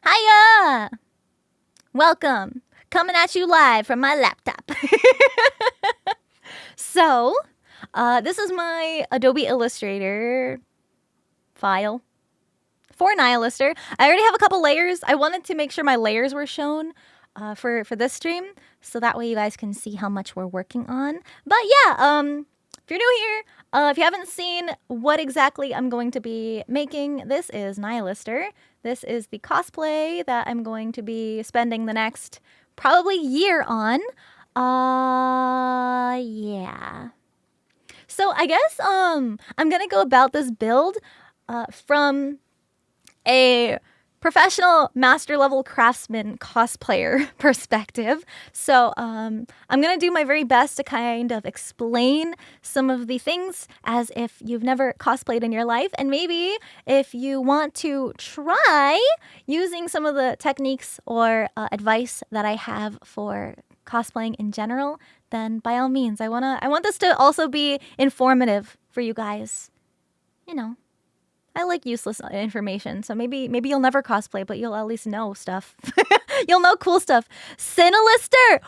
Hiya! Welcome. Coming at you live from my laptop. So, this is my Adobe Illustrator file for Nihilister. I already have a couple layers. I wanted to make sure my layers were shown for this stream, so that way you guys can see how much we're working on. But yeah, if you're new here, if you haven't seen what exactly I'm going to be making, this is Nihilister. This is the cosplay that I'm going to be spending the next probably year on. Yeah. So I guess I'm gonna go about this build from a professional master level craftsman cosplayer perspective. So I'm gonna do my very best to kind of explain some of the things as if you've never cosplayed in your life, and maybe if you want to try using some of the techniques or advice that I have for cosplaying in general, then by all means, I want this to also be informative for you guys. You know, I like useless information, so maybe you'll never cosplay, but you'll at least know stuff. You'll know cool stuff. Nihilister!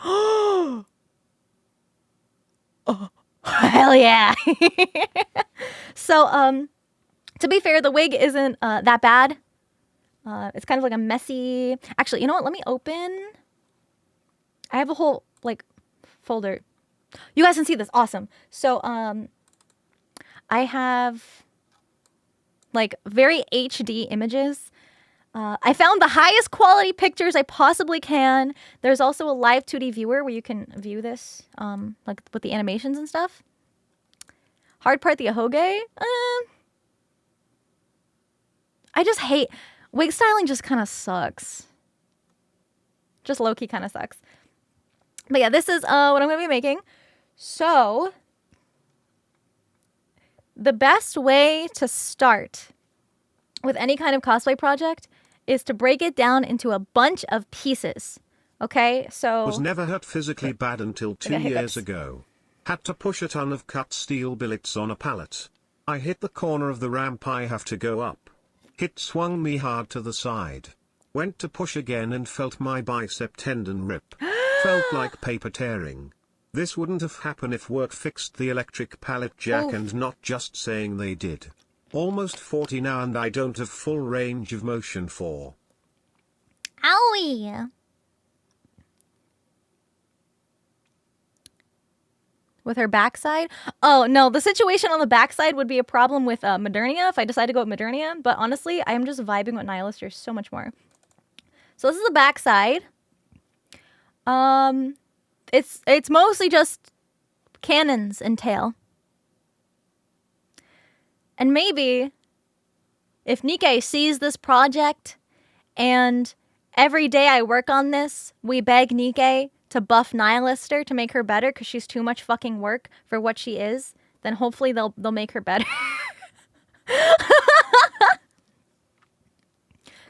Oh, hell yeah! So, to be fair, the wig isn't that bad. It's kind of like a messy... Actually, you know what? Let me open... I have a whole, like, folder. You guys can see this. Awesome. So, I have... like very HD images. I found the highest quality pictures I possibly can. There's also a live 2D viewer where you can view this, like with the animations and stuff. Hard part, the ahoge. I just hate wig styling. Just kind of sucks. Just low key kind of sucks. But yeah, this is what I'm gonna be making. So the best way to start with any kind of cosplay project is to break it down into a bunch of pieces. Okay, so... Was never hurt physically bad until 2 years ago. Had to push a ton of cut steel billets on a pallet. I hit the corner of the ramp I have to go up. Hit swung me hard to the side. Went to push again and felt my bicep tendon rip. Felt like paper tearing. This wouldn't have happened if work fixed the electric pallet jack and not just saying they did. Almost 40 now and I don't have full range of motion for. Owie! With her backside? Oh, no, the situation on the backside would be a problem with Modernia if I decide to go with Modernia, but honestly, I'm just vibing with Nihilister so much more. So this is the backside. It's mostly just cannons and tail. And maybe if Nikkei sees this project and every day I work on this, we beg Nikkei to buff Nihilister to make her better because she's too much fucking work for what she is, then hopefully they'll make her better.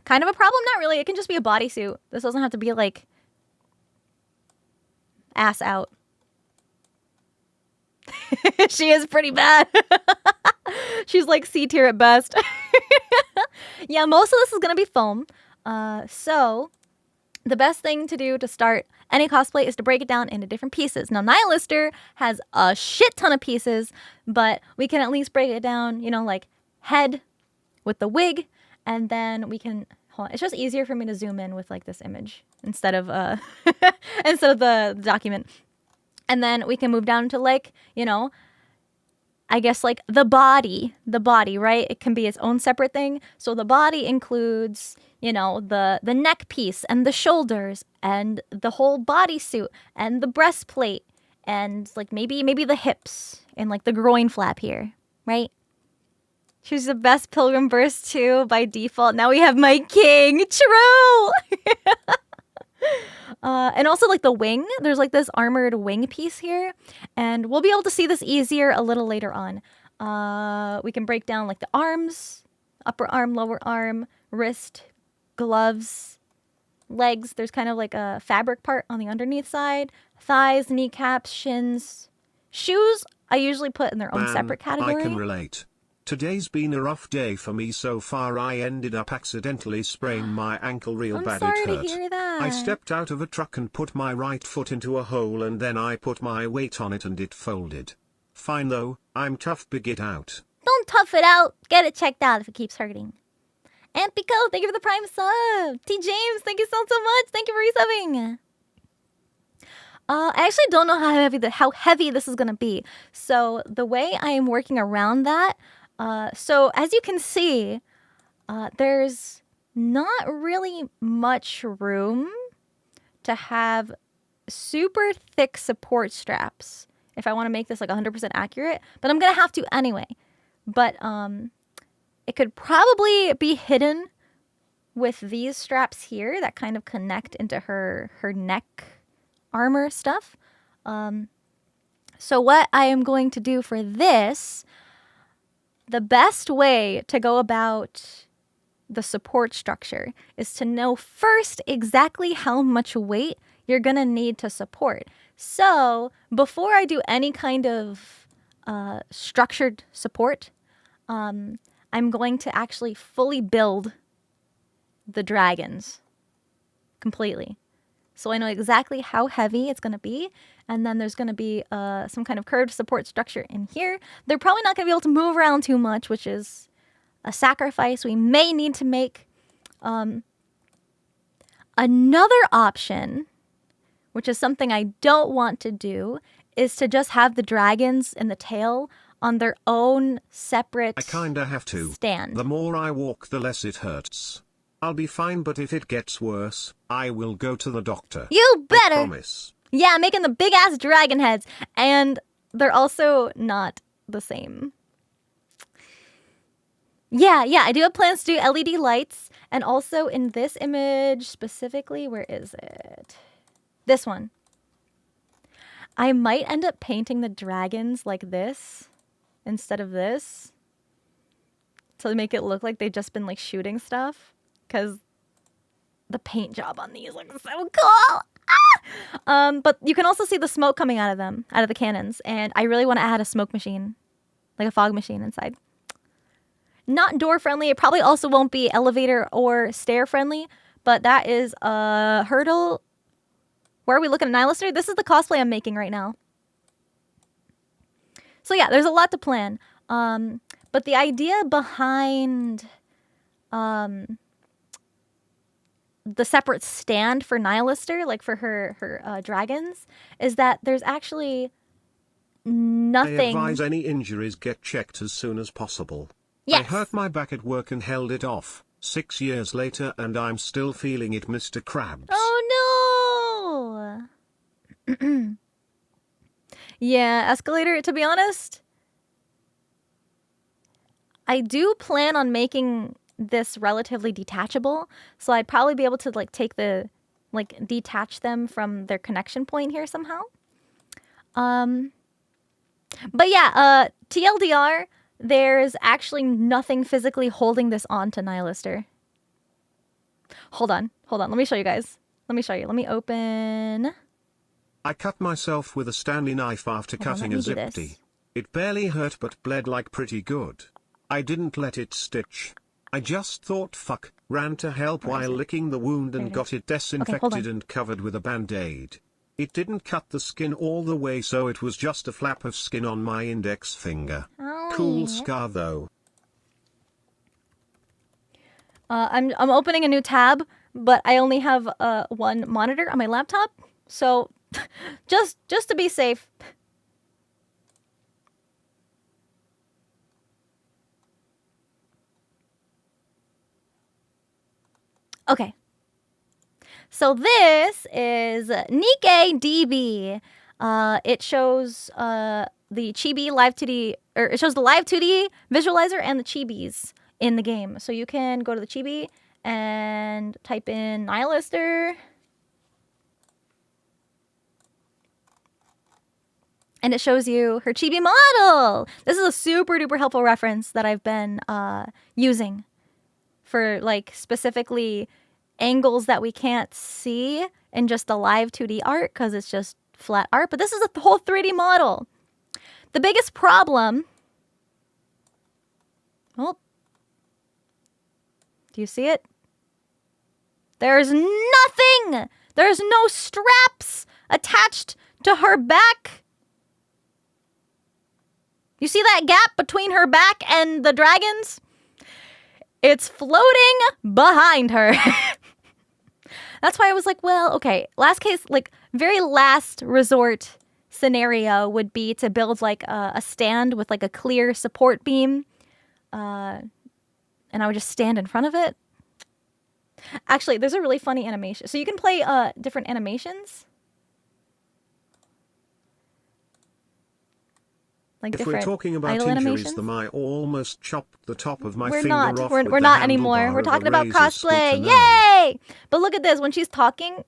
Kind of a problem? Not really. It can just be a bodysuit. This doesn't have to be like ass out. She is pretty bad. She's like C tier at best. Yeah, most of this is gonna be foam. So the best thing to do to start any cosplay is to break it down into different pieces. Now, Nihilister has a shit ton of pieces, but we can at least break it down, you know, like head with the wig, and then we can... Hold on. It's just easier for me to zoom in with like this image instead of instead of the document. And then we can move down to like, you know, I guess like the body, right? It can be its own separate thing. So the body includes, you know, the neck piece and the shoulders and the whole bodysuit and the breastplate and like maybe the hips and like the groin flap here, right? She's the best Pilgrim Burst too by default. Now we have my king. True! And also like the wing. There's like this armored wing piece here. And we'll be able to see this easier a little later on. We can break down like the arms, upper arm, lower arm, wrist, gloves, legs. There's kind of like a fabric part on the underneath side. Thighs, kneecaps, shins. Shoes I usually put in their own separate category. I can relate. Today's been a rough day for me so far. I ended up accidentally spraining my ankle real I'm bad. sorry It to hurt. hear that. I stepped out of a truck and put my right foot into a hole, and then I put my weight on it and it folded. Fine though, I'm tough. Big it out. Don't tough it out. Get it checked out if it keeps hurting. And Pico, thank you for the prime sub. T. James, thank you so much. Thank you for resubbing. I actually don't know how heavy this is gonna be. So the way I am working around that, so as you can see, there's not really much room to have super thick support straps if I want to make this like 100% accurate, but I'm gonna have to anyway. But it could probably be hidden with these straps here that kind of connect into her neck armor stuff. So what I am going to do for this, the best way to go about the support structure is to know first exactly how much weight you're going to need to support. So before I do any kind of structured support, I'm going to actually fully build the dragons completely. So I know exactly how heavy it's going to be. And then there's going to be some kind of curved support structure in here. They're probably not going to be able to move around too much, which is a sacrifice we may need to make. Another option, which is something I don't want to do, is to just have the dragons and the tail on their own separate I kinda have to. stand. The more I walk, the less it hurts. I'll be fine, but if it gets worse, I will go to the doctor. You better! I promise. Yeah, making the big-ass dragon heads. And they're also not the same. Yeah, I do have plans to do LED lights. And also in this image specifically, where is it? This one. I might end up painting the dragons like this instead of this to make it look like they've just been like shooting stuff, because the paint job on these looks so cool. But you can also see the smoke coming out of them, out of the cannons, and I really want to add a smoke machine, like a fog machine inside. Not door friendly. It probably also won't be elevator or stair friendly, but that is a hurdle. Where are we looking at Nihilister? This is the cosplay I'm making right now. So yeah, there's a lot to plan. But the idea behind the separate stand for Nihilister, like for her dragons, is that there's actually nothing. I advise any injuries get checked as soon as possible. Yes. I hurt my back at work and held it off. 6 years later and I'm still feeling it, Mr. Krabs. Oh no! Yeah, escalator, to be honest, I do plan on making this relatively detachable, so I'd probably be able to like take the, like detach them from their connection point here somehow. But yeah, TLDR, there's actually nothing physically holding this on to Nihilister. Hold on, let me show you guys. Let me open. I cut myself with a Stanley knife after cutting a zipty. It barely hurt but bled like pretty good. I didn't let it stitch. I just thought fuck, ran to help while licking the wound and got it disinfected and covered with a band-aid. It didn't cut the skin all the way, so it was just a flap of skin on my index finger. Oh, Cool scar though. I'm opening a new tab, but I only have one monitor on my laptop, so just to be safe. Okay. So this is Nikkei DB. It shows the Chibi Live 2D, or it shows the Live 2D visualizer and the Chibis in the game. So you can go to the Chibi and type in Nihilister. And it shows you her Chibi model. This is a super duper helpful reference that I've been using for like specifically angles that we can't see in just the live 2D art, because it's just flat art. But this is a whole 3D model. The biggest problem Do you see it? There's nothing! There's no straps attached to her back. You see that gap between her back and the dragons? It's floating behind her. That's why I was like, well, okay. Last case, like very last resort scenario would be to build like a stand with like a clear support beam. And I would just stand in front of it. Actually, there's a really funny animation. So you can play different animations. Like if we're talking about injuries, then I almost chopped the top of my finger off. We're not anymore. We're talking about cosplay. Yay! But look at this. When she's talking,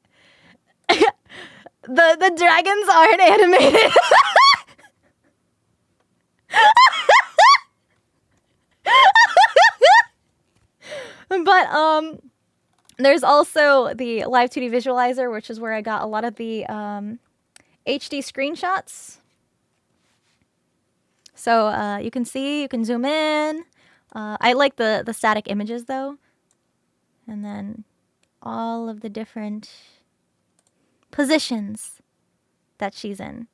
the dragons aren't animated. But there's also the Live 2D visualizer, which is where I got a lot of the HD screenshots. So you can see, you can zoom in. I like the static images though. And then all of the different positions that she's in.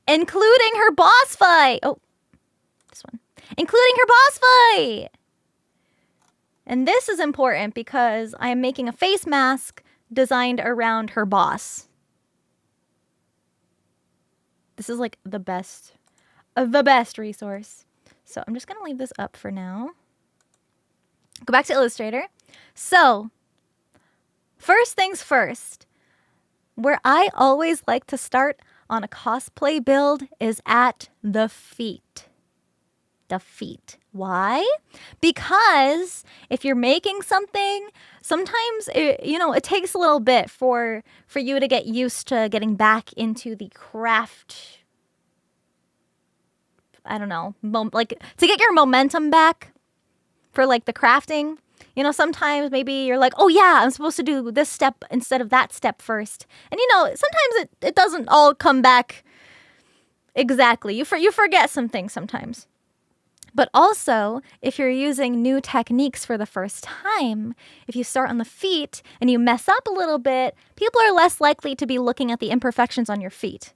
Including her boss fight. Oh, this one. Including her boss fight. And this is important because I am making a face mask designed around her boss. This is like the best resource. So I'm just going to leave this up for now. Go back to Illustrator. So, first things first. Where I always like to start on a cosplay build is at the feet. The feet. Why? Because if you're making something, sometimes it takes a little bit for you to get used to getting back into the craft. I don't know, like to get your momentum back for like the crafting. You know, sometimes maybe you're like, oh yeah, I'm supposed to do this step instead of that step first. And sometimes it doesn't all come back exactly. You forget some things sometimes. But also, if you're using new techniques for the first time, if you start on the feet and you mess up a little bit, people are less likely to be looking at the imperfections on your feet.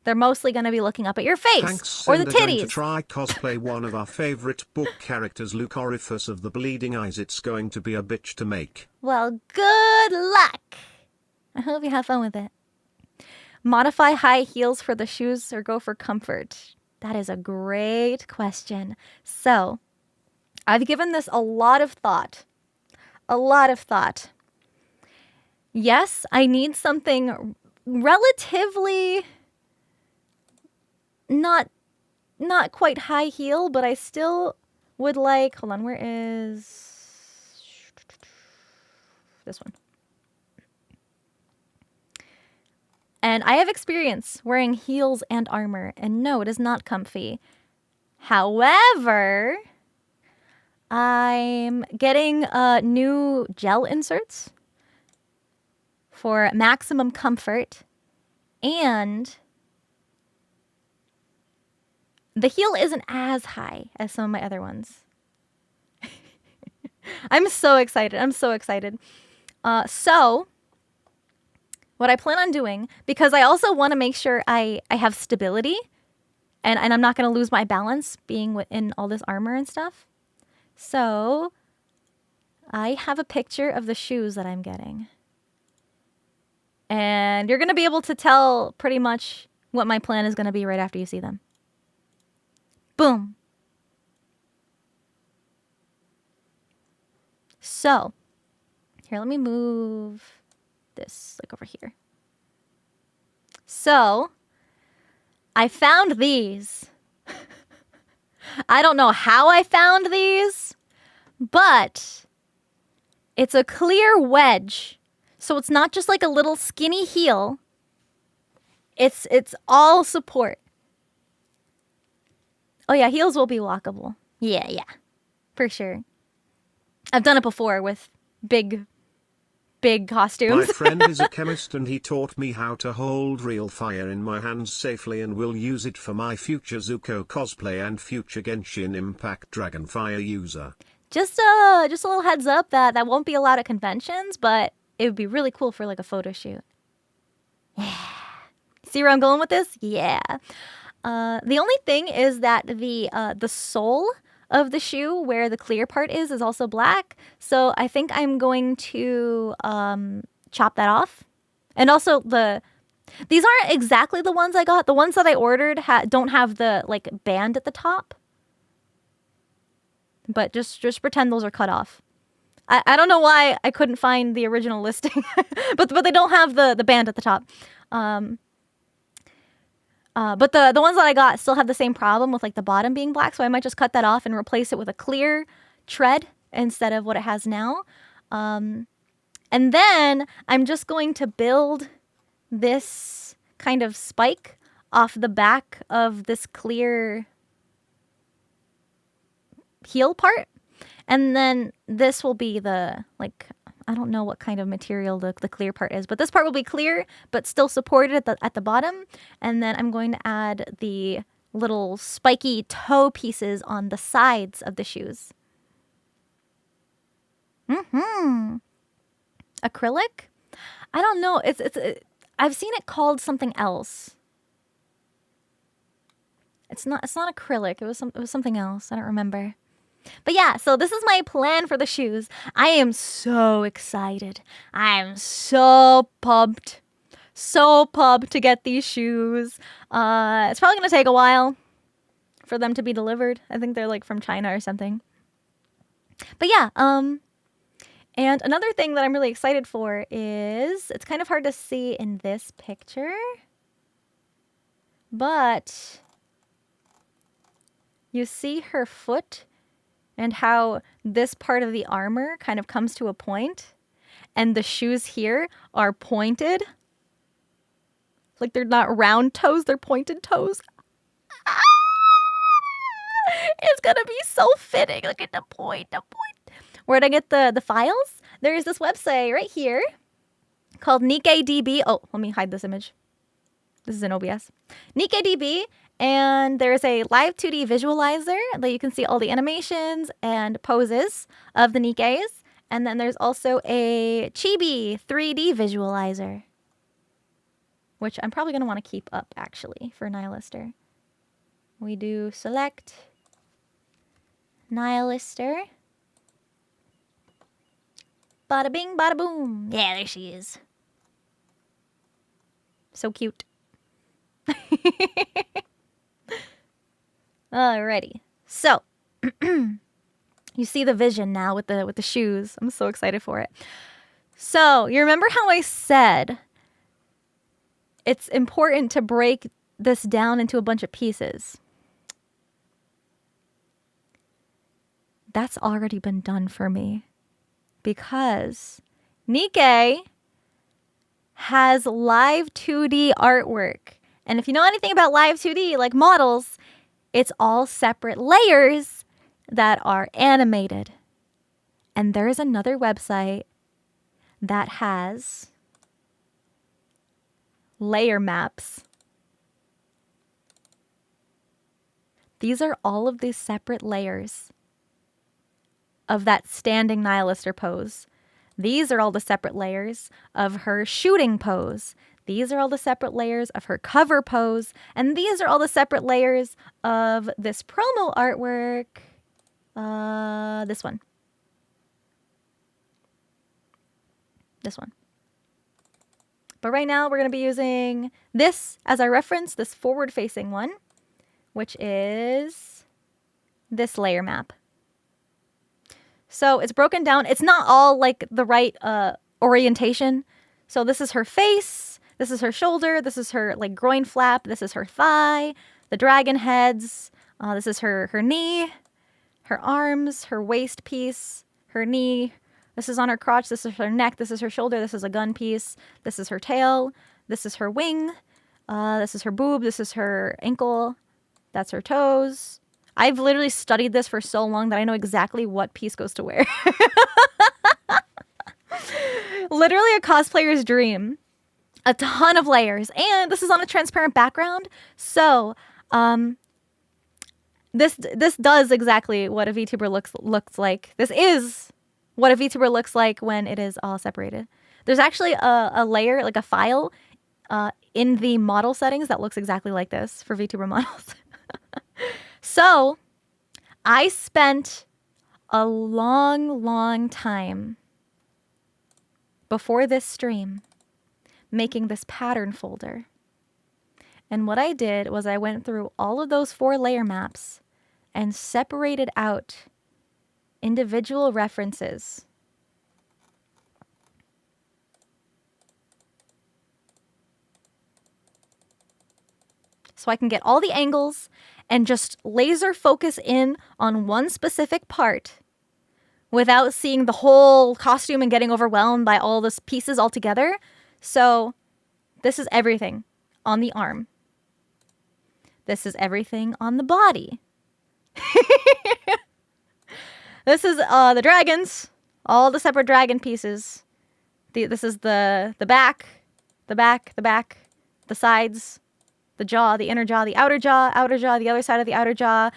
They're mostly going to be looking up at your face. Thanks, or the Sinder, titties. to try cosplay one of our favorite book characters, Luke Orifice of the Bleeding Eyes. It's going to be a bitch to make. Well, good luck. I hope you have fun with it. Modify high heels for the shoes or go for comfort? That is a great question. So, I've given this a lot of thought. A lot of thought. Yes, I need something relatively not quite high heel, but I still would like, hold on, where is this one? And I have experience wearing heels and armor, and no, it is not comfy. However, I'm getting new gel inserts for maximum comfort, and the heel isn't as high as some of my other ones. I'm so excited. So what I plan on doing, because I also want to make sure I have stability and I'm not going to lose my balance being in all this armor and stuff. So I have a picture of the shoes that I'm getting. And you're going to be able to tell pretty much what my plan is going to be right after you see them. Boom. So, here, let me move this like over here. So, I found these. I don't know how I found these, but it's a clear wedge. So it's not just like a little skinny heel. It's all support. Oh yeah, heels will be walkable. Yeah, for sure. I've done it before with big costumes. My friend is a chemist and he taught me how to hold real fire in my hands safely and will use it for my future Zuko cosplay and future Genshin Impact Dragonfire user. just a little heads up that won't be allowed at conventions, but it would be really cool for like a photo shoot. Yeah. See where I'm going with this? Yeah. The only thing is that the sole of the shoe, where the clear part is also black. So I think I'm going to chop that off. And also these aren't exactly the ones I got. The ones that I ordered don't have the like band at the top. But just pretend those are cut off. I don't know why I couldn't find the original listing, but they don't have the band at the top. But the ones that I got still have the same problem with like the bottom being black, so I might just cut that off and replace it with a clear tread instead of what it has now. And then I'm just going to build this kind of spike off the back of this clear heel part. And then this will be the, like, I don't know what kind of material the clear part is, but this part will be clear, but still supported at the bottom. And then I'm going to add the little spiky toe pieces on the sides of the shoes. Acrylic? I don't know. I've seen it called something else. It's not acrylic. It was something else. I don't remember. But yeah, so this is my plan for the shoes. I am so excited. I am so pumped. So pumped to get these shoes. It's probably going to take a while for them to be delivered. I think they're like from China or something. But yeah, and another thing that I'm really excited for is, it's kind of hard to see in this picture, but you see her foot and how this part of the armor kind of comes to a point, and the shoes here are pointed. Like they're not round toes, they're pointed toes. Ah! It's gonna be so fitting. Look at the point. Where'd I get the files? There is this website right here called NikkeiDB. Oh, let me hide this image. This is in OBS. NikkeiDB. And there's a live 2D visualizer that you can see all the animations and poses of the Nikkeis. And then there's also a Chibi 3D visualizer, which I'm probably going to want to keep up, actually, for Nihilister. We do select Nihilister. Bada bing, bada boom. Yeah, there she is. So cute. Alrighty, so you see the vision now with the shoes. I'm so excited for it. So you remember how I said it's important to break this down into a bunch of pieces? That's already been done for me because Nikkei has live 2D artwork. And if you know anything about live 2D, like models, it's all separate layers that are animated. And there is another website that has layer maps. These are all of these separate layers of that standing Nihilister pose. These are all the separate layers of her shooting pose. These are all the separate layers of her cover pose. And these are all the separate layers of this promo artwork. This one. This one. But right now we're going to be using this as our reference, this forward-facing one, which is this layer map. So it's broken down. It's not all like the right orientation. So this is her face. This is her shoulder. This is her like groin flap. This is her thigh, the dragon heads. This is her knee, her arms, her waist piece, her knee. This is on her crotch. This is her neck. This is her shoulder. This is a gun piece. This is her tail. This is her wing. This is her boob. This is her ankle. That's her toes. I've literally studied this for so long that I know exactly what piece goes to where. Literally a cosplayer's dream. A ton of layers. And this is on a transparent background. So this does exactly what a VTuber looks like. This is what a VTuber looks like when it is all separated. There's actually a layer, like a file, in the model settings that looks exactly like this for VTuber models. So I spent a long time before this stream making this pattern folder. And what I did was I went through all of those 4 layer maps and separated out individual references. So I can get all the angles and just laser focus in on one specific part without seeing the whole costume and getting overwhelmed by all those pieces all together. So this is everything on the arm. This is everything on the body. This is the dragons, all the separate dragon pieces. This is the back, the sides, the jaw, the inner jaw, the outer jaw, the other side of the outer jaw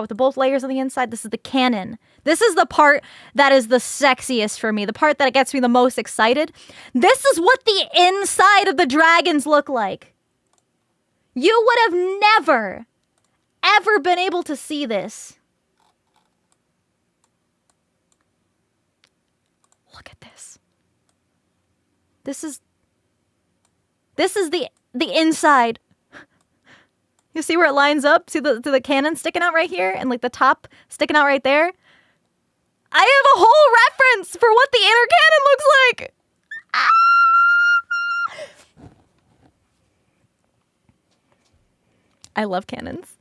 with the both layers on the inside. This is the cannon. This is the part that is the sexiest for me, the part that gets me the most excited. This is what the inside of the dragons look like. You would have never, ever been able to see this. Look at this. This is the inside. You see where it lines up to the cannon sticking out right here and like the top sticking out right there? I have a whole reference for what the inner cannon looks like. Ah! I love cannons.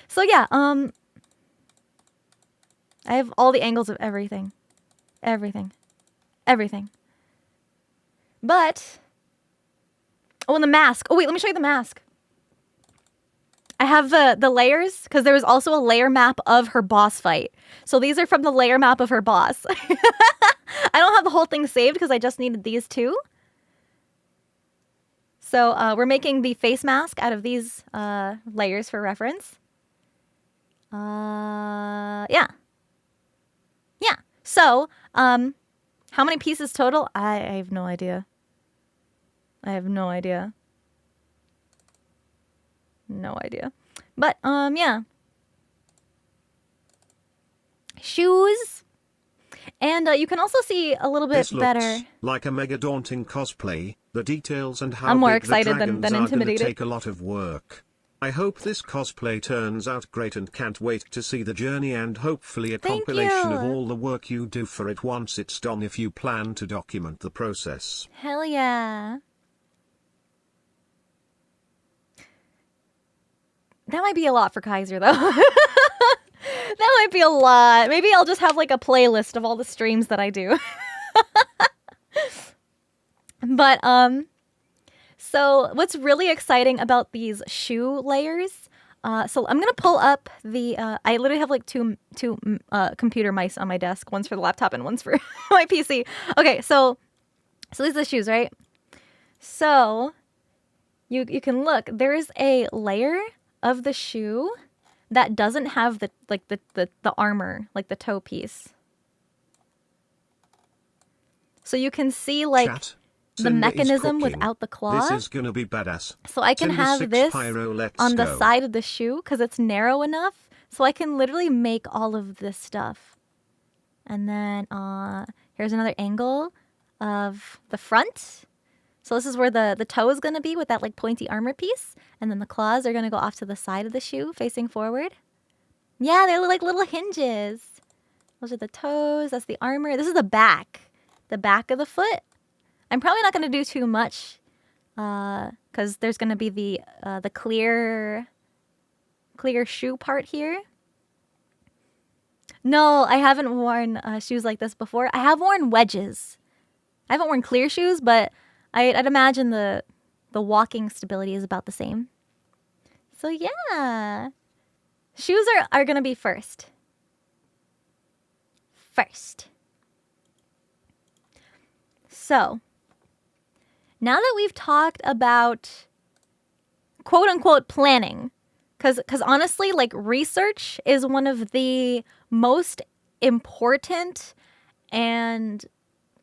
So yeah, I have all the angles of everything. Everything. But, oh, and the mask. Oh wait, let me show you the mask. I have the layers, because there was also a layer map of her boss fight. So these are from the layer map of her boss. I don't have the whole thing saved because I just needed these 2. So we're making the face mask out of these layers for reference. Yeah. So, how many pieces total? I have no idea. No idea. But, yeah. Shoes. And you can also see a little bit this better. Looks like a mega daunting cosplay. The details and how I'm more big excited the than dragons are intimidated. gonna take a lot of work. I hope this cosplay turns out great and can't wait to see the journey and hopefully a Thank compilation you. of all the work you do for it once it's done if you plan to document the process. Hell yeah. That might be a lot for Kaiser, though. That might be a lot. Maybe I'll just have like a playlist of all the streams that I do. But, so what's really exciting about these shoe layers, so I'm going to pull up the, I literally have like two computer mice on my desk. One's for the laptop and one's for my PC. Okay, so these are the shoes, right? So you can look, there's a layer of the shoe that doesn't have the armor, like the toe piece. So you can see like Chat. the Sinder mechanism is cooking. without the claw. This is gonna be badass. So I can Sinder have 6 this Pyro, let's on the go. side of the shoe because it's narrow enough. So I can literally make all of this stuff. And then here's another angle of the front. So this is where the toe is going to be with that like pointy armor piece. And then the claws are going to go off to the side of the shoe facing forward. Yeah, they're like little hinges. Those are the toes. That's the armor. This is the back of the foot. I'm probably not going to do too much because there's going to be the clear shoe part here. No, I haven't worn shoes like this before. I have worn wedges. I haven't worn clear shoes, but I'd imagine the walking stability is about the same. So yeah, shoes are going to be first. So, now that we've talked about quote-unquote planning Because honestly, like research is one of the most important and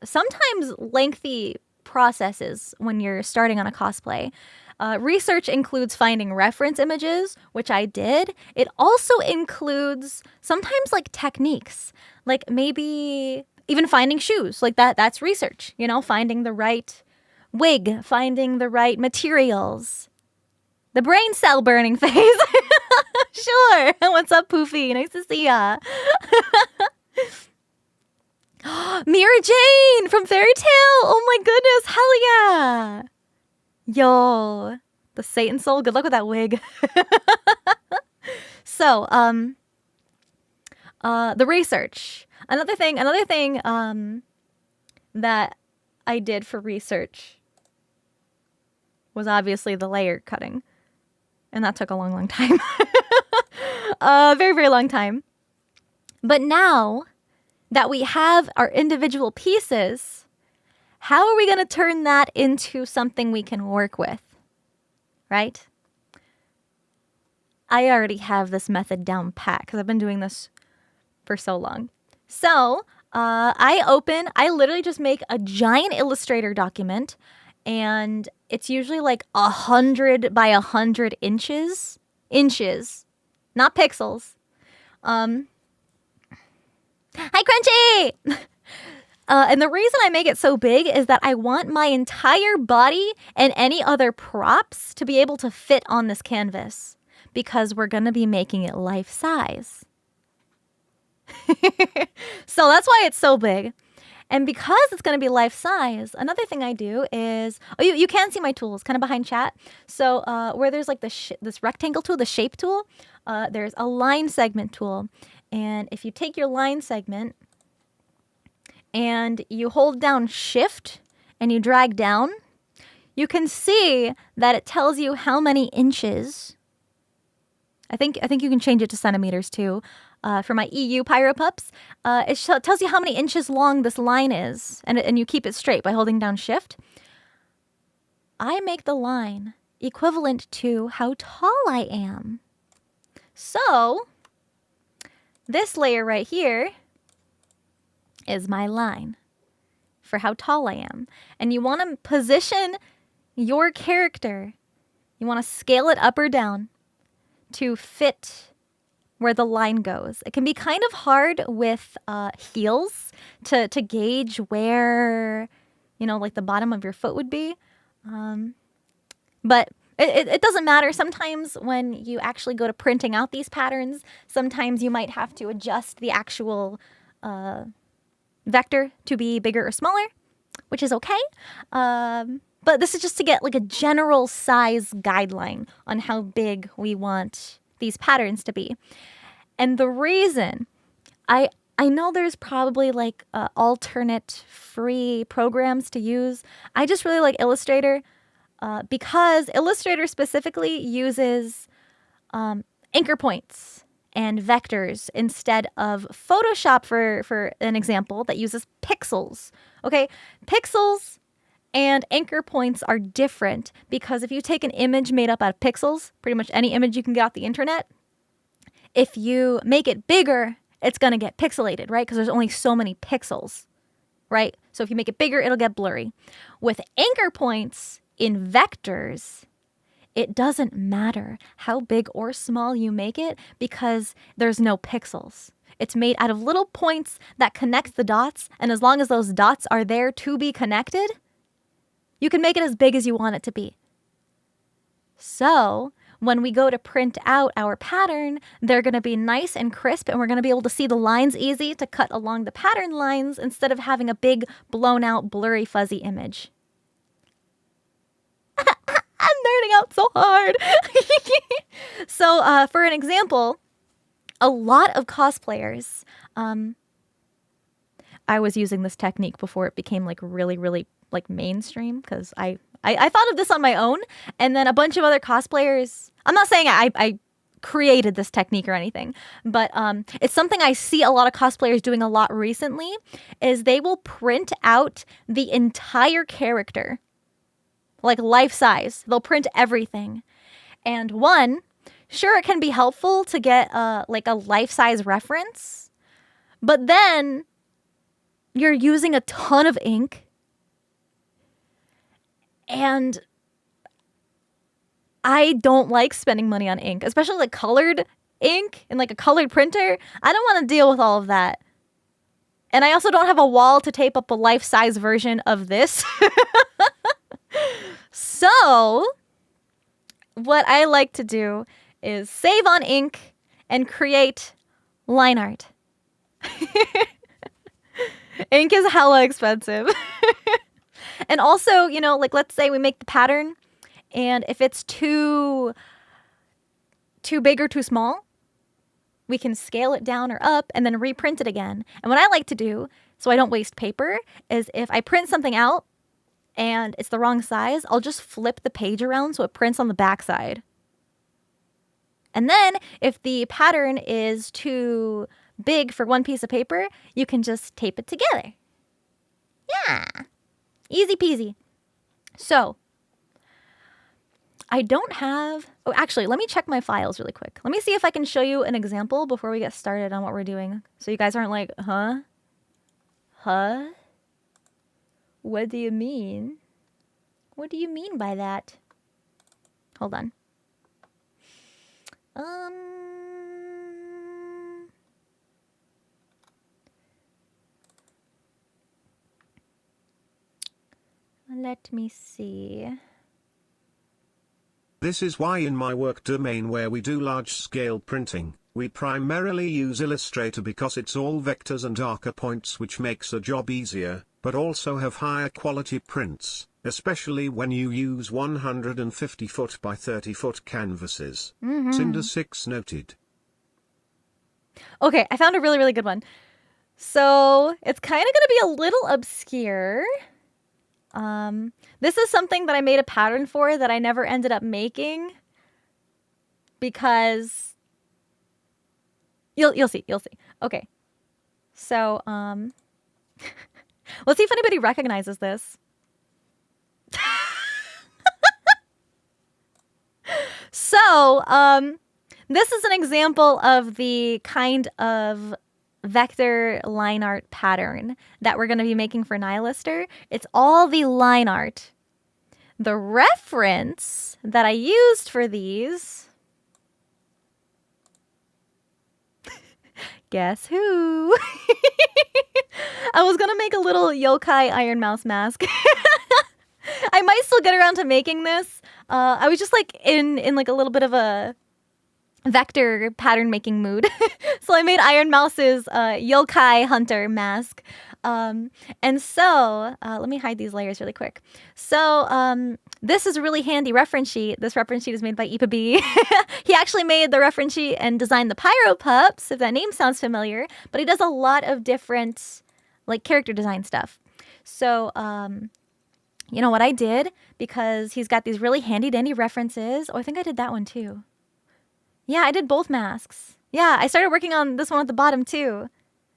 sometimes lengthy processes when you're starting on a cosplay. Research includes finding reference images, which I did. It also includes sometimes like techniques, like maybe even finding shoes, like that's research, you know, finding the right wig, finding the right materials. The brain cell burning phase. Sure. What's up, Poofy? Nice to see ya. Mira Jane from Fairy Tail. Oh my goodness. Hell yeah. Yo. The Satan soul. Good luck with that wig. So, the research. Another thing that I did for research was obviously the layer cutting. And that took a long, long time. Very, very long time. But now that we have our individual pieces, how are we going to turn that into something we can work with? Right? I already have this method down pat because I've been doing this for so long. So I literally just make a giant Illustrator document, and it's usually like 100 by 100 inches, not pixels. Hi, Crunchy! And the reason I make it so big is that I want my entire body and any other props to be able to fit on this canvas, because we're going to be making it life size. So that's why it's so big. And because it's going to be life size, another thing I do is, you can see my tools kind of behind chat. So where there's like this rectangle tool, the shape tool, there's a line segment tool. And if you take your line segment and you hold down shift and you drag down, you can see that it tells you how many inches. I think you can change it to centimeters too. For my EU Pyro Pups, it tells you how many inches long this line is, and you keep it straight by holding down shift. I make the line equivalent to how tall I am. So this layer right here is my line for how tall I am. And you want to position your character. You want to scale it up or down to fit where the line goes. It can be kind of hard with heels to gauge where, you know, like the bottom of your foot would be. But it doesn't matter. Sometimes when you actually go to printing out these patterns, sometimes you might have to adjust the actual vector to be bigger or smaller, which is okay. But this is just to get like a general size guideline on how big we want these patterns to be. And the reason, I know there's probably like alternate free programs to use. I just really like Illustrator because Illustrator specifically uses anchor points and vectors instead of Photoshop, for an example, that uses pixels. Okay, pixels and anchor points are different because if you take an image made up out of pixels, pretty much any image you can get off the internet, if you make it bigger, it's going to get pixelated, right? Because there's only so many pixels, right? So if you make it bigger, it'll get blurry. With anchor points in vectors, it doesn't matter how big or small you make it because there's no pixels. It's made out of little points that connect the dots, and as long as those dots are there to be connected, you can make it as big as you want it to be. So when we go to print out our pattern, they're going to be nice and crisp, and we're going to be able to see the lines easy to cut along the pattern lines instead of having a big, blown out, blurry, fuzzy image. I'm nerding out so hard. So for an example, a lot of cosplayers, I was using this technique before it became like really, really like mainstream because I thought of this on my own, and then a bunch of other cosplayers, I'm not saying I created this technique or anything, but it's something I see a lot of cosplayers doing a lot recently, is they will print out the entire character, like life size. They'll print everything. And one, sure, it can be helpful to get like a life-size reference, but then you're using a ton of ink, and I don't like spending money on ink, especially like colored ink and like a colored printer. I don't want to deal with all of that. And I also don't have a wall to tape up a life-size version of this. So what I like to do is save on ink and create line art. Ink is hella expensive. And also, you know, like let's say we make the pattern and if it's too big or too small, we can scale it down or up and then reprint it again. And what I like to do, so I don't waste paper, is if I print something out and it's the wrong size, I'll just flip the page around so it prints on the back side. And then if the pattern is too big for one piece of paper, you can just tape it together. Yeah, easy peasy. So I don't have, oh, actually, let me check my files really quick. Let me see if I can show you an example before we get started on what we're doing. So you guys aren't like, huh? Huh? What do you mean? What do you mean by that? Hold on. Let me see. This is why in my work domain where we do large-scale printing, we primarily use Illustrator because it's all vectors and darker points which makes the job easier, but also have higher quality prints, especially when you use 150 foot by 30 foot canvases. Cinder 6 noted. Okay, I found a really, really good one. So it's kind of going to be a little obscure. This is something that I made a pattern for that I never ended up making because you'll see. Okay. So, let's see if anybody recognizes this. So, this is an example of the kind of vector line art pattern that we're going to be making for Nihilister. It's all the line art. The reference that I used for these, guess who? I was going to make a little yokai Iron Mouse mask. I might still get around to making this. I was just like in like a little bit of a vector pattern making mood. So I made Iron Mouse's yokai hunter mask. And so let me hide these layers really quick. So this is a really handy reference sheet. This reference sheet is made by Ipa. He actually made the reference sheet and designed the Pyro Pups, if that name sounds familiar. But he does a lot of different like character design stuff. So you know what I did, because he's got these really handy dandy references. Oh, I think I did that one too. Yeah, I did both masks. Yeah, I started working on this one at the bottom too.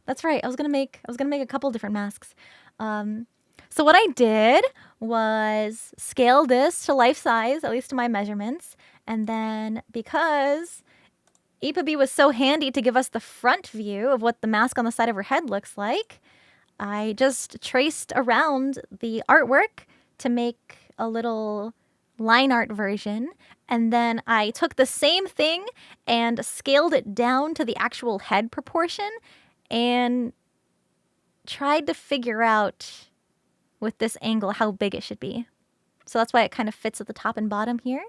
That's right. I was gonna make a couple different masks. So what I did was scale this to life size, at least to my measurements, and then because Ipa was so handy to give us the front view of what the mask on the side of her head looks like, I just traced around the artwork to make a little line art version. And then I took the same thing and scaled it down to the actual head proportion and tried to figure out with this angle how big it should be. So that's why it kind of fits at the top and bottom here.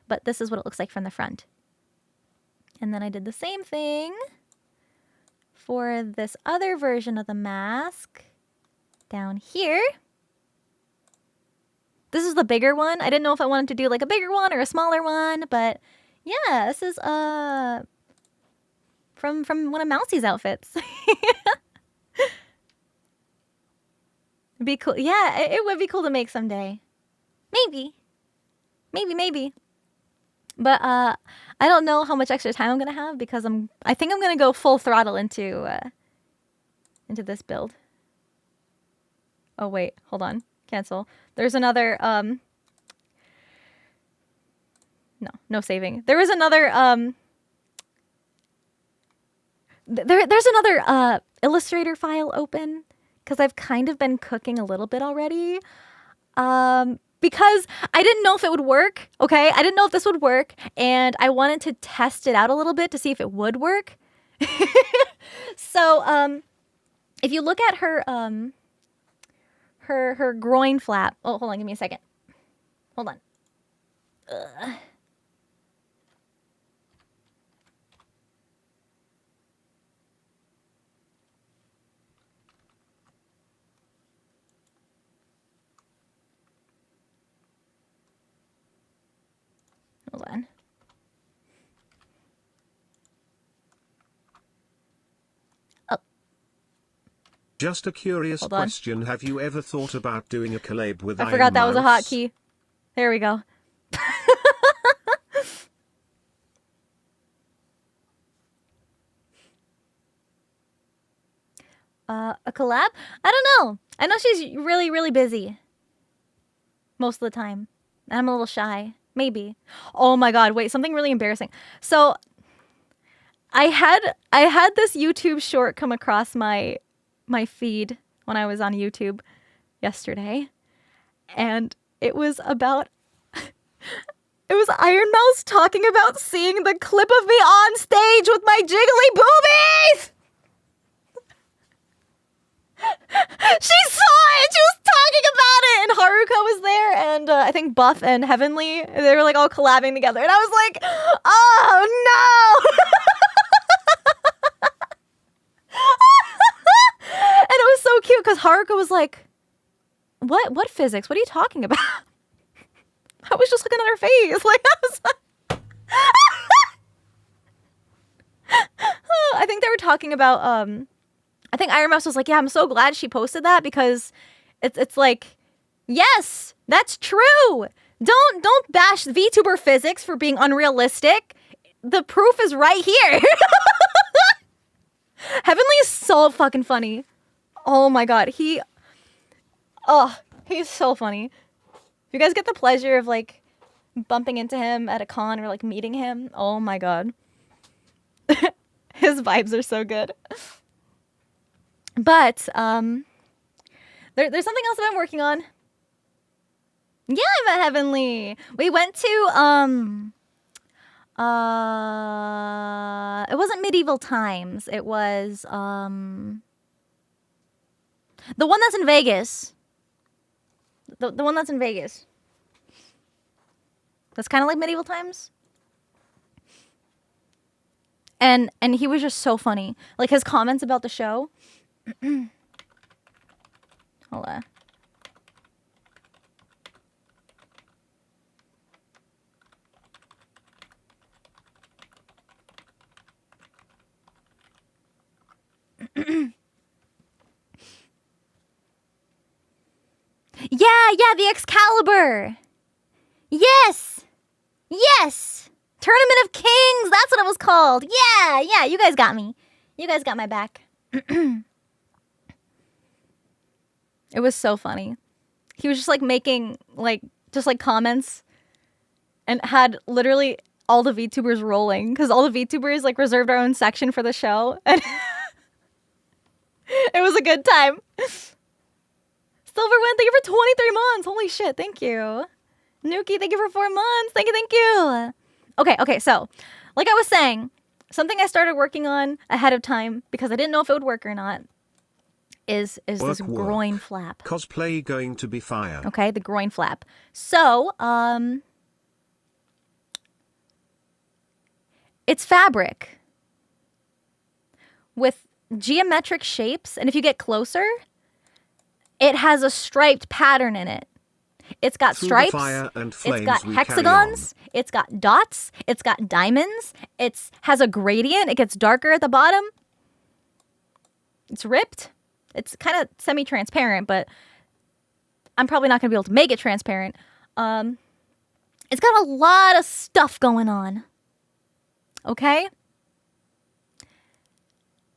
But this is what it looks like from the front. And then I did the same thing for this other version of the mask down here. This is the bigger one. I didn't know if I wanted to do like a bigger one or a smaller one, but yeah, this is from one of Mousie's outfits. It'd be cool. Yeah, it would be cool to make someday. Maybe. But I don't know how much extra time I'm gonna have because I think I'm gonna go full throttle into this build. Oh wait, hold on. Cancel. There's another no saving. There was another there's another Illustrator file open because I've kind of been cooking a little bit already. Because I didn't know if it would work. Okay, I didn't know if this would work, and I wanted to test it out a little bit to see if it would work. So, if you look at her her groin flap. Oh, hold on, give me a second. Hold on. Hold on. Oh. Just a curious question. Have you ever thought about doing a collab with I forgot that was a hotkey. There we go. A collab? I don't know. I know she's really, really busy. Most of the time. And I'm a little shy. Maybe. Oh my god, wait, something really embarrassing. So I had this YouTube short come across my feed when I was on YouTube yesterday. And it was about it was Iron Mouse talking about seeing the clip of me on stage with my jiggly boobies. She saw it. She was talking about it, and Haruka was there, and I think Buff and Heavenly, they were like all collabing together, and I was like, oh no. And it was so cute because Haruka was like, what physics? What are you talking about? I was just looking at her face. Like, I was like, I think they were talking about I think Iron Mouse was like, yeah, I'm so glad she posted that because it's like, yes, that's true. Don't bash VTuber physics for being unrealistic. The proof is right here. Heavenly is so fucking funny. Oh my god, he's so funny. If you guys get the pleasure of like bumping into him at a con or like meeting him, oh my god. His vibes are so good. But there's something else that I'm working on. Yeah, I met Heavenly. We went to it wasn't Medieval Times. It was the one that's in Vegas. The one that's in Vegas. That's kind of like Medieval Times. And he was just so funny. Like his comments about the show. Hold on. Yeah, the Excalibur. Yes. Tournament of Kings. That's what it was called. Yeah, you guys got me. You guys got my back. It was so funny. He was just like making like comments and had literally all the VTubers rolling because all the VTubers like reserved our own section for the show and it was a good time. Silverwind, thank you for 23 months. Holy shit, thank you. Nuki, thank you for 4 months. Thank you. Okay, so like I was saying, something I started working on ahead of time because I didn't know if it would work or not. Is this groin flap. Cosplay going to be fire. Okay, the groin flap. So, it's fabric with geometric shapes, and if you get closer, it has a striped pattern in it. It's got stripes, it's got hexagons, it's got dots, it's got diamonds, it has a gradient, it gets darker at the bottom. It's ripped. It's kind of semi-transparent, but I'm probably not going to be able to make it transparent. It's got a lot of stuff going on. Okay?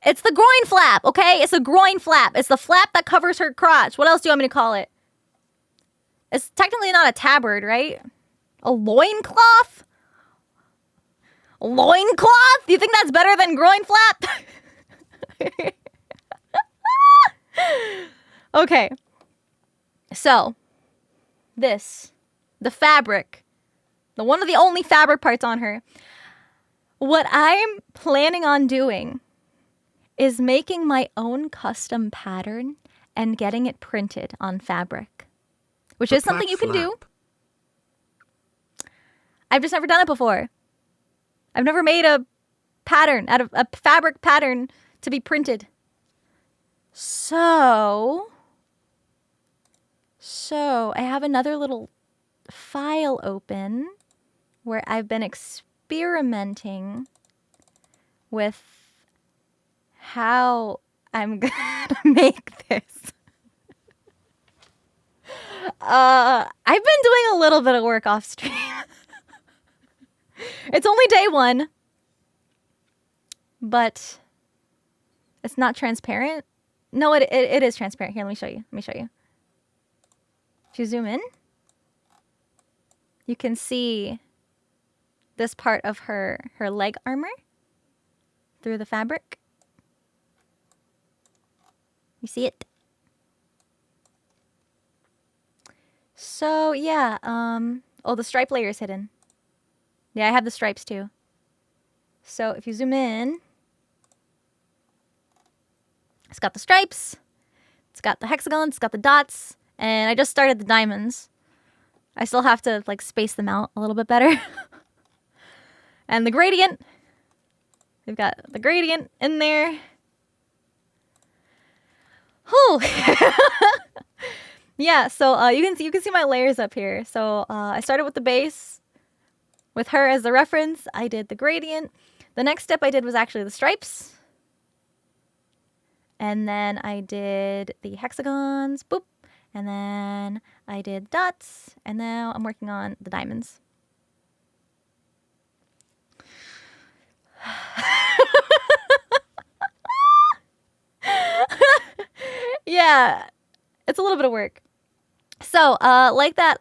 It's the groin flap, okay? It's the groin flap. It's the flap that covers her crotch. What else do you want me to call it? It's technically not a tabard, right? A loincloth? A loincloth? Do you think that's better than groin flap? Okay. So, the fabric, the one of the only fabric parts on her. What I'm planning on doing is making my own custom pattern and getting it printed on fabric, which is something you can do. I've just never done it before. I've never made a pattern out of a fabric pattern to be printed. So I have another little file open where I've been experimenting with how I'm gonna make this. I've been doing a little bit of work off stream. It's only day 1, but it's not transparent. No, it is transparent. Here, let me show you. If you zoom in, you can see this part of her leg armor through the fabric. You see it? So yeah, oh, the stripe layer is hidden. Yeah, I have the stripes too. So if you zoom in, it's got the stripes, it's got the hexagons, it's got the dots, and I just started the diamonds. I still have to like space them out a little bit better. And the gradient, we've got the gradient in there. Whew. Yeah, so you can see my layers up here. So I started with the base, with her as the reference. I did the gradient. The next step I did was actually the stripes. And then I did the hexagons, boop. And then I did dots. And now I'm working on the diamonds. Yeah, it's a little bit of work. So, like that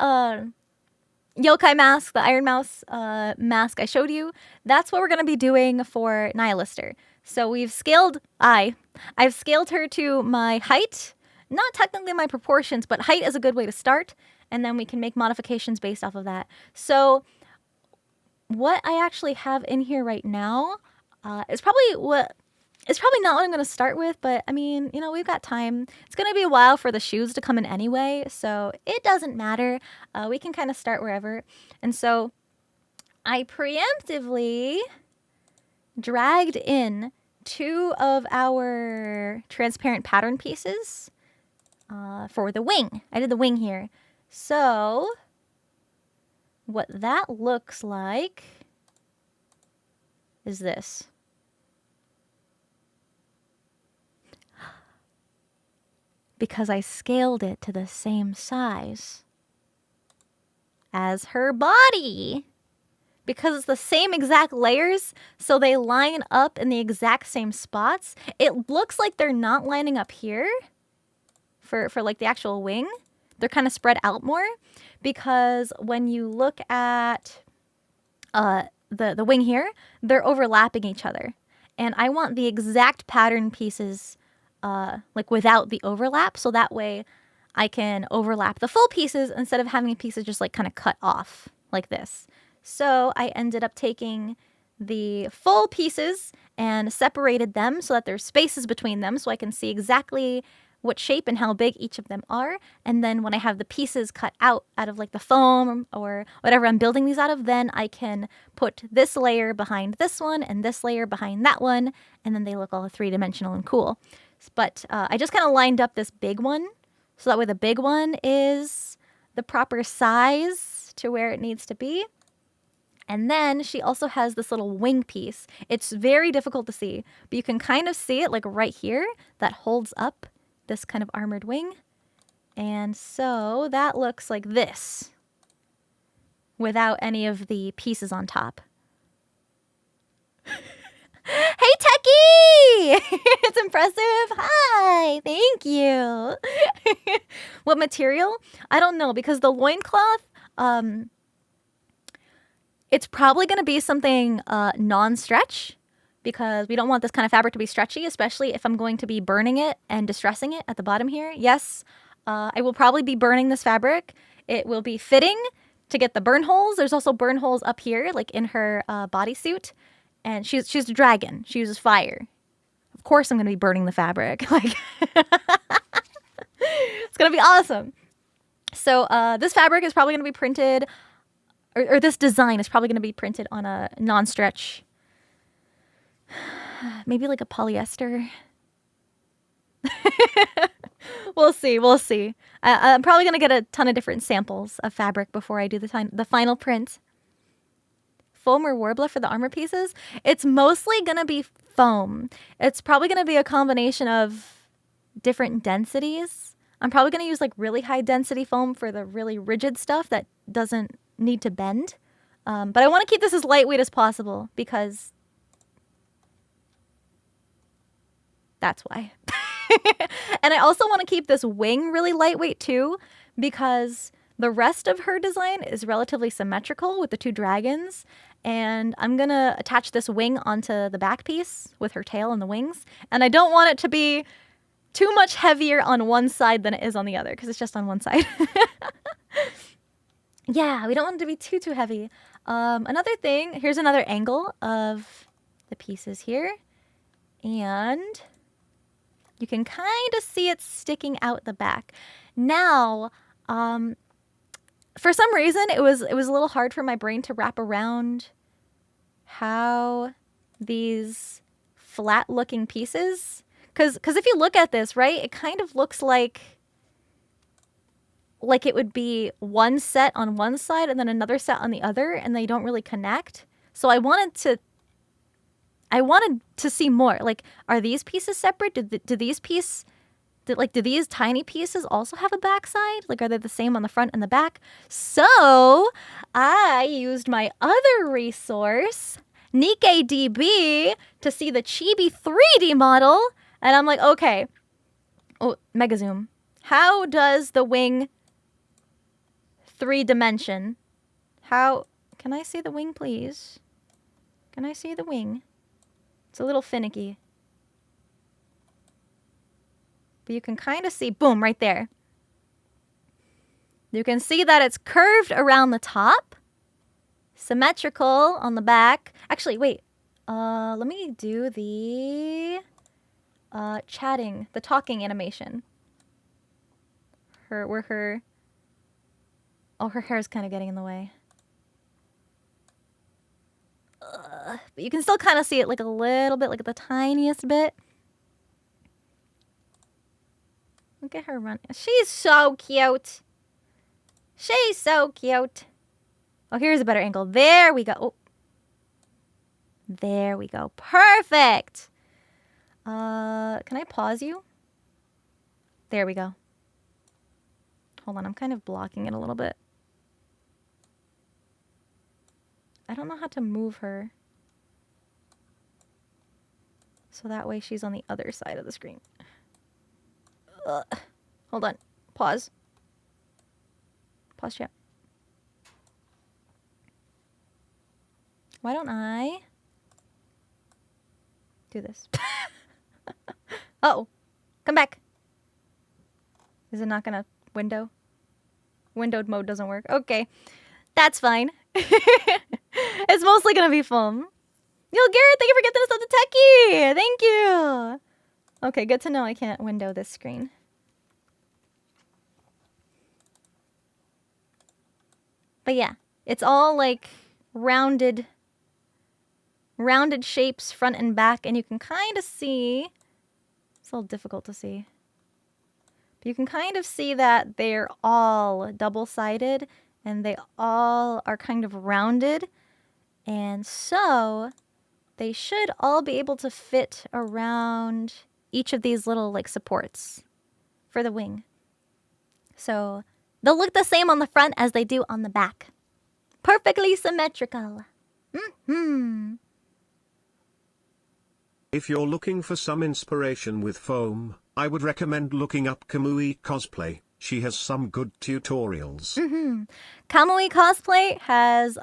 yokai mask, the Iron Mouse mask I showed you, that's what we're going to be doing for Nihilister. So we've scaled, I've scaled her to my height, not technically my proportions, but height is a good way to start, and then we can make modifications based off of that. So what I actually have in here right now is probably not what I'm going to start with, but I mean, you know, we've got time. It's going to be a while for the shoes to come in anyway, so it doesn't matter. We can kind of start wherever. And so I preemptively dragged in 2 of our transparent pattern pieces for the wing. I did the wing here. So what that looks like is this. Because I scaled it to the same size as her body. Because it's the same exact layers, so they line up in the exact same spots. It looks like they're not lining up here for like the actual wing. They're kind of spread out more because when you look at the wing here, they're overlapping each other. And I want the exact pattern pieces like without the overlap, so that way I can overlap the full pieces instead of having pieces just like kind of cut off like this. So I ended up taking the full pieces and separated them so that there's spaces between them so I can see exactly what shape and how big each of them are. And then when I have the pieces cut out of like the foam or whatever I'm building these out of, then I can put this layer behind this one and this layer behind that one, and then they look all 3-dimensional and cool. But I just kind of lined up this big one so that way the big one is the proper size to where it needs to be. And then she also has this little wing piece. It's very difficult to see, but you can kind of see it like right here that holds up this kind of armored wing. And so that looks like this without any of the pieces on top. Hey, Techie! It's impressive. Hi, thank you. What material? I don't know, because the loincloth, it's probably going to be something non-stretch because we don't want this kind of fabric to be stretchy, especially if I'm going to be burning it and distressing it at the bottom here. Yes, I will probably be burning this fabric. It will be fitting to get the burn holes. There's also burn holes up here, like in her bodysuit. And she's a dragon. She uses fire. Of course I'm going to be burning the fabric. Like, it's going to be awesome. So this fabric is probably going to be printed, or this design is probably going to be printed on a non-stretch, maybe like a polyester. We'll see. We'll see. I'm probably going to get a ton of different samples of fabric before I do the final print. Foam or Warbler for the armor pieces? It's mostly going to be foam. It's probably going to be a combination of different densities. I'm probably going to use like really high density foam for the really rigid stuff that doesn't need to bend. But I want to keep this as lightweight as possible because that's why. And I also want to keep this wing really lightweight too, because the rest of her design is relatively symmetrical with the two dragons. And I'm going to attach this wing onto the back piece with her tail and the wings. And I don't want it to be too much heavier on one side than it is on the other, because it's just on one side. Yeah, we don't want it to be too heavy. Another thing, here's another angle of the pieces here. And you can kind of see it sticking out the back. Now, for some reason, it was a little hard for my brain to wrap around how these flat-looking pieces, because if you look at this, right, it kind of looks like it would be one set on one side and then another set on the other, and they don't really connect. So I wanted to see more. Like, are these pieces separate? Do these tiny pieces also have a backside? Like, are they the same on the front and the back? So I used my other resource, NikkeiDB, to see the Chibi 3D model. And I'm like, okay. Oh, mega zoom. How does the wing 3D? How can I see the wing, please? Can I see the wing? It's a little finicky. But you can kind of see, boom, right there. You can see that it's curved around the top, symmetrical on the back. Actually, wait. Let me do the talking animation. Her hair is kind of getting in the way. But you can still kind of see it like a little bit, like the tiniest bit. Look at her run. She's so cute. She's so cute. Oh, here's a better angle. There we go. Oh. There we go. Perfect. Can I pause you? There we go. Hold on, I'm kind of blocking it a little bit. I don't know how to move her. So that way she's on the other side of the screen. Hold on. Pause. Pause chat. Why don't I do this? Uh-oh. Come back. Is it not gonna window? Windowed mode doesn't work. Okay. That's fine. It's mostly gonna be foam. Yo, Garrett, thank you for getting us up to Techie. Thank you. Okay, good to know I can't window this screen. But yeah, it's all like rounded shapes front and back, and you can kind of see, it's a little difficult to see, but you can kind of see that they're all double-sided and they all are kind of rounded, and so they should all be able to fit around each of these little like supports for the wing. So they'll look the same on the front as they do on the back. Perfectly symmetrical. Mm-hmm. If you're looking for some inspiration with foam, I would recommend looking up Kamui Cosplay. She has some good tutorials. Mm-hmm. Kamui Cosplay has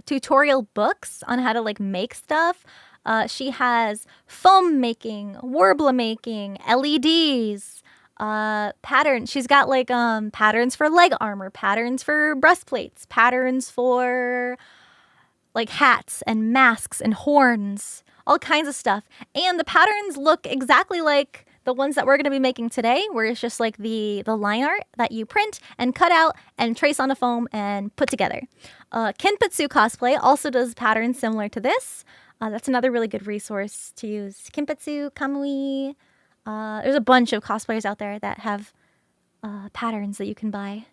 tutorial books on how to like make stuff. She has foam making, warbler making, LEDs, patterns. She's got like patterns for leg armor, patterns for breastplates, patterns for like hats and masks and horns, all kinds of stuff. And the patterns look exactly like the ones that we're going to be making today, where it's just like the line art that you print and cut out and trace on a foam and put together. Kinpatsu Cosplay also does patterns similar to this. That's another really good resource to use. Kinpatsu, Kamui. There's a bunch of cosplayers out there that have patterns that you can buy.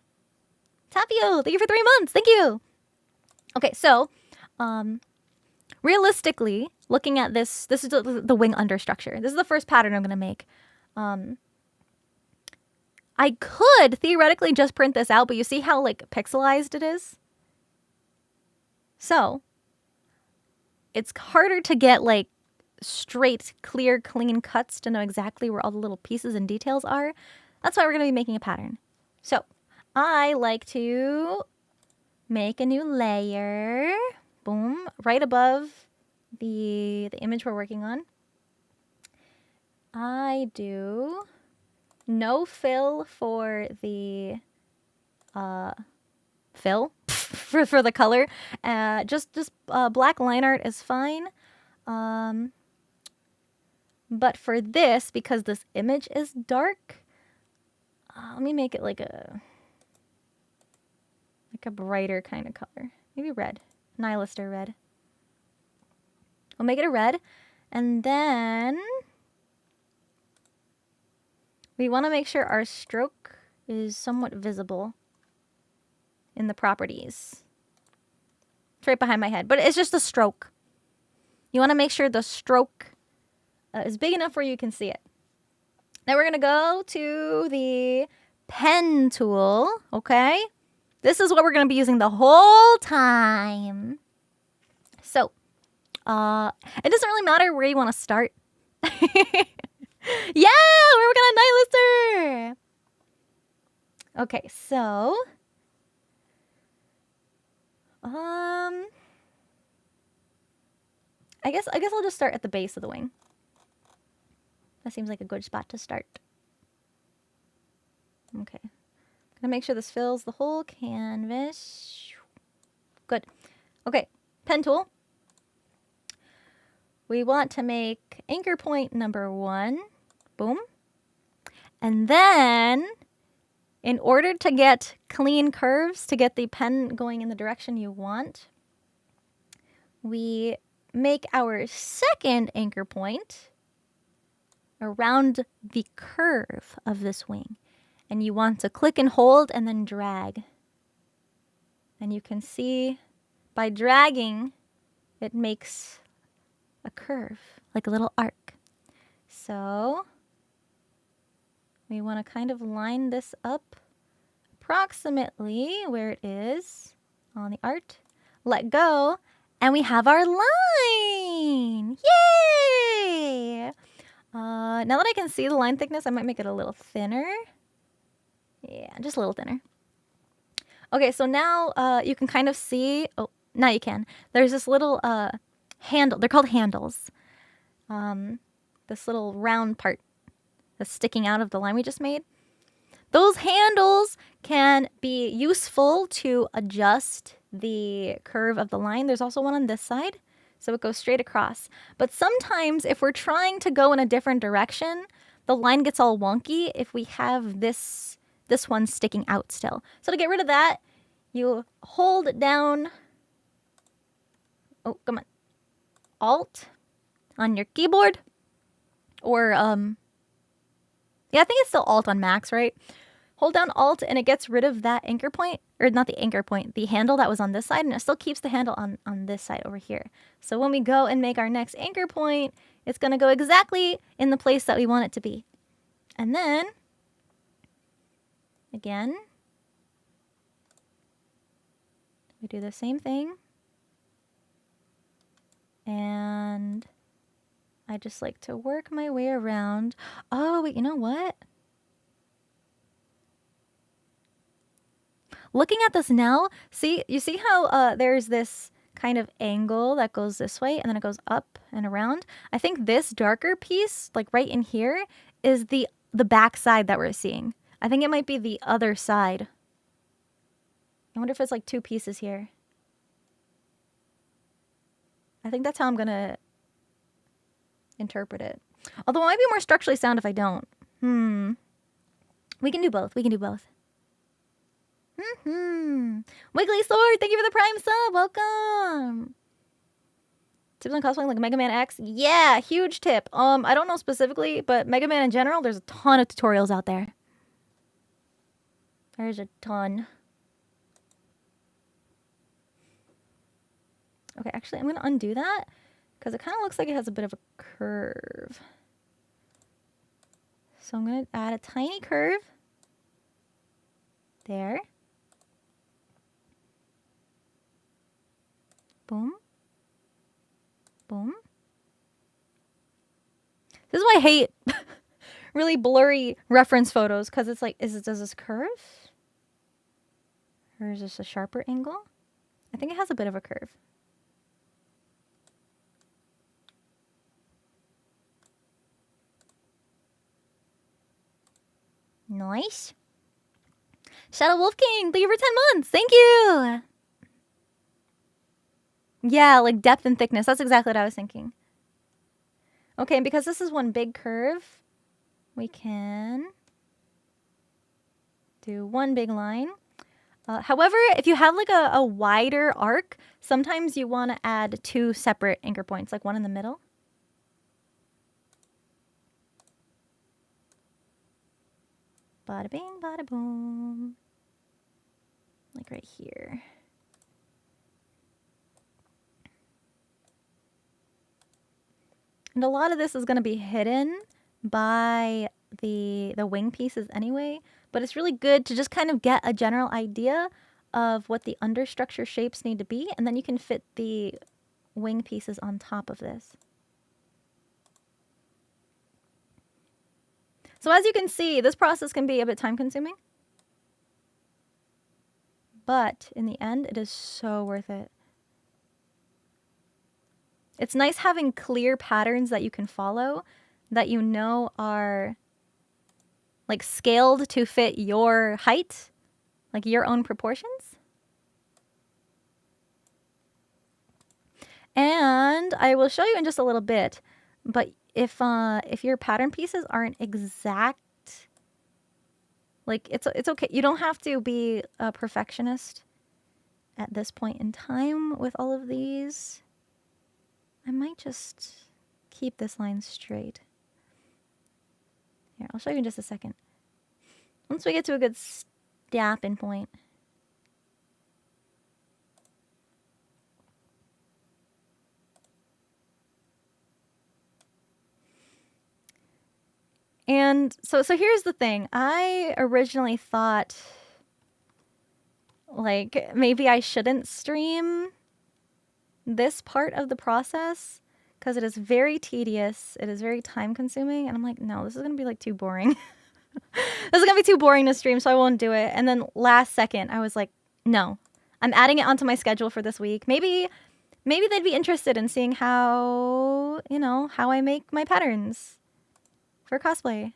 Tapio, thank you for 3 months. Thank you. Okay, so realistically, looking at this is the wing understructure. This is the first pattern I'm going to make. I could theoretically just print this out, but you see how like pixelized it is? So it's harder to get like straight, clear, clean cuts to know exactly where all the little pieces and details are. That's why we're going to be making a pattern. So I like to make a new layer. Boom. Right above the image we're working on. I do no fill for the fill for the color. Just black line art is fine. But for this, because this image is dark, let me make it like a brighter kind of color. Maybe red. Nihilister red. We'll make it a red. And then we want to make sure our stroke is somewhat visible in the properties. It's right behind my head, but it's just a stroke. You want to make sure the stroke is big enough where you can see it. Now we're going to go to the pen tool, okay? This is what we're going to be using the whole time. So, it doesn't really matter where you want to start. Yeah, we're working on Nihilister. Okay, so I guess I'll just start at the base of the wing. That seems like a good spot to start. Okay. Gonna make sure this fills the whole canvas. Good. Okay, pen tool. We want to make anchor point number 1. Boom. And then, in order to get clean curves, to get the pen going in the direction you want, we make our second anchor point around the curve of this wing. And you want to click and hold and then drag. And you can see by dragging, it makes a curve, like a little arc. So we want to kind of line this up approximately where it is on the art. Let go, and we have our line. Yay! Now that I can see the line thickness, I might make it a little thinner. Yeah, just a little thinner. Okay, so now you can kind of see. Oh, now you can. There's this little handle. They're called handles. This little round part that's sticking out of the line we just made. Those handles can be useful to adjust the curve of the line. There's also one on this side, so it goes straight across. But sometimes if we're trying to go in a different direction, the line gets all wonky if we have this one sticking out still. So to get rid of that, you hold down, oh, come on, Alt on your keyboard, or yeah, I think it's still Alt on Macs, right? Hold down Alt and it gets rid of that anchor point, or not the anchor point, the handle that was on this side, and it still keeps the handle on this side over here. So when we go and make our next anchor point, it's going to go exactly in the place that we want it to be. And then, again, we do the same thing. And I just like to work my way around. Oh, wait, you know what? Looking at this now, you see how there's this kind of angle that goes this way and then it goes up and around. I think this darker piece, like right in here, is the back side that we're seeing. I think it might be the other side. I wonder if it's like two pieces here. I think that's how I'm gonna interpret it. Although it might be more structurally sound if I don't. We can do both. We can do both. Wiggly Sword, thank you for the Prime sub. Welcome. Tips on cosplaying like Mega Man X? Yeah, huge tip. I don't know specifically, but Mega Man in general, there's a ton of tutorials out there. There's a ton. Okay, actually, I'm going to undo that because it kind of looks like it has a bit of a curve. So I'm going to add a tiny curve. There. Boom. Boom. This is why I hate really blurry reference photos, because it's like, does this curve? Or is this a sharper angle? I think it has a bit of a curve. Nice. Shadow Wolf King, thank you for 10 months. Thank you. Yeah, like depth and thickness. That's exactly what I was thinking. Okay, and because this is one big curve, we can do one big line. However, if you have like a wider arc, sometimes you want to add two separate anchor points, like one in the middle. Bada bing, bada boom. Like right here. And a lot of this is going to be hidden by the wing pieces anyway, but it's really good to just kind of get a general idea of what the understructure shapes need to be, and then you can fit the wing pieces on top of this. So as you can see, this process can be a bit time consuming, but in the end, it is so worth it. It's nice having clear patterns that you can follow, that you know are like scaled to fit your height, like your own proportions. And I will show you in just a little bit, but if your pattern pieces aren't exact, like it's okay. You don't have to be a perfectionist at this point in time with all of these. I might just keep this line straight. Here, I'll show you in just a second. Once we get to a good stopping point. And so here's the thing. I originally thought, like, maybe I shouldn't stream this part of the process because it is very tedious. It is very time consuming. And I'm like, no, this is going to be like too boring. This is going to be too boring to stream, so I won't do it. And then last second, I was like, no, I'm adding it onto my schedule for this week. Maybe they'd be interested in seeing how, you know, how I make my patterns for cosplay.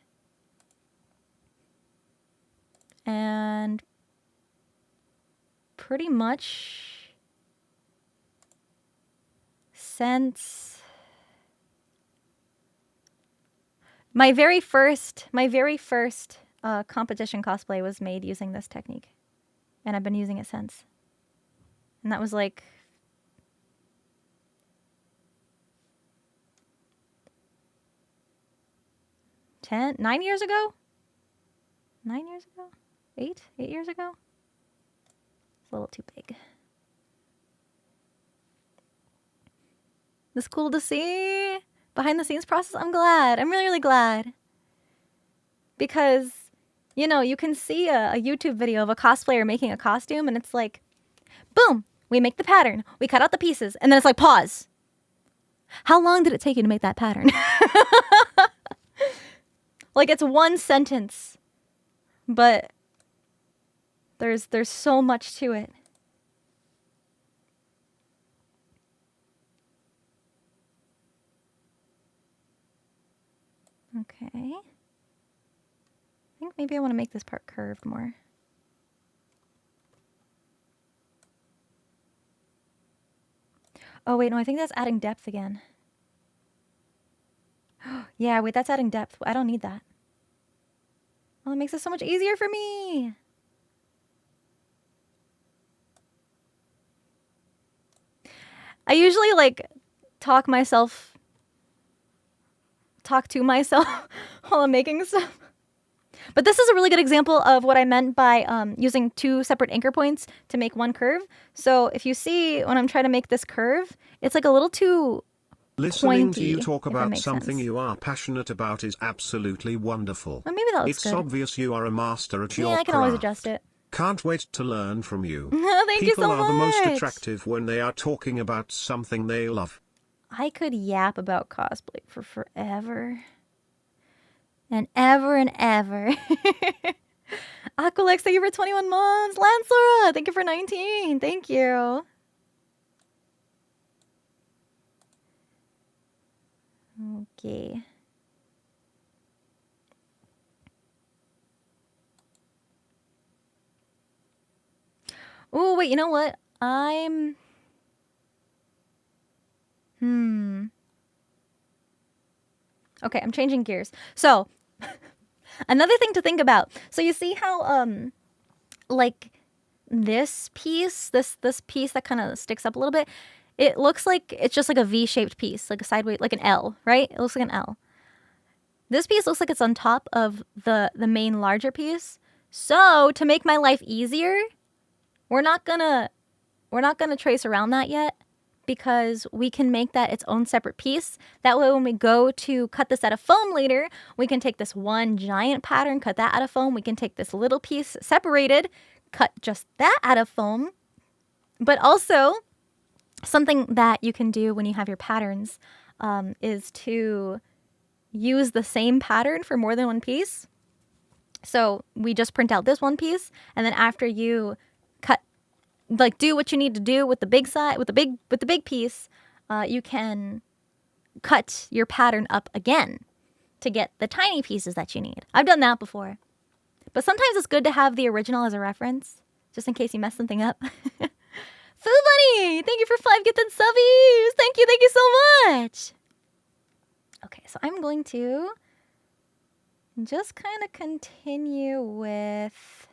And pretty much since my very first competition cosplay was made using this technique, and I've been using it since. And that was like 9 years ago? 9 years ago? 8 years ago? It's a little too big. It's cool to see behind the scenes process. I'm glad. I'm really, really glad. Because, you know, you can see a YouTube video of a cosplayer making a costume, and it's like, boom, we make the pattern, we cut out the pieces, and then it's like, pause. How long did it take you to make that pattern? Like, it's one sentence, but there's so much to it. Okay. I think maybe I want to make this part curved more. Oh, wait, no, I think that's adding depth again. Yeah, wait, that's adding depth. I don't need that. Well, it makes it so much easier for me. I usually, like, talk to myself while I'm making stuff. But this is a really good example of what I meant by using 2 separate anchor points to make one curve. So if you see when I'm trying to make this curve, it's like a little too Listening pointy, to you talk about something sense. you are passionate about is absolutely wonderful. Well, maybe that looks It's good. obvious you are a master at your Yeah, I can always adjust it. Can't wait to learn from you. Thank you so much. People are the most attractive when they are talking about something they love. I could yap about cosplay for forever. And ever and ever. Aqualex, thank you for 21 months. Lansora, thank you for 19. Thank you. Okay. Oh, wait, you know what? Okay, I'm changing gears. So, another thing to think about. So you see how, like, this piece that kind of sticks up a little bit, it looks like it's just like a V-shaped piece, like a sideways, like an L, right? It looks like an L. This piece looks like it's on top of the main larger piece. So to make my life easier, we're not gonna trace around that yet, because we can make that its own separate piece. That way when we go to cut this out of foam later, we can take this one giant pattern, cut that out of foam. We can take this little piece separated, cut just that out of foam. But also, something that you can do when you have your patterns is to use the same pattern for more than one piece. So we just print out this one piece, and then after you cut, like, do what you need to do with the big side, with the big piece, you can cut your pattern up again to get the tiny pieces that you need. I've done that before. But sometimes it's good to have the original as a reference, just in case you mess something up. Foo Bunny, thank you for 5 gifted subbies. Thank you so much. Okay, so I'm going to just kind of continue with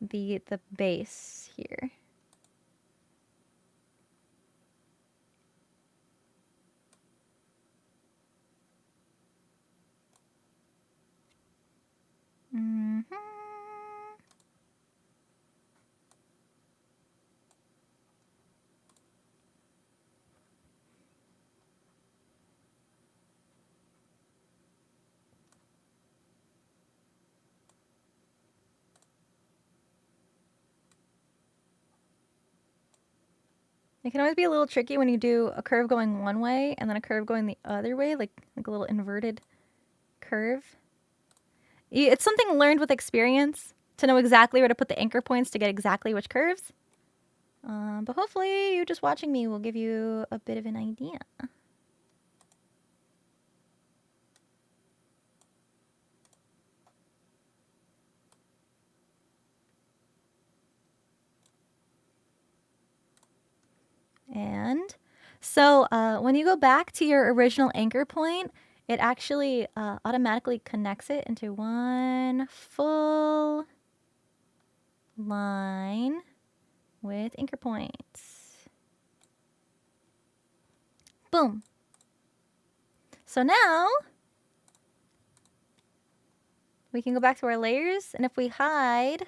the base here. It can always be a little tricky when you do a curve going one way and then a curve going the other way, like a little inverted curve. It's something learned with experience to know exactly where to put the anchor points to get exactly which curves. But hopefully you just watching me will give you a bit of an idea. And so when you go back to your original anchor point, it actually automatically connects it into one full line with anchor points. Boom. So now we can go back to our layers, and if we hide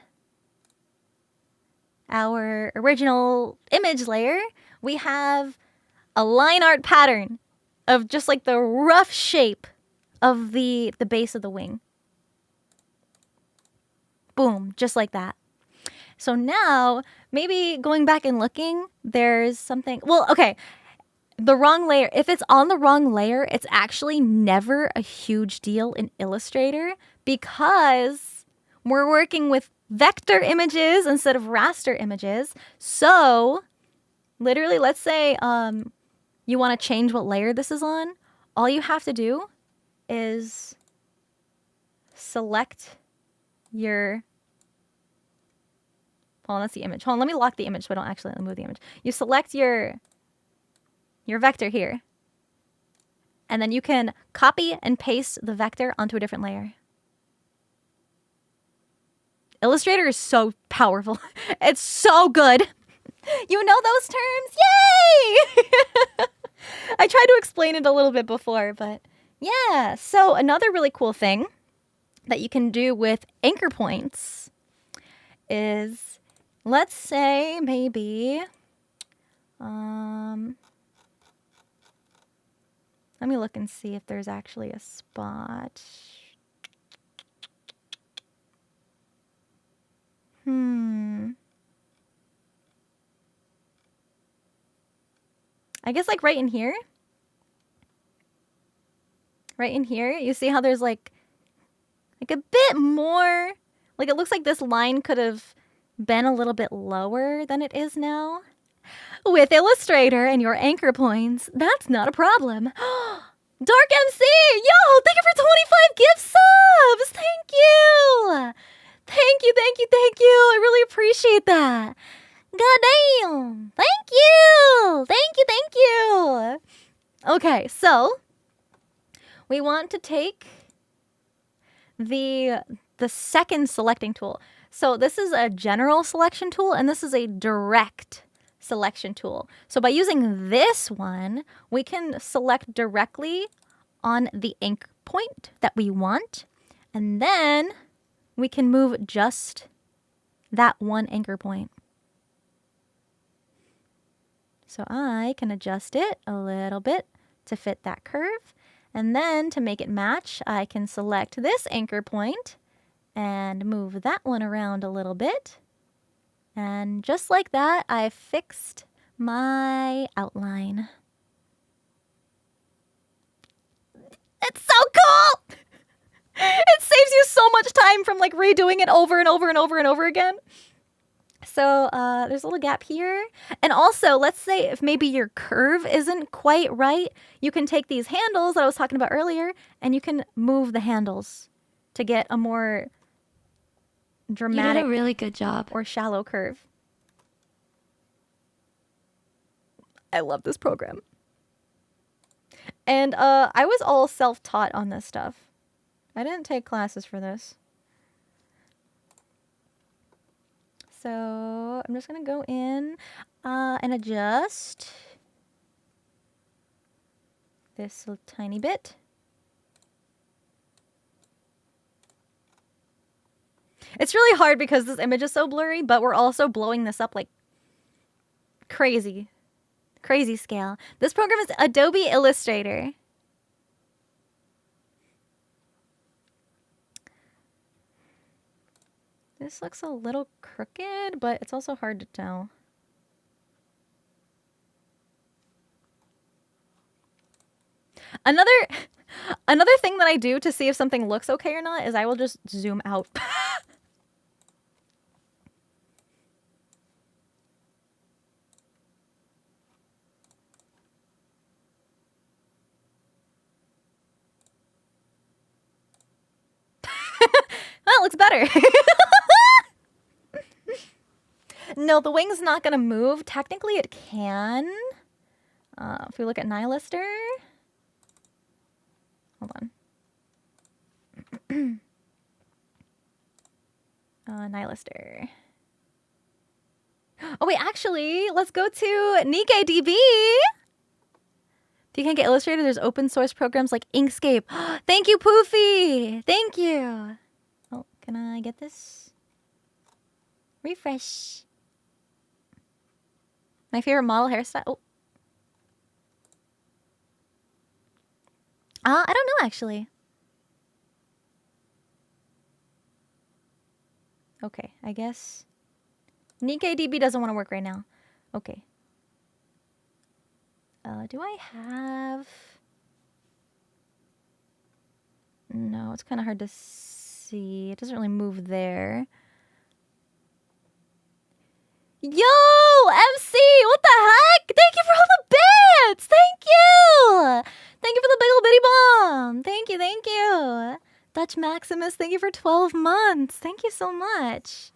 our original image layer, we have a line art pattern of just like the rough shape of the base of the wing. Boom, just like that. So now, maybe going back and looking, there's something, well, okay, the wrong layer. If it's on the wrong layer, it's actually never a huge deal in Illustrator because we're working with vector images instead of raster images. So literally, let's say you want to change what layer this is on. All you have to do is select your... Hold on, that's the image. Hold on, let me lock the image so I don't accidentally move the image. You select your vector here. And then you can copy and paste the vector onto a different layer. Illustrator is so powerful. It's so good. You know those terms? Yay! I tried to explain it a little bit before, but yeah. So another really cool thing that you can do with anchor points is, let's say maybe, let me look and see if there's actually a spot. I guess like right in here. Right in here, you see how there's like a bit more, like it looks like this line could have been a little bit lower than it is now. With Illustrator and your anchor points, that's not a problem. Dark MC, yo, thank you for 25 gift subs. Thank you. Thank you, thank you, thank you. I really appreciate that. God damn. Thank you. Thank you, thank you. Okay, so we want to take the second selecting tool. So this is a general selection tool, and this is a direct selection tool. So by using this one, we can select directly on the anchor point that we want, and then we can move just that one anchor point. So I can adjust it a little bit to fit that curve. And then to make it match, I can select this anchor point and move that one around a little bit. And just like that, I fixed my outline. It's so cool! It saves you so much time from like redoing it over and over and over and over again. So there's a little gap here. And also, let's say if maybe your curve isn't quite right, you can take these handles that I was talking about earlier, and you can move the handles to get a more dramatic, you did a really good job, or shallow curve. I love this program. And I was all self-taught on this stuff. I didn't take classes for this. So I'm just going to go in and adjust this little tiny bit. It's really hard because this image is so blurry, but we're also blowing this up like crazy. Crazy scale. This program is Adobe Illustrator. This looks a little crooked, but it's also hard to tell. Another thing that I do to see if something looks okay or not is I will just zoom out. Well, it looks better. No, the wing's not going to move. Technically, it can. If we look at Nihilister. Hold on. Nihilister. Oh, wait, actually, let's go to NikkeiDB. If you can't get Illustrator, there's open source programs like Inkscape. Thank you, Poofy. Thank you. Oh, can I get this? Refresh. My favorite model hairstyle. Oh. I don't know, actually. Okay, I guess NikkeiDB doesn't want to work right now. Okay. Do I have... No, it's kind of hard to see. It doesn't really move there. Yo, MC, what the heck? Thank you for all the bits. Thank you. Thank you for the big ol' bitty bomb. Thank you, thank Maximus. Thank you for 12 months. Thank you so much.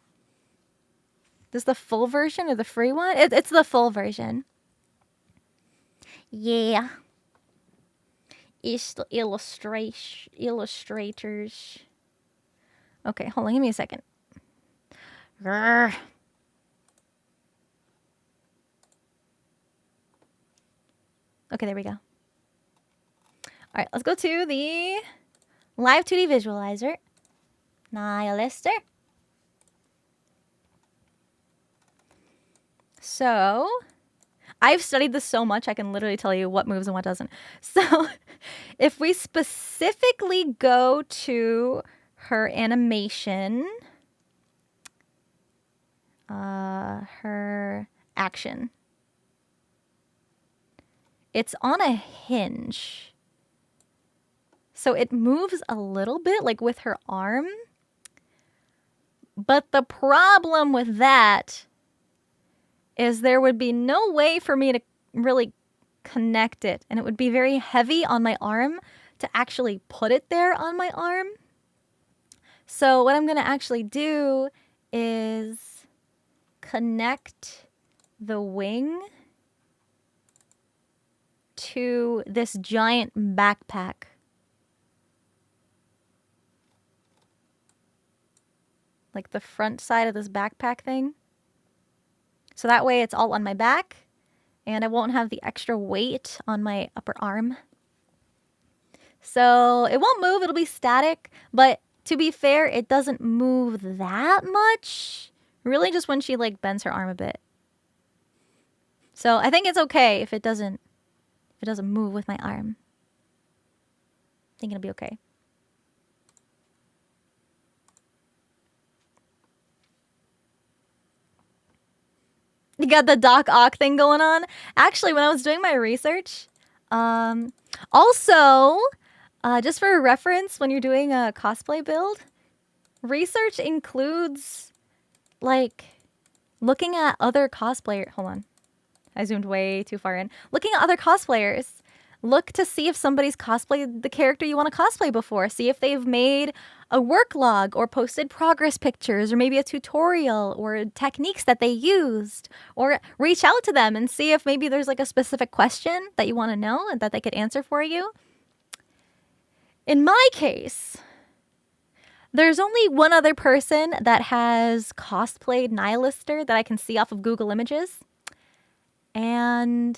This is the full version or the free one? It's the full version. Yeah. It's the illustrators. Okay, hold on. Give me a second. Grr. Okay, there we go. All right, let's go to the Live 2D Visualizer. Nihilister. So, I've studied this so much, I can literally tell you what moves and what doesn't. So, if we specifically go to her animation, her action, it's on a hinge. So it moves a little bit, like with her arm. But the problem with that is there would be no way for me to really connect it. And it would be very heavy on my arm to actually put it there on my arm. So what I'm going to actually do is connect the wing to this giant backpack. Like the front side of this backpack thing. So that way it's all on my back and I won't have the extra weight on my upper arm. So it won't move, it'll be static, but to be fair, it doesn't move that much. Really just when she like bends her arm a bit. So I think it's okay if it doesn't move with my arm. I think it'll be okay. You got the Doc Ock thing going on. Actually, when I was doing my research, also, just for reference, when you're doing a cosplay build, research includes, like, looking at other cosplayers. Hold on. I zoomed way too far in. Looking at other cosplayers. Look to see if somebody's cosplayed the character you want to cosplay before. See if they've made a work log or posted progress pictures or maybe a tutorial or techniques that they used. Or reach out to them and see if maybe there's like a specific question that you want to know and that they could answer for you. In my case, there's only one other person that has cosplayed Nihilister that I can see off of Google Images. And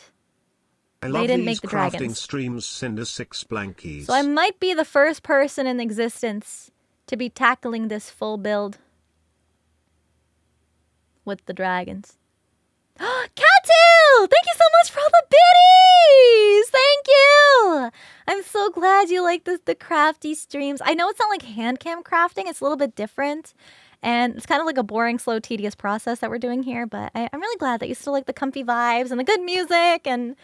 they didn't make the dragons. Streams, Sinder 6 blankies. So I might be the first person in existence to be tackling this full build with the dragons. Catu! Thank you so much for all the biddies! Thank you! I'm so glad you like the crafty streams. I know it's not like hand cam crafting. It's a little bit different. And it's kind of like a boring, slow, tedious process that we're doing here. But I'm really glad that you still like the comfy vibes and the good music. And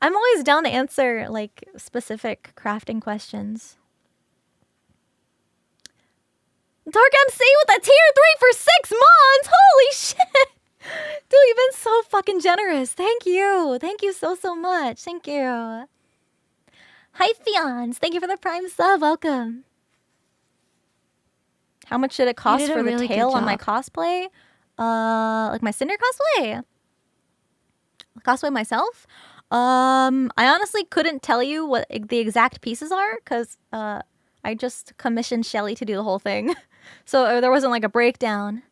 I'm always down to answer like specific crafting questions. Dark MC with a tier 3 for 6 months! Holy shit! Dude, you've been so fucking generous. Thank you. Thank you so much. Thank you. Hi, Fions. Thank you for the prime sub. Welcome. How much did it cost for the tail on my cosplay? Like my Sinder cosplay? Cosplay myself? I honestly couldn't tell you what the exact pieces are because I just commissioned Shelly to do the whole thing. So there wasn't like a breakdown.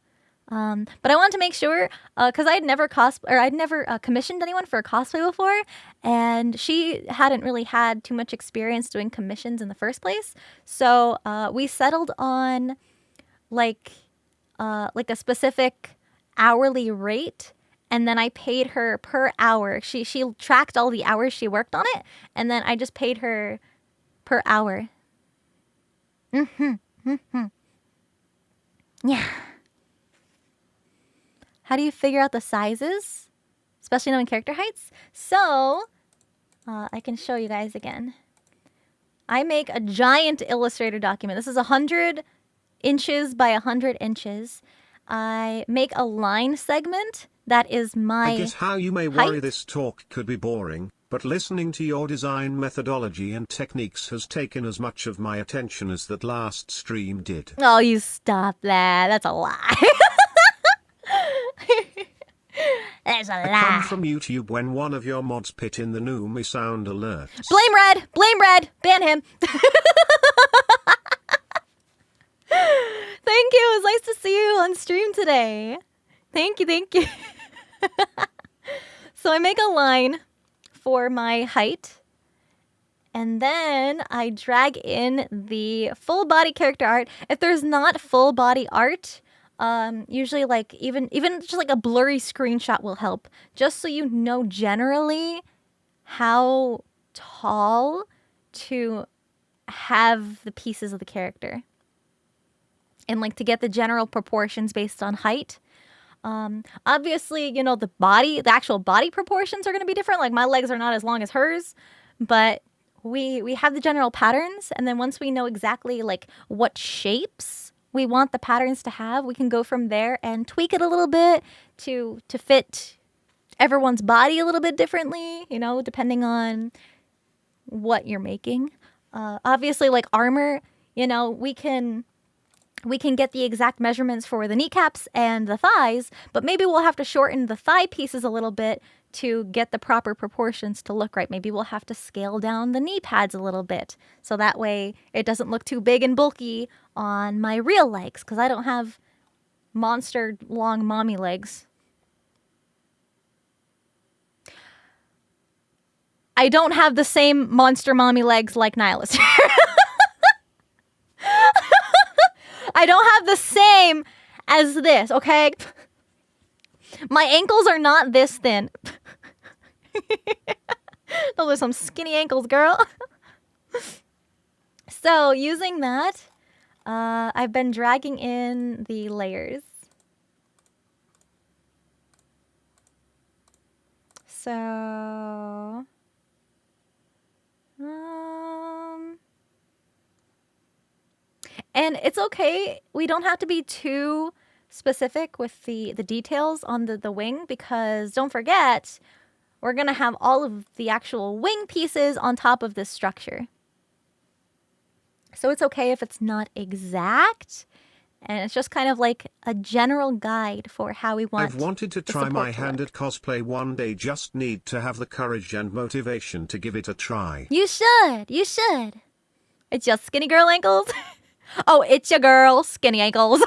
But I wanted to make sure because I'd never commissioned anyone for a cosplay before, and she hadn't really had too much experience doing commissions in the first place. So we settled on like a specific hourly rate. And then I paid her per hour. She tracked all the hours she worked on it. And then I just paid her per hour. Yeah. How do you figure out the sizes? Especially knowing character heights? So, I can show you guys again. I make a giant Illustrator document. This is 100 inches by 100 inches. I make a line segment. That is my I guess how you may height. worry this talk could be boring, but listening to your design methodology and techniques has taken as much of my attention as that last stream did. Oh, you stop that. That's a lie. That's a lie. I come from YouTube when one of your mods put in the Noomy sound alerts. Blame Red. Blame Red. Ban him. Thank you. It was nice to see you on stream today. Thank you. Thank you. So I make a line for my height. And then I drag in the full body character art. If there's not full body art, usually like even just like a blurry screenshot will help. Just so you know generally how tall to have the pieces of the character. And like to get the general proportions based on height. Obviously, you know, the actual body proportions are going to be different. Like my legs are not as long as hers, but we have the general patterns, and then once we know exactly like what shapes we want the patterns to have, we can go from there and tweak it a little bit to fit everyone's body a little bit differently, you know, depending on what you're making. Obviously, like armor, you know, we can get the exact measurements for the kneecaps and the thighs, but maybe we'll have to shorten the thigh pieces a little bit to get the proper proportions to look right. Maybe we'll have to scale down the knee pads a little bit, so that way it doesn't look too big and bulky on my real legs, because I don't have monster long mommy legs. I don't have the same monster mommy legs like Nihilister. I don't have the same as this, okay? My ankles are not this thin. Those are some skinny ankles, girl. So using that, I've been dragging in the layers. So, and it's okay. We don't have to be too specific with the details on the wing, because don't forget, we're going to have all of the actual wing pieces on top of this structure. So it's okay if it's not exact, and it's just kind of like a general guide for how we want. I've wanted to try my hand at cosplay one day, just need to have the courage and motivation to give it a try. You should. You should. It's just skinny girl ankles. Oh, it's your girl, skinny ankles.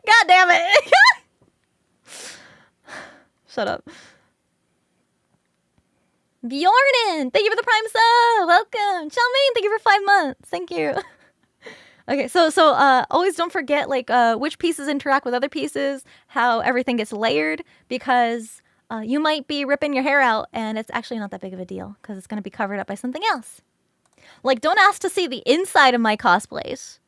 God damn it. Shut up. Bjornen, thank you for the prime sub. Welcome. Chalmaine, thank you for 5 months. Thank you. Okay, so always don't forget like which pieces interact with other pieces, how everything gets layered, because you might be ripping your hair out and it's actually not that big of a deal because it's going to be covered up by something else. Like, don't ask to see the inside of my cosplays.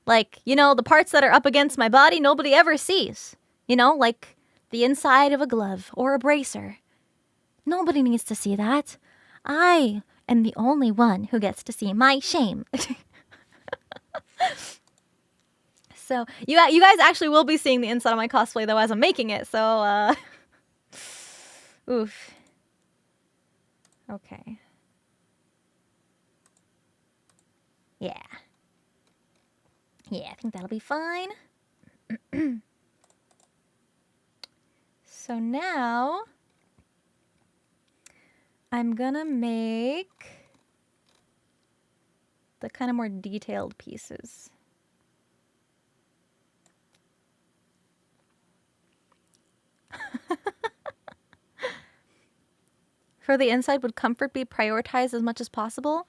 Like, you know, the parts that are up against my body, nobody ever sees. You know, like the inside of a glove or a bracer. Nobody needs to see that. I am the only one who gets to see my shame. So, you guys actually will be seeing the inside of my cosplay, though, as I'm making it. So, oof. Okay. Yeah. Yeah, I think that'll be fine. So now, I'm gonna make the kind of more detailed pieces. For the inside, would comfort be prioritized as much as possible?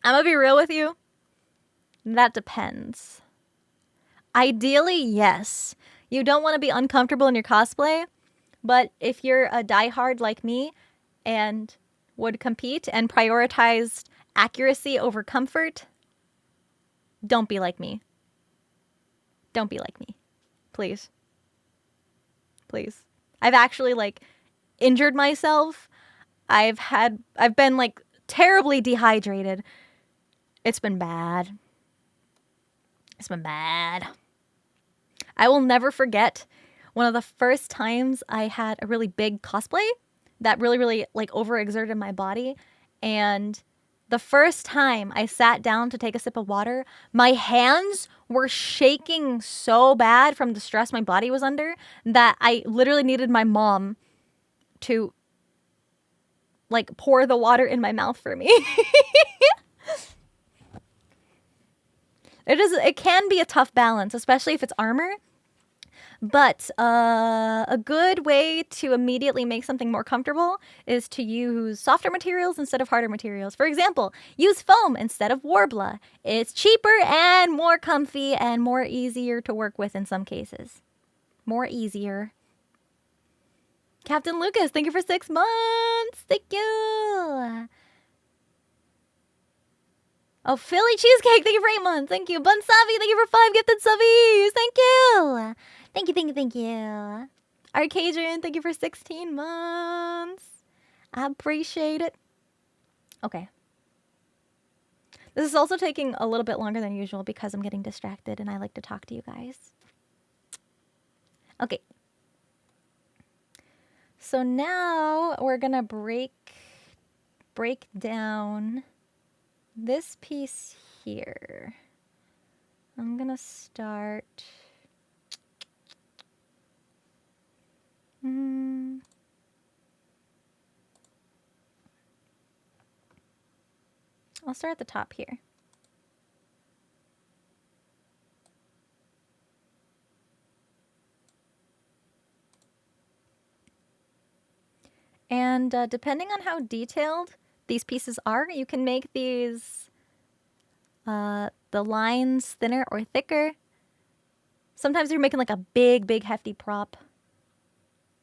I'm gonna be real with you. That depends. Ideally, yes. You don't want to be uncomfortable in your cosplay, but if you're a diehard like me and would compete and prioritized accuracy over comfort, don't be like me. Don't be like me. Please. Please. I've actually like injured myself. I've been like terribly dehydrated. It's been bad. It's been bad. I will never forget one of the first times I had a really big cosplay that really, really like overexerted my body. And the first time I sat down to take a sip of water, my hands were shaking so bad from the stress my body was under that I literally needed my mom to like pour the water in my mouth for me. It can be a tough balance, especially if it's armor. But a good way to immediately make something more comfortable is to use softer materials instead of harder materials. For example, use foam instead of Warbler. It's cheaper and more comfy and more easier to work with in some cases. More easier. Captain Lucas, thank you for 6 months. Thank you. Oh, Philly Cheesecake, thank you for 8 months. Thank you. Bunsavi, thank you for 5 gifted subbies. Thank you. Thank you, thank you, thank you. Arcadian, thank you for 16 months. I appreciate it. Okay. This is also taking a little bit longer than usual because I'm getting distracted and I like to talk to you guys. Okay. So now we're gonna break down this piece here. I'm gonna start. I'll start at the top here. And depending on how detailed these pieces are, you can make these, the lines thinner or thicker. Sometimes you're making like a big, big hefty prop.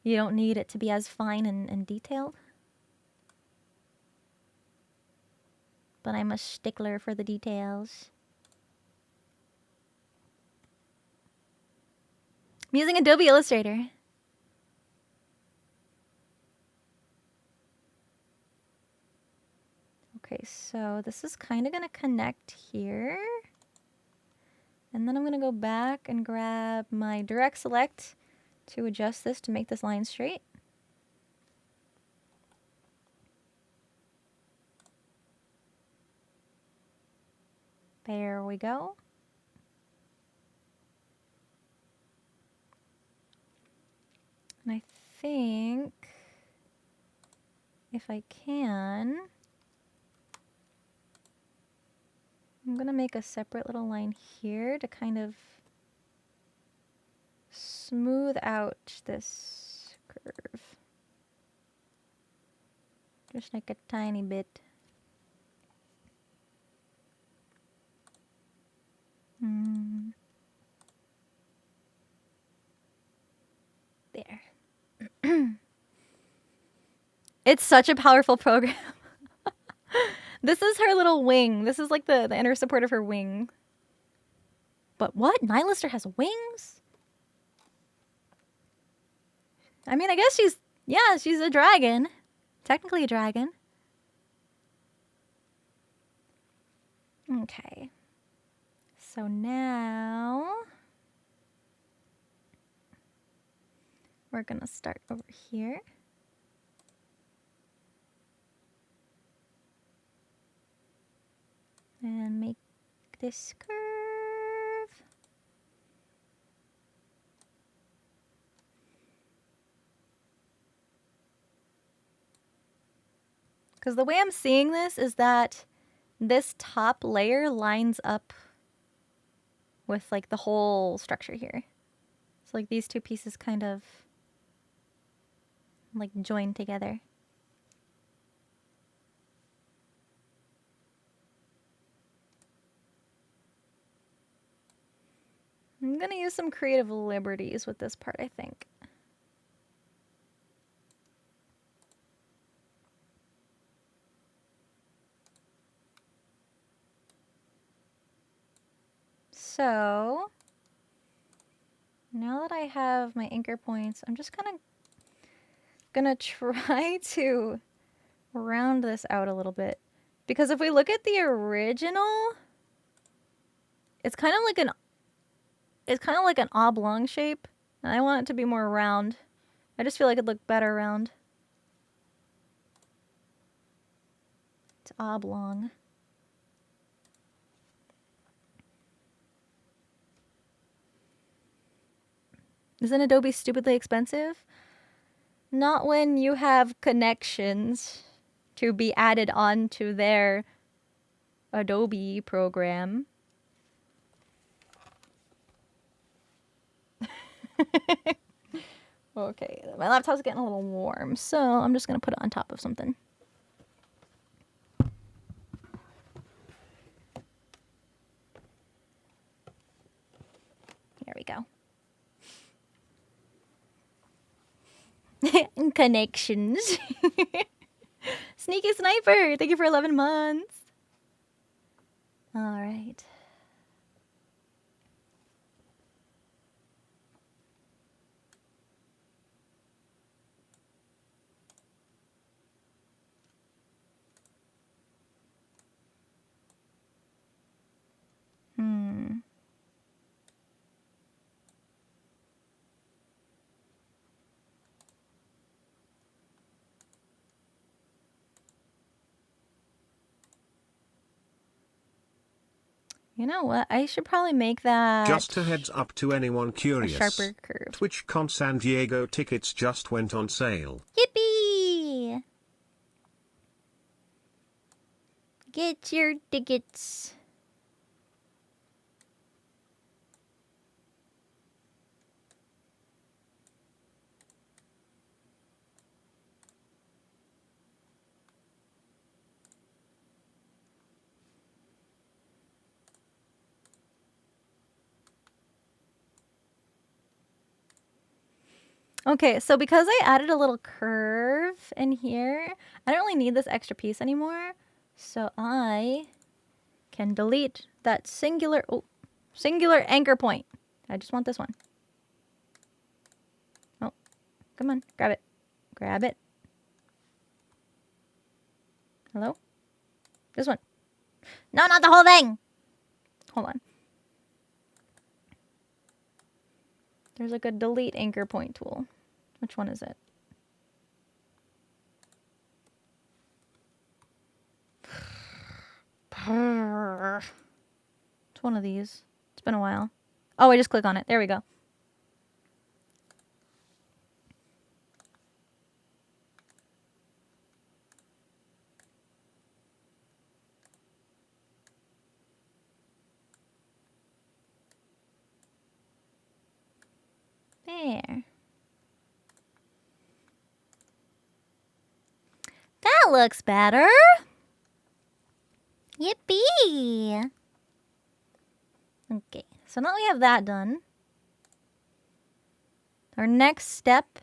You don't need it to be as fine and detailed. But I'm a stickler for the details. I'm using Adobe Illustrator. Okay, so this is kind of going to connect here. And then I'm going to go back and grab my direct select to adjust this to make this line straight. There we go. And I think if I can, I'm going to make a separate little line here to kind of smooth out this curve. Just like a tiny bit. There. It's such a powerful program. This is her little wing. This is like the inner support of her wing. But what? Nihilister has wings? I mean, I guess she's a dragon. Technically a dragon. Okay. So now we're gonna start over here. And make this curve. Because the way I'm seeing this is that this top layer lines up with like the whole structure here. So like these two pieces kind of like join together. I'm gonna use some creative liberties with this part, I think. So now that I have my anchor points, I'm just kind of gonna try to round this out a little bit. Because if we look at the original, it's kind of like it's kind of like an oblong shape, and I want it to be more round. I just feel like it'd look better round. It's oblong. Isn't Adobe stupidly expensive? Not when you have connections to be added onto their Adobe program. Okay, my laptop's getting a little warm, so I'm just gonna put it on top of something. There we go. Connections. Sneaky Sniper, thank you for 11 months. All right. You know what? I should probably make that Just a heads up to anyone curious. a sharper curve. TwitchCon San Diego tickets just went on sale. Yippee! Get your tickets. Okay, so because I added a little curve in here, I don't really need this extra piece anymore. So I can delete that singular anchor point. I just want this one. Oh, come on, grab it. Grab it. Hello? This one. No, not the whole thing. Hold on. There's like a delete anchor point tool. Which one is it? It's one of these. It's been a while. Oh, I just click on it. There we go. There. That looks better. Yippee. Okay, so now we have that done. Our next step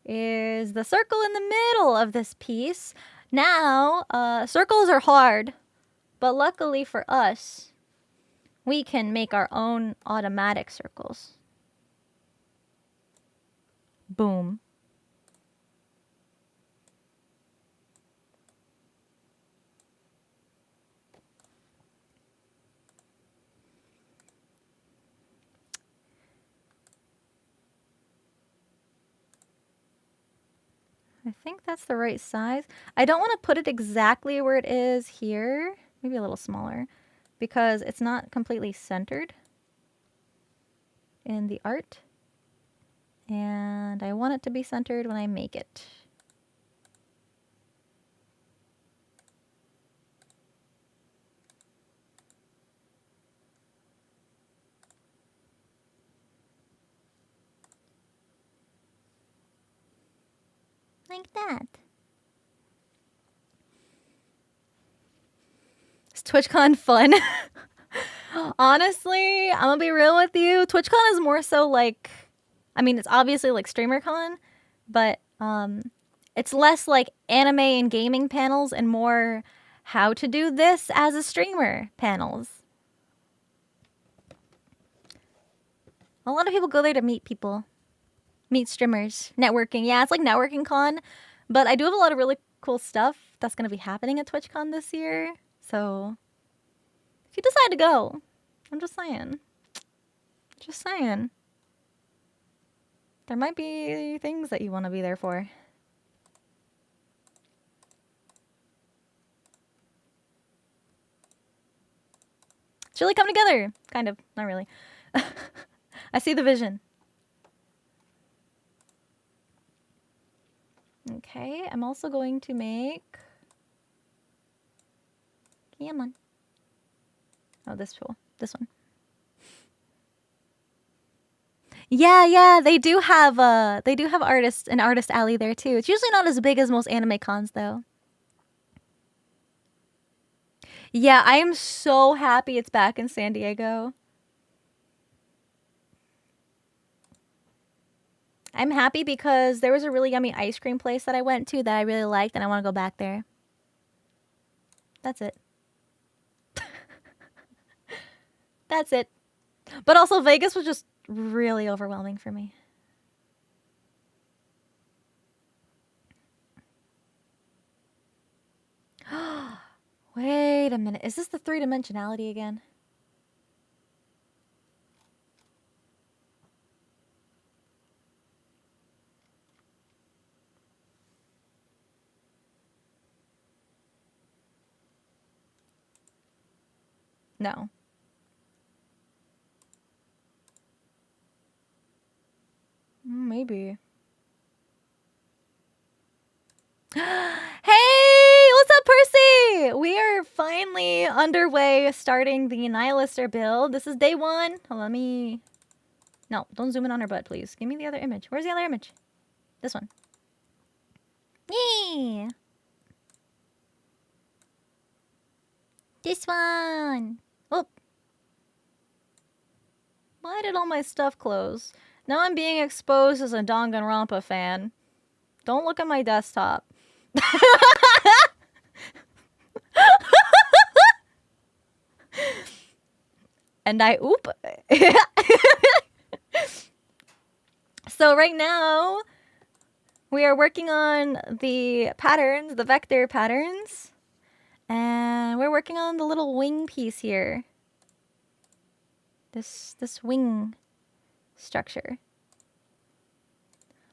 is the circle in the middle of this piece. Now, circles are hard, but luckily for us, we can make our own automatic circles. Boom. I think that's the right size. I don't want to put it exactly where it is here. Maybe a little smaller, because it's not completely centered in the art. And I want it to be centered when I make it. Like that. Is TwitchCon fun? Honestly, I'm gonna be real with you. TwitchCon is more so like, I mean, it's obviously like StreamerCon, but it's less like anime and gaming panels and more how to do this as a streamer panels. A lot of people go there to meet people. Meet streamers, networking. Yeah, it's like networking con, but I do have a lot of really cool stuff that's going to be happening at TwitchCon this year. So if you decide to go, I'm just saying, Just saying. There might be things that you want to be there for. It's really come together. Kind of. Not really. I see the vision. Okay, I'm also going to make... Come on. Oh, this tool. This one. Yeah, they do have artists, an artist alley there too. It's usually not as big as most anime cons though. Yeah, I am so happy it's back in San Diego. I'm happy because there was a really yummy ice cream place that I went to that I really liked and I want to go back there. That's it. That's it. But also Vegas was just really overwhelming for me. Wait a minute. Is this the three-dimensionality again? No. Maybe. Hey, what's up, Percy? We are finally underway starting the Nihilister build. This is day one. Hold on, let me... No, don't zoom in on her butt, please. Give me the other image. Where's the other image? This one. Yay! This one. Oh. Why did all my stuff close? Now I'm being exposed as a Danganronpa fan. Don't look at my desktop. And I oop. So right now we are working on the patterns, the vector patterns, and we're working on the little wing piece here. This wing structure.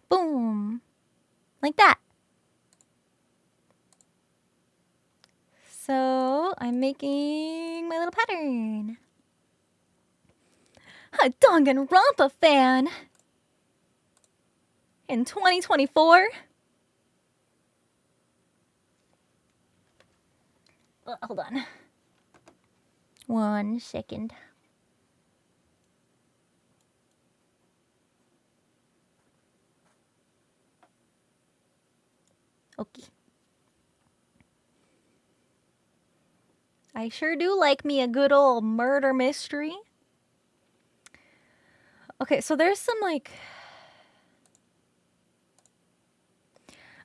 Boom. Like that. So I'm making my little pattern. A Danganronpa fan in 2024. Hold on. 1 second. Okay. I sure do like me a good old murder mystery. Okay, so there's some like...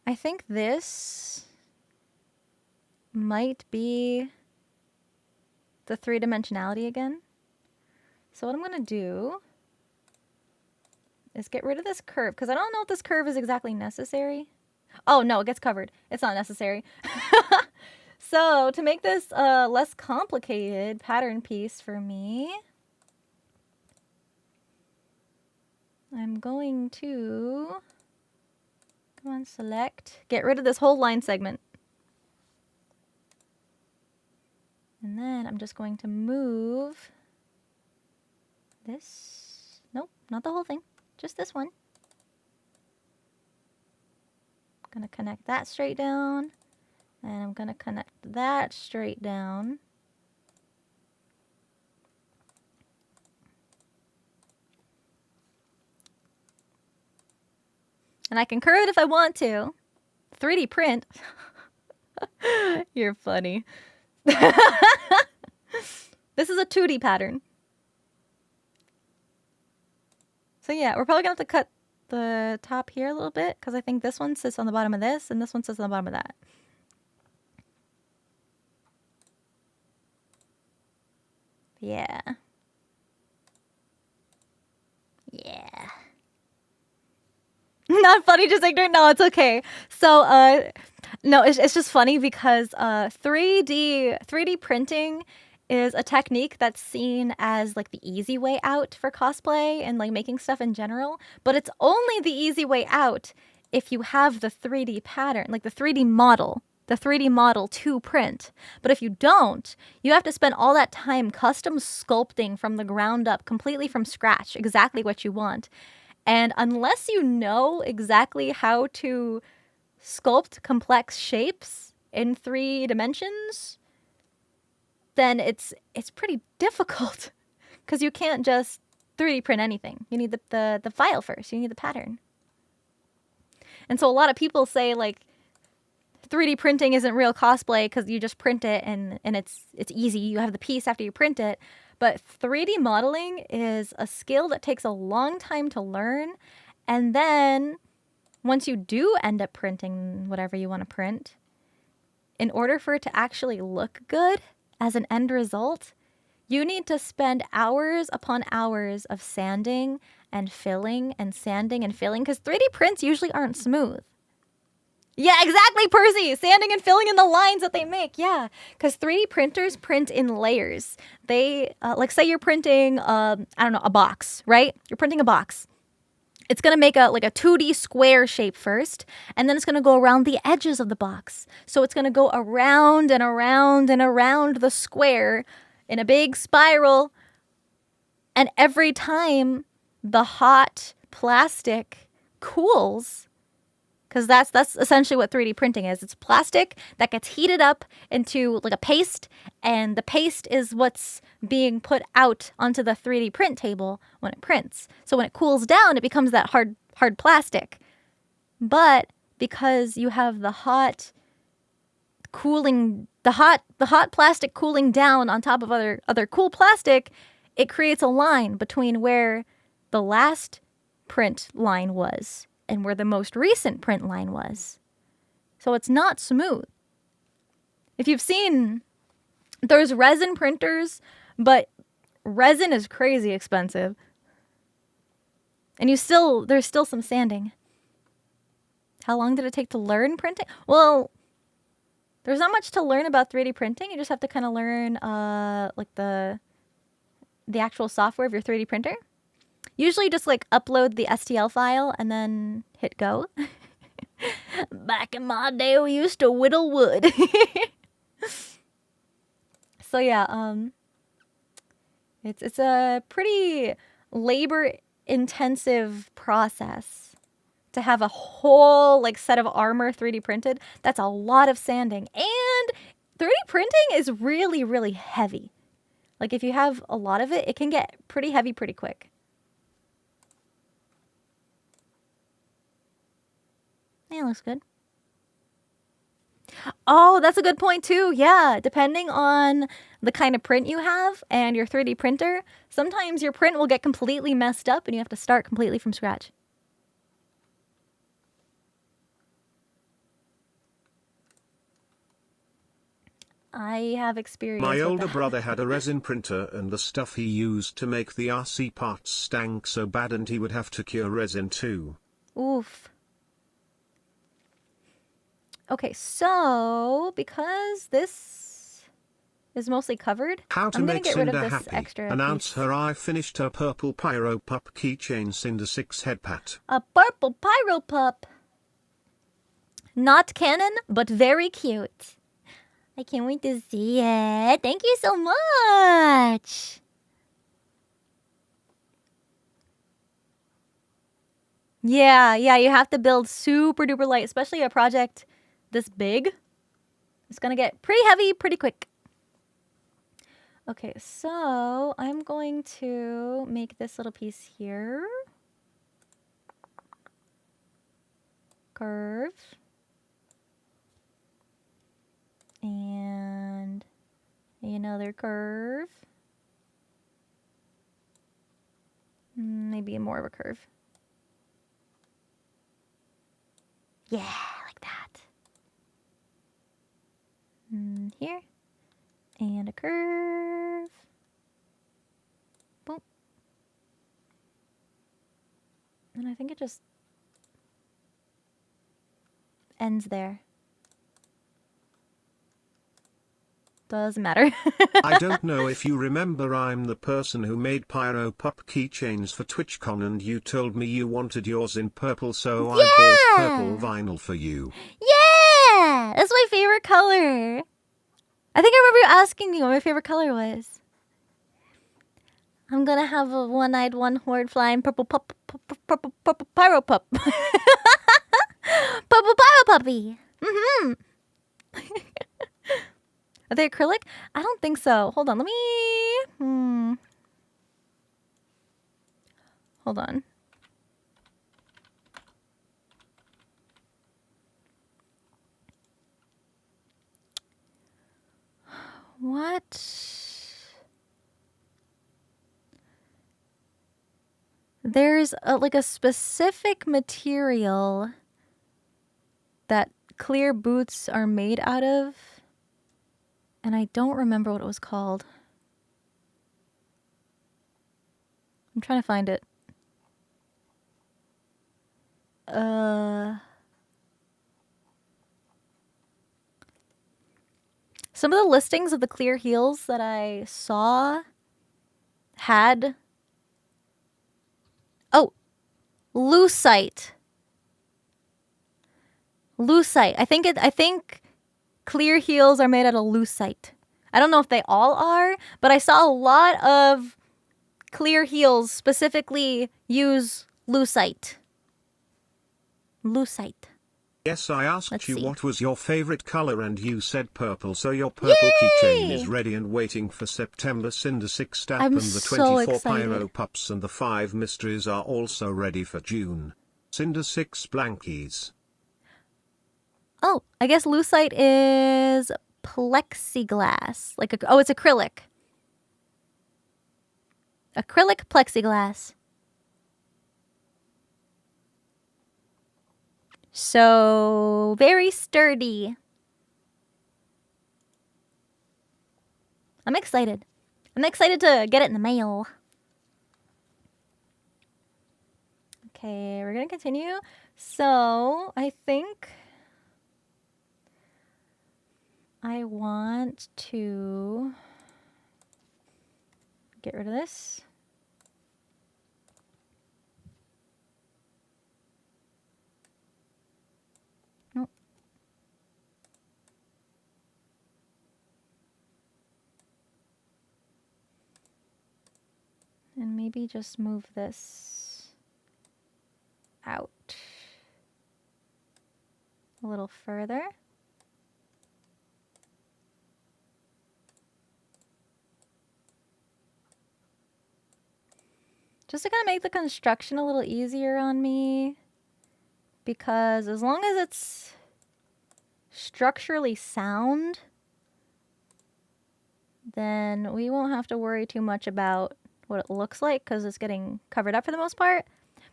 I think this might be the three-dimensionality again. So what I'm going to do is get rid of this curve, because I don't know if this curve is exactly necessary. Oh, no, it gets covered. It's not necessary. So to make this a less complicated pattern piece for me, I'm going to, come on, select, get rid of this whole line segment. And then I'm just going to move this. Nope, not the whole thing, just this one. I'm going to connect that straight down. And I'm going to connect that straight down. And I can curve it if I want to. 3D print. You're funny. This is a 2D pattern. So yeah, we're probably going to have to cut the top here a little bit, because I think this one sits on the bottom of this, and this one sits on the bottom of that. Yeah. Yeah. Not funny, just ignorant. No, it's okay. So, no, it's just funny because 3D printing is a technique that's seen as like the easy way out for cosplay and like making stuff in general, but it's only the easy way out if you have the 3D pattern, like the 3D model to print. But if you don't, you have to spend all that time custom sculpting from the ground up, completely from scratch, exactly what you want. And unless you know exactly how to sculpt complex shapes in 3 dimensions, then it's pretty difficult because you can't just 3D print anything. You need the file first. You need the pattern. And so a lot of people say like 3D printing isn't real cosplay because you just print it and it's easy. You have the piece after you print it. But 3D modeling is a skill that takes a long time to learn. And then once you do end up printing whatever you want to print, in order for it to actually look good as an end result, you need to spend hours upon hours of sanding and filling and sanding and filling because 3D prints usually aren't smooth. Yeah, exactly, Percy. Sanding and filling in the lines that they make. Yeah, because 3D printers print in layers. They, like, say you're printing, I don't know, a box, right? You're printing a box. It's going to make a 2D square shape first, and then it's going to go around the edges of the box. So it's going to go around and around and around the square in a big spiral. And every time the hot plastic cools, because that's essentially what 3D printing is. It's plastic that gets heated up into like a paste, and the paste is what's being put out onto the 3D print table when it prints. So when it cools down, it becomes that hard plastic. But because you have the hot plastic cooling down on top of other cool plastic, it creates a line between where the last print line was and where the most recent print line was. So it's not smooth. If you've seen, there's resin printers, but resin is crazy expensive. And there's still some sanding. How long did it take to learn printing? Well, there's not much to learn about 3D printing. You just have to kind of learn like the actual software of your 3D printer. Usually just like upload the STL file and then hit go. Back in my day, we used to whittle wood. So yeah, it's a pretty labor-intensive process to have a whole like set of armor 3D printed. That's a lot of sanding, and 3D printing is really, really heavy. Like if you have a lot of it, it can get pretty heavy pretty quick. Yeah, looks good. Oh, that's a good point too. Yeah, depending on the kind of print you have and your 3D printer, sometimes your print will get completely messed up and you have to start completely from scratch. I have experience My with older that. brother had a resin printer, and the stuff he used to make the RC parts stank so bad, and he would have to cure resin too. Oof. Okay, so because this is mostly covered, How to I'm gonna make get rid of Sinder this happy. extra Announce piece. her I finished her purple pyro pup keychain Cinder 6 head pat. A purple pyro pup. Not canon, but very cute. I can't wait to see it. Thank you so much. Yeah, you have to build super duper light, especially a project this big. It's gonna get pretty heavy pretty quick. Okay, so I'm going to make this little piece here. Curve. And another curve. Maybe more of a curve. Yeah, like that. Here. And a curve. Boom. And I think it just ends there. Doesn't matter. I don't know if you remember, I'm the person who made Pyro Pup keychains for TwitchCon, and you told me you wanted yours in purple, so I bought purple vinyl for you. Yeah! That's my favorite color. I think I remember you asking me what my favorite color was. I'm gonna have a one-eyed, one-horned, flying purple pup, purple pyro pup. Purple pyro puppy. Mm-hmm. Are they acrylic? I don't think so. Hold on, let me... Hold on. What? There's like a specific material that clear boots are made out of, and I don't remember what it was called. I'm trying to find it. Some of the listings of the clear heels that I saw had... Oh, lucite. Lucite. I think clear heels are made out of lucite. I don't know if they all are, but I saw a lot of clear heels specifically use lucite. Lucite. Yes, I asked Let's you see. what was your favorite color, and you said purple, so your purple keychain is ready and waiting for September. Cinder 6 stamp I'm and the so 24 excited. pyro pups and the 5 mysteries are also ready for June. Cinder 6 blankies. Oh, I guess lucite is plexiglass. Oh, it's acrylic. Acrylic plexiglass. So, very sturdy. I'm excited. I'm excited to get it in the mail. Okay, we're going to continue. So, I think I want to get rid of this. Nope. And maybe just move this out a little further. Just to kind of make the construction a little easier on me, because as long as it's structurally sound, then we won't have to worry too much about what it looks like, because it's getting covered up for the most part.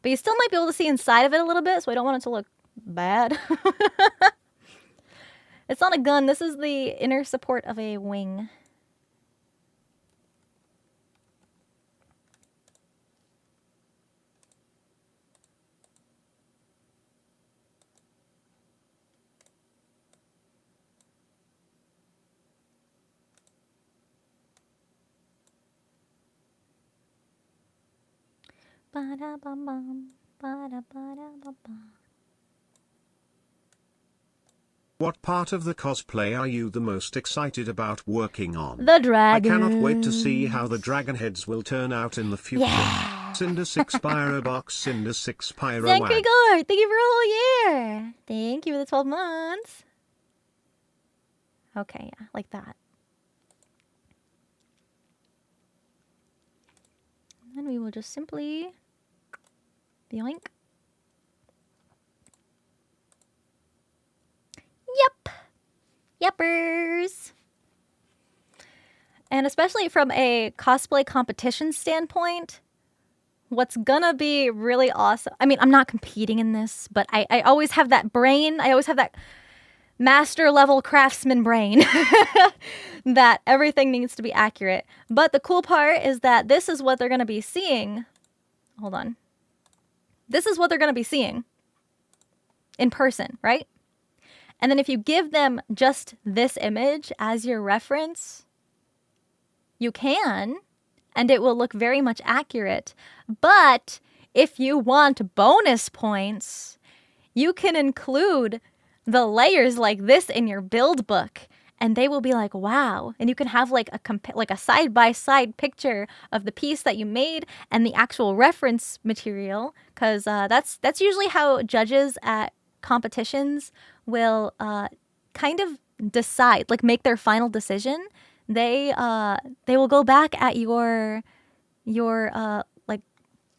But you still might be able to see inside of it a little bit, so I don't want it to look bad. It's not a gun. This is the inner support of a wing. Ba-da-bum-bum, ba-da-ba-da-bum-bum. What part of the cosplay are you the most excited about working on? The dragon. I cannot wait to see how the dragon heads will turn out in the future. Yeah. Cinder 6 Pyro Box, Cinder 6 Pyro Thank Wag. you, thank you for a whole year. Thank you for the 12 months. Okay, yeah, like that. And then we will just simply yoink. Yep. Yepers. And especially from a cosplay competition standpoint, what's gonna be really awesome. I mean, I'm not competing in this, but I always have that brain. I always have that master level craftsman brain that everything needs to be accurate. But the cool part is that this is what they're gonna be seeing. Hold on. This is what they're gonna be seeing in person, right? And then if you give them just this image as your reference, you can, and it will look very much accurate. But if you want bonus points, you can include the layers like this in your build book, and they will be like, wow. And you can have like a side-by-side picture of the piece that you made and the actual reference material, because that's usually how judges at competitions will kind of decide, like make their final decision. They will go back at your like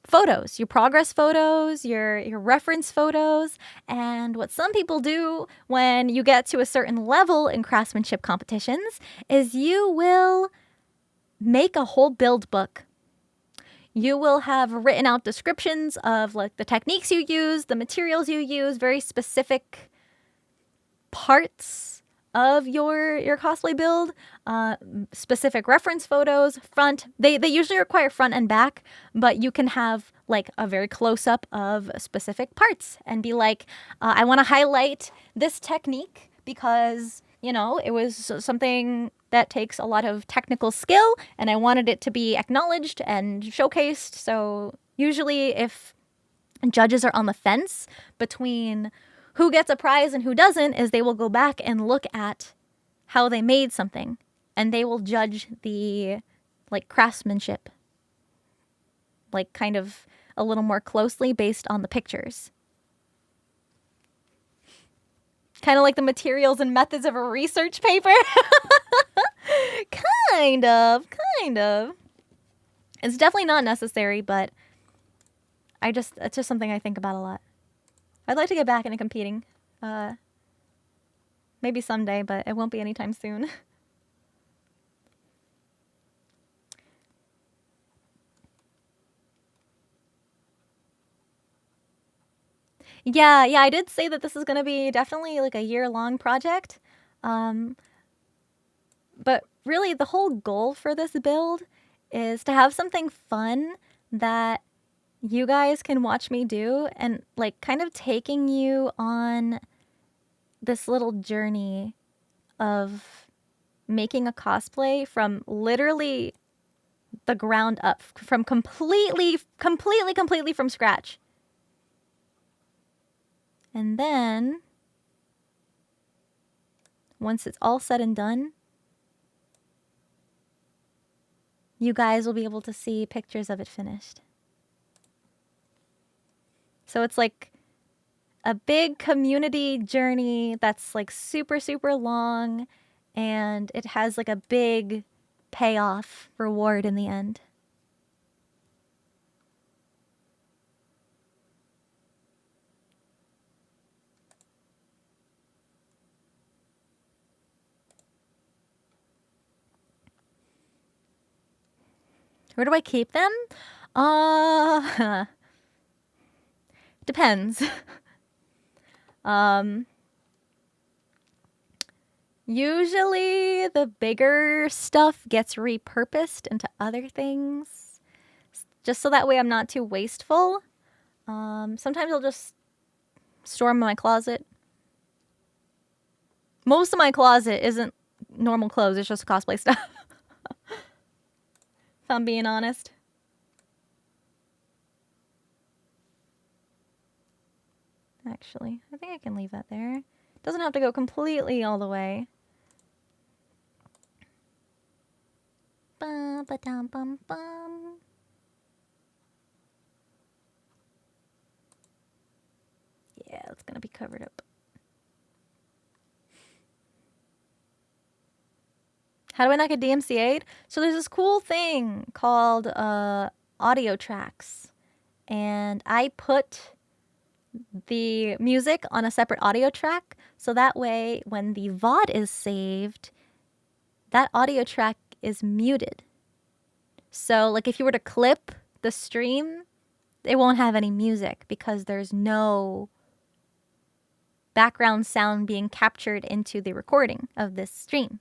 photos, your progress photos, your reference photos, and what some people do when you get to a certain level in craftsmanship competitions is you will make a whole build book. You will have written out descriptions of like the techniques you use, the materials you use, very specific parts of your cosplay build, specific reference photos, front. They usually require front and back, but you can have like a very close up of specific parts and be like, I want to highlight this technique because, you know, it was something that takes a lot of technical skill and I wanted it to be acknowledged and showcased. So usually if judges are on the fence between who gets a prize and who doesn't, is they will go back and look at how they made something and they will judge the like craftsmanship like kind of a little more closely based on the pictures. Kind of like the materials and methods of a research paper. Kind of. It's definitely not necessary, but it's just something I think about a lot. I'd like to get back into competing. Maybe someday, but it won't be anytime soon. Yeah, I did say that this is going to be definitely like a year-long project. But really, the whole goal for this build is to have something fun that you guys can watch me do and like kind of taking you on this little journey of making a cosplay from literally the ground up, from completely from scratch. And then once it's all said and done, you guys will be able to see pictures of it finished. So it's like a big community journey that's like super long, and it has like a big payoff reward in the end. Where do I keep them? Depends. Usually the bigger stuff gets repurposed into other things, just so that way I'm not too wasteful. Sometimes I'll just store them in my closet. Most of my closet isn't normal clothes, it's just cosplay stuff. If I'm being honest. Actually, I think I can leave that there. Doesn't have to go completely all the way. Ba-ba-dum-bum-bum. Yeah, it's gonna be covered up. How do I not get DMCA'd? So there's this cool thing called audio tracks. And I put the music on a separate audio track, so that way when the VOD is saved, that audio track is muted. So like if you were to clip the stream, it won't have any music because there's no background sound being captured into the recording of this stream.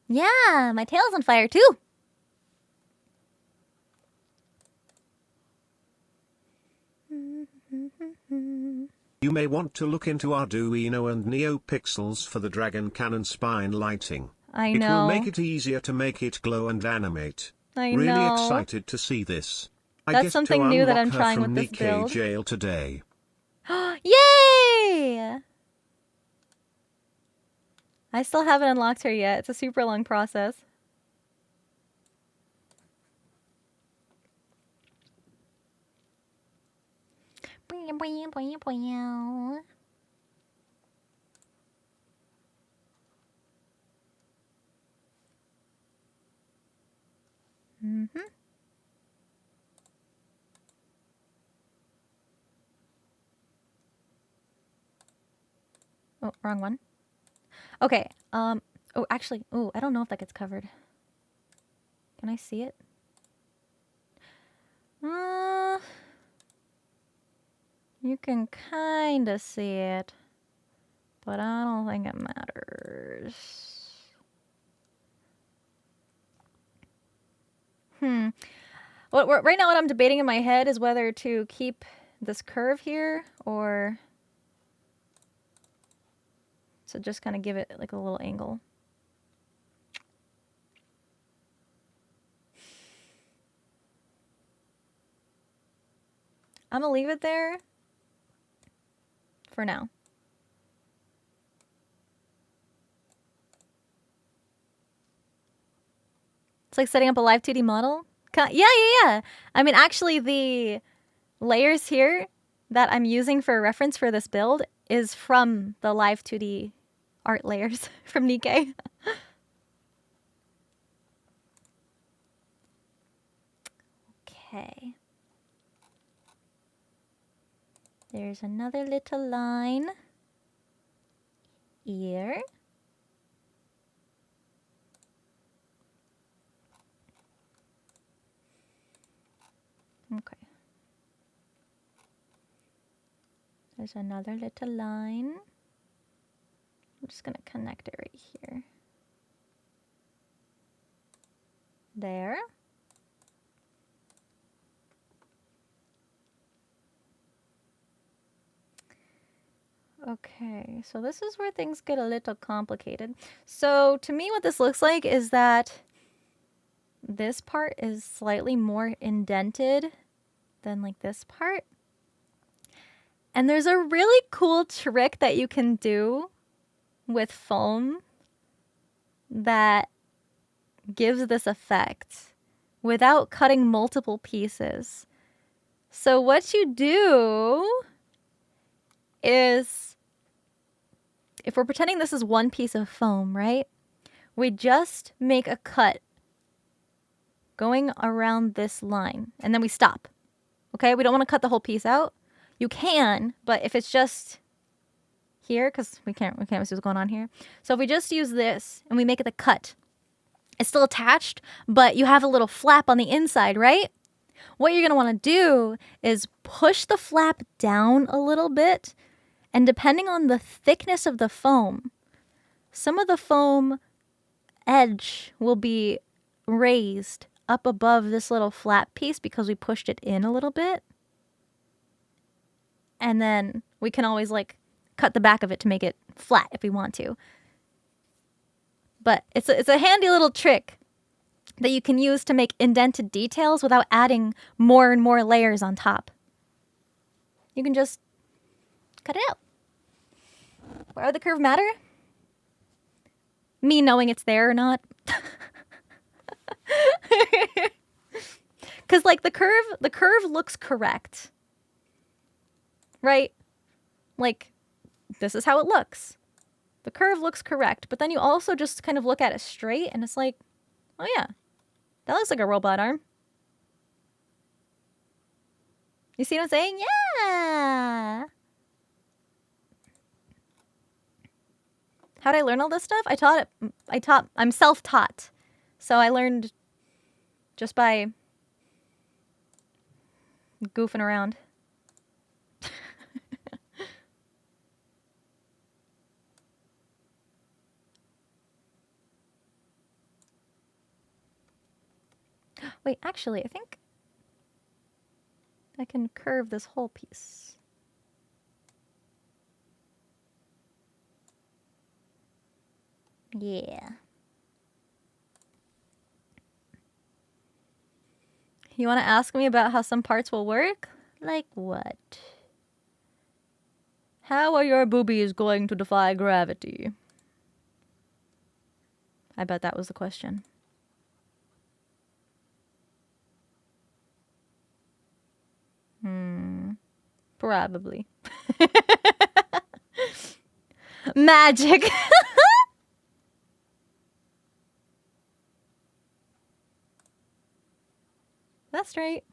Yeah, my tail's on fire too. You may want to look into Arduino and NeoPixels for the Dragon Cannon spine lighting. I It know. will make it easier to make it glow and animate. I Really know. excited to see this. I That's get something to new that unlock I'm her trying from with this Nikkei build. jail today. Yay! I still haven't unlocked her yet. It's a super long process. Mm-hmm. Oh, wrong one. Okay. Oh, actually, oh, I don't know if that gets covered. Can I see it? You can kind of see it, but I don't think it matters. Right now what I'm debating in my head is whether to keep this curve here or to just kind of give it like a little angle. I'm gonna leave it there for now. It's like setting up a live 2D model. Yeah. I mean, actually, the layers here that I'm using for reference for this build is from the live 2D art layers from Nikkei. Okay. There's another little line here. Okay. There's another little line. I'm just going to connect it right here. There. Okay, so this is where things get a little complicated. So to me what this looks like is that this part is slightly more indented than like this part. And there's a really cool trick that you can do with foam that gives this effect without cutting multiple pieces. So what you do is, if we're pretending this is one piece of foam, right? We just make a cut going around this line and then we stop. Okay, we don't want to cut the whole piece out. You can, but if it's just here, because we can't see what's going on here. So if we just use this and we make it the cut, it's still attached, but you have a little flap on the inside, right? What you're going to want to do is push the flap down a little bit, and depending on the thickness of the foam, some of the foam edge will be raised up above this little flat piece because we pushed it in a little bit. And then we can always like cut the back of it to make it flat if we want to. But it's a handy little trick that you can use to make indented details without adding more and more layers on top. You can just cut it out. Why would the curve matter? Me knowing it's there or not. Because like the curve looks correct. Right? Like, this is how it looks. The curve looks correct, but then you also just kind of look at it straight and it's like, oh yeah, that looks like a robot arm. You see what I'm saying? Yeah. How'd I learn all this stuff? I'm self-taught. So I learned just by goofing around. Wait, actually, I think I can curve this whole piece. Yeah. You want to ask me about how some parts will work? Like what? How are your boobies going to defy gravity? I bet that was the question. Probably. Magic. That's right.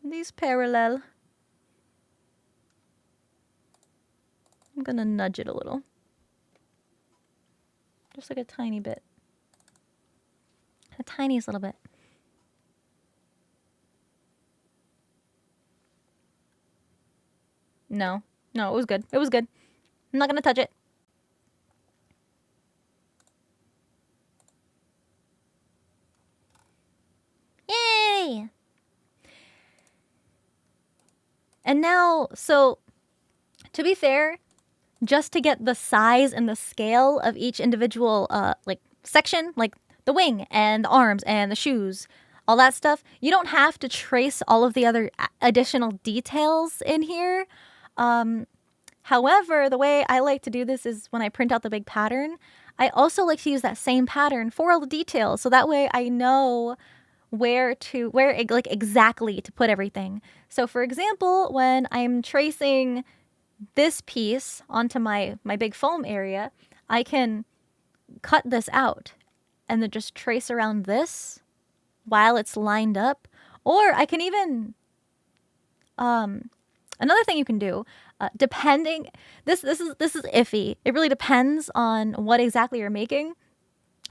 These parallel. I'm gonna nudge it a little. Just like a tiny bit. A tiniest little bit. No. No, it was good. It was good. I'm not gonna touch it. Yay! And now, so, to be fair, just to get the size and the scale of each individual, like, section, like the wing and the arms and the shoes, all that stuff, you don't have to trace all of the other additional details in here. However, the way I like to do this is when I print out the big pattern, I also like to use that same pattern for all the details. So that way I know where like exactly to put everything. So for example, when I'm tracing this piece onto my big foam area, I can cut this out and then just trace around this while it's lined up. Or I can even, another thing you can do, depending, this is iffy. It really depends on what exactly you're making.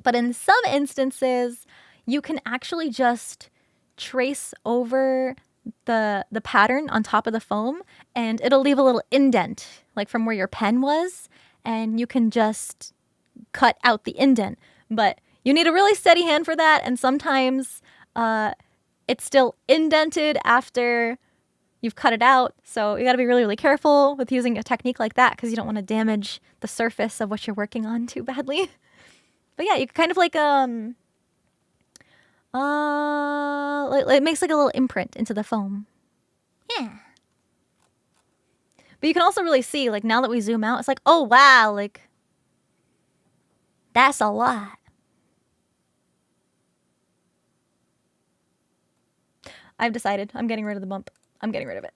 But in some instances, you can actually just trace over the pattern on top of the foam and it'll leave a little indent, like from where your pen was, and you can just cut out the indent. But you need a really steady hand for that, and sometimes it's still indented after you've cut it out. So you got to be really, really careful with using a technique like that because you don't want to damage the surface of what you're working on too badly. But yeah, you can kind of like it makes like a little imprint into the foam. Yeah. But you can also really see, like, now that we zoom out, it's like, oh wow, like, that's a lot. I've decided I'm getting rid of the bump. I'm getting rid of it.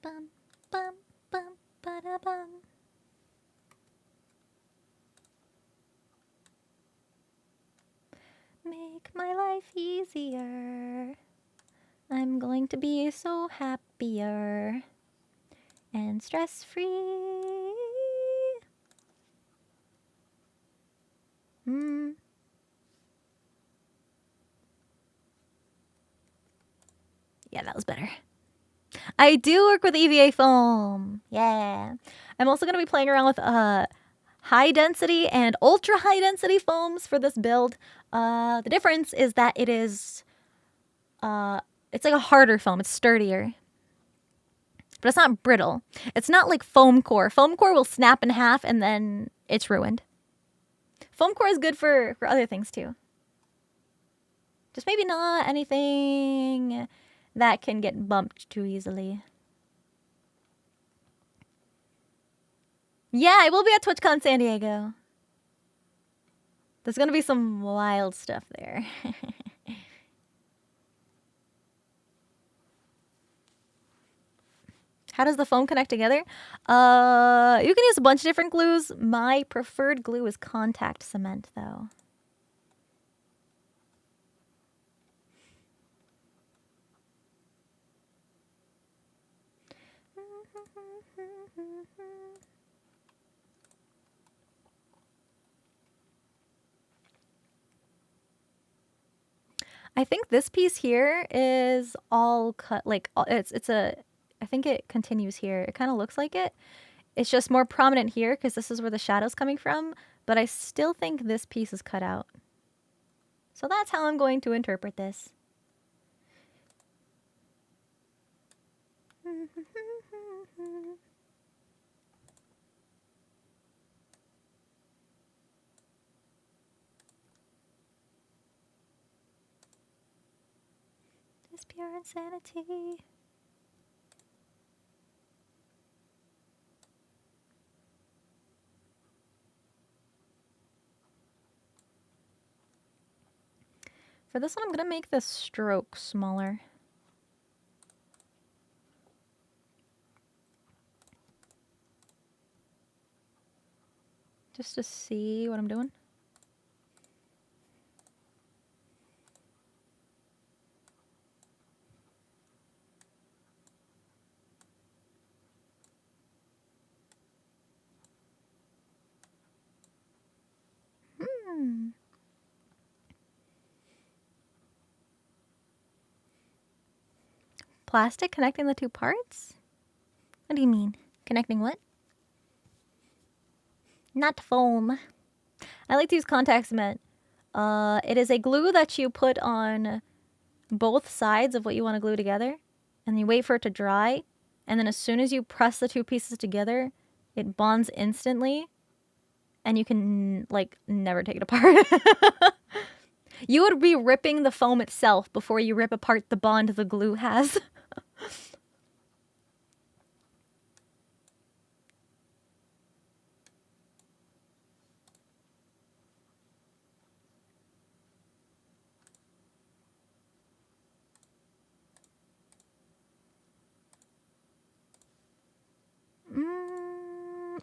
Bum, bum, bum, ba-da-bum. Make my life easier. I'm going to be so happier and stress-free. Yeah, that was better. I do work with EVA foam. Yeah. I'm also going to be playing around with high density and ultra high density foams for this build. The difference is that it is, it's like a harder foam. It's sturdier. But it's not brittle. It's not like foam core. Foam core will snap in half and then it's ruined. Foam core is good for other things too. Just maybe not anything that can get bumped too easily. Yeah, I will be at TwitchCon San Diego. There's going to be some wild stuff there. How does the foam connect together? You can use a bunch of different glues. My preferred glue is contact cement, though. I think this piece here is all cut, like, it's a, I think it continues here. It kind of looks like it. It's just more prominent here because this is where the shadow's coming from, but I still think this piece is cut out. So that's how I'm going to interpret this. It's pure insanity. For this one, I'm going to make the stroke smaller. Just to see what I'm doing. Plastic connecting the two parts? What do you mean? Connecting what? Not foam. I like to use contact cement. It is a glue that you put on both sides of what you want to glue together, and you wait for it to dry, and then as soon as you press the two pieces together, it bonds instantly, and you can, like, never take it apart. You would be ripping the foam itself before you rip apart the bond the glue has.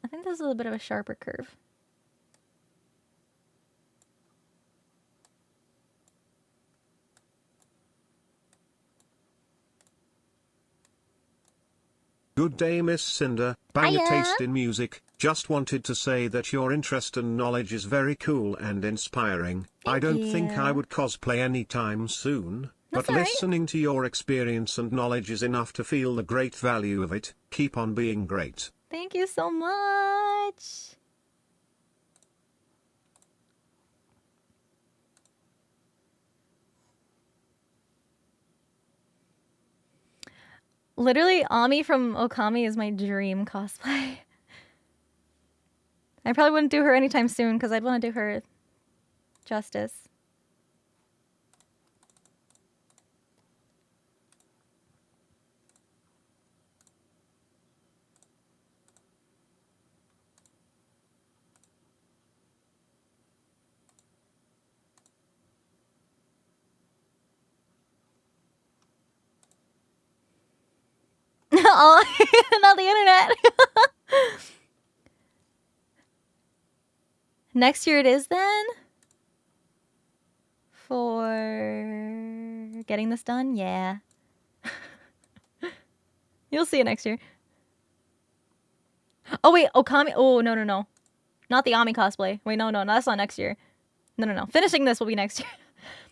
I think this is a bit of a sharper curve. Good day, Miss Sinder. Bang a Hiya. taste in music. Just wanted to say that your interest and knowledge is very cool and inspiring. I don't think I you. would cosplay anytime soon, That's but all right. listening to your experience and knowledge is enough to feel the great value of it. Keep on being great. Thank you so much. Literally, Ami from Okami is my dream cosplay. I probably wouldn't do her anytime soon because I'd want to do her justice. Oh, not the internet. Next year it is then? For getting this done? Yeah. You'll see it next year. Oh, wait. Okami. Oh, no, no, no. Not the Ami cosplay. Wait, no, no. That's not next year. No, no, no. Finishing this will be next year.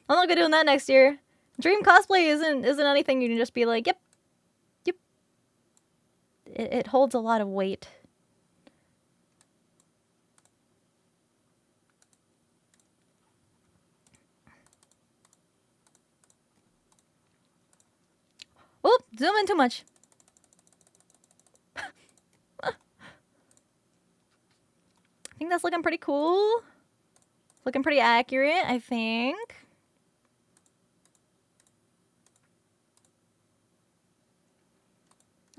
I'm not gonna be doing that next year. Dream cosplay isn't anything you can just be like, yep. Yep. It holds a lot of weight. Oop, zoom in too much. I think that's looking pretty cool. Looking pretty accurate, I think.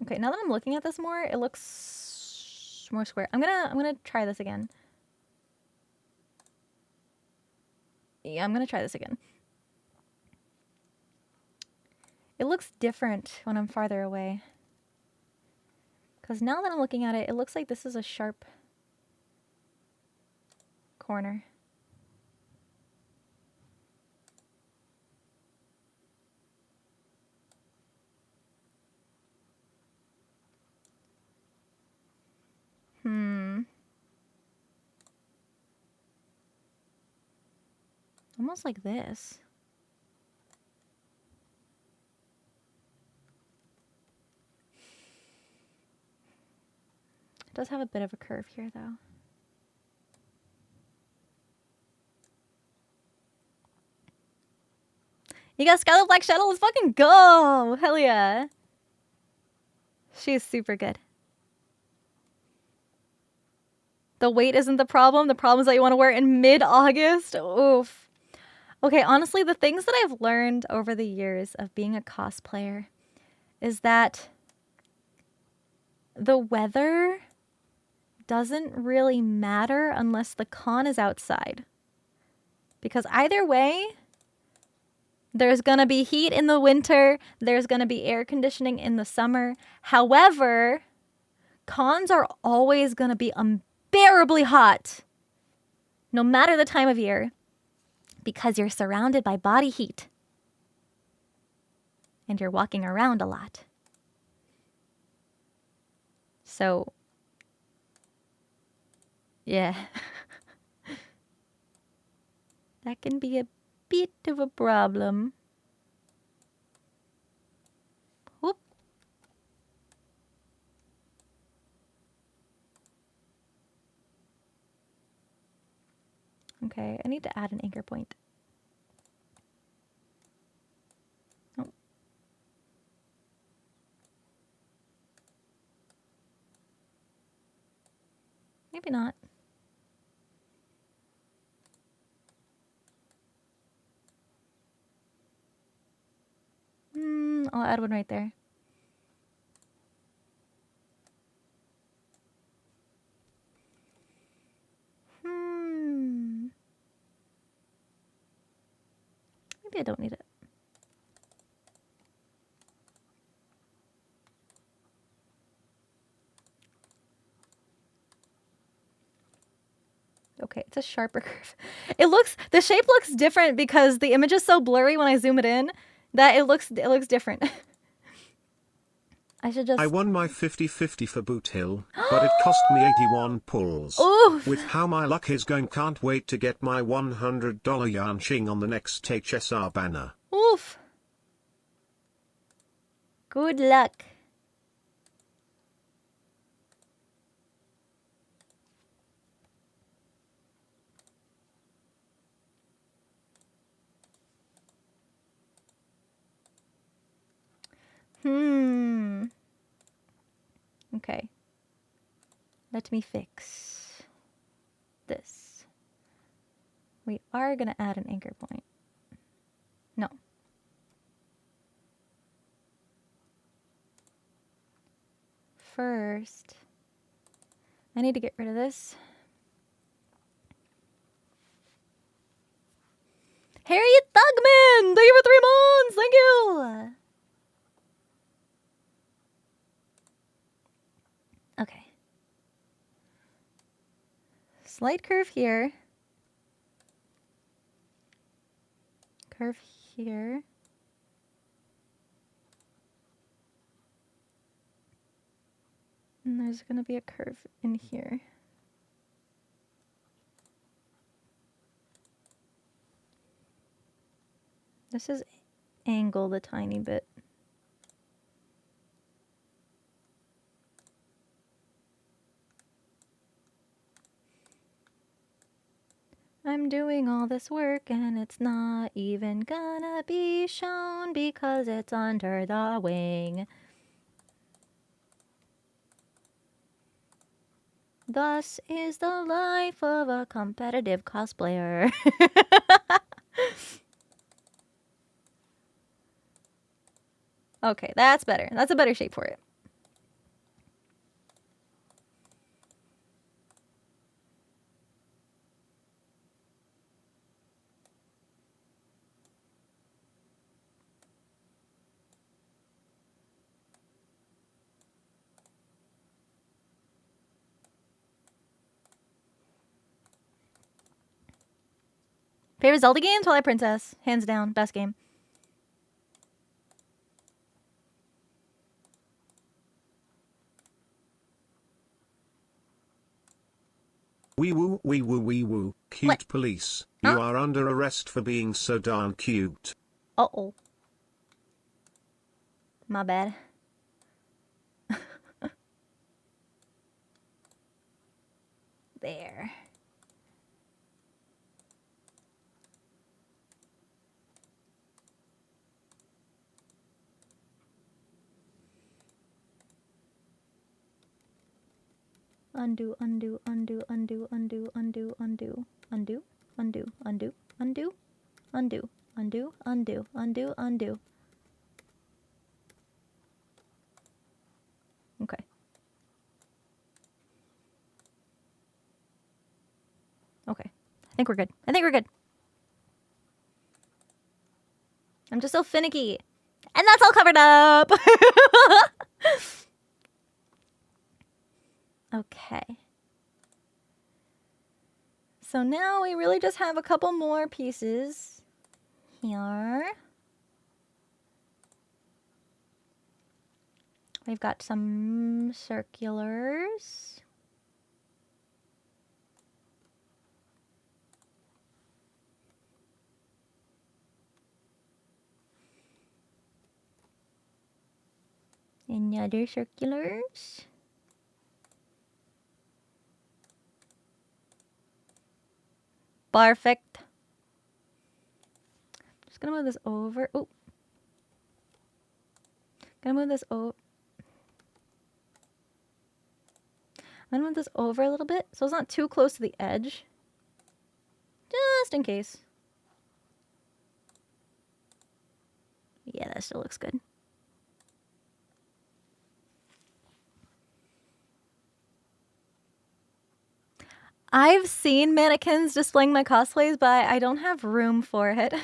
Okay, now that I'm looking at this more, it looks more square. I'm gonna try this again. Yeah, I'm gonna try this again. It looks different when I'm farther away. Because now that I'm looking at it, it looks like this is a sharp corner. Almost like this. It does have a bit of a curve here, though. You got Scarlet Black Shadow? Let's fucking go! Hell yeah. She's super good. The weight isn't the problem. The problem is that you want to wear it in mid-August. Oof. Okay, honestly, the things that I've learned over the years of being a cosplayer is that the weather doesn't really matter unless the con is outside. Because either way, there's going to be heat in the winter. There's going to be air conditioning in the summer. However, cons are always going to be unbearably hot, no matter the time of year, because you're surrounded by body heat. And you're walking around a lot. So, yeah. That can be a bit of a problem. Whoop. Okay, I need to add an anchor point. Oh. Maybe not. I'll add one right there. Maybe I don't need it. Okay, it's a sharper curve. The shape looks different because the image is so blurry when I zoom it in that it looks different. I won my 50-50 for Boot Hill, but it cost me 81 pulls. Oof. With how my luck is going, can't wait to get my $100 Yanqing on the next HSR banner. Oof. Good luck. Okay. Let me fix this. We are going to add an anchor point. No. First, I need to get rid of this. Harriet Thugman! Thank you for 3 months! Thank you! Okay. Slight curve here. Curve here. And there's going to be a curve in here. This is angled a tiny bit. I'm doing all this work and it's not even gonna be shown because it's under the wing. Thus is the life of a competitive cosplayer. Okay, that's better. That's a better shape for it. Favorite Zelda game? Twilight Princess. Hands down. Best game. Wee woo, wee woo, wee woo. Cute What? police. You are under arrest for being so darn cute. Uh-oh. My bad. There. Undo, undo, undo, undo, undo, undo, undo, undo, undo, undo, undo, undo, undo, undo, undo, undo. Okay. Okay. I think we're good. I think we're good. I'm just so finicky. And that's all covered up. Okay. So now we really just have a couple more pieces here. We've got some circulars. Another circulars. Perfect. Just gonna move this over. Oh. Gonna move this over. I'm gonna move this over a little bit so it's not too close to the edge. Just in case. Yeah, that still looks good. I've seen mannequins displaying my cosplays, but I don't have room for it.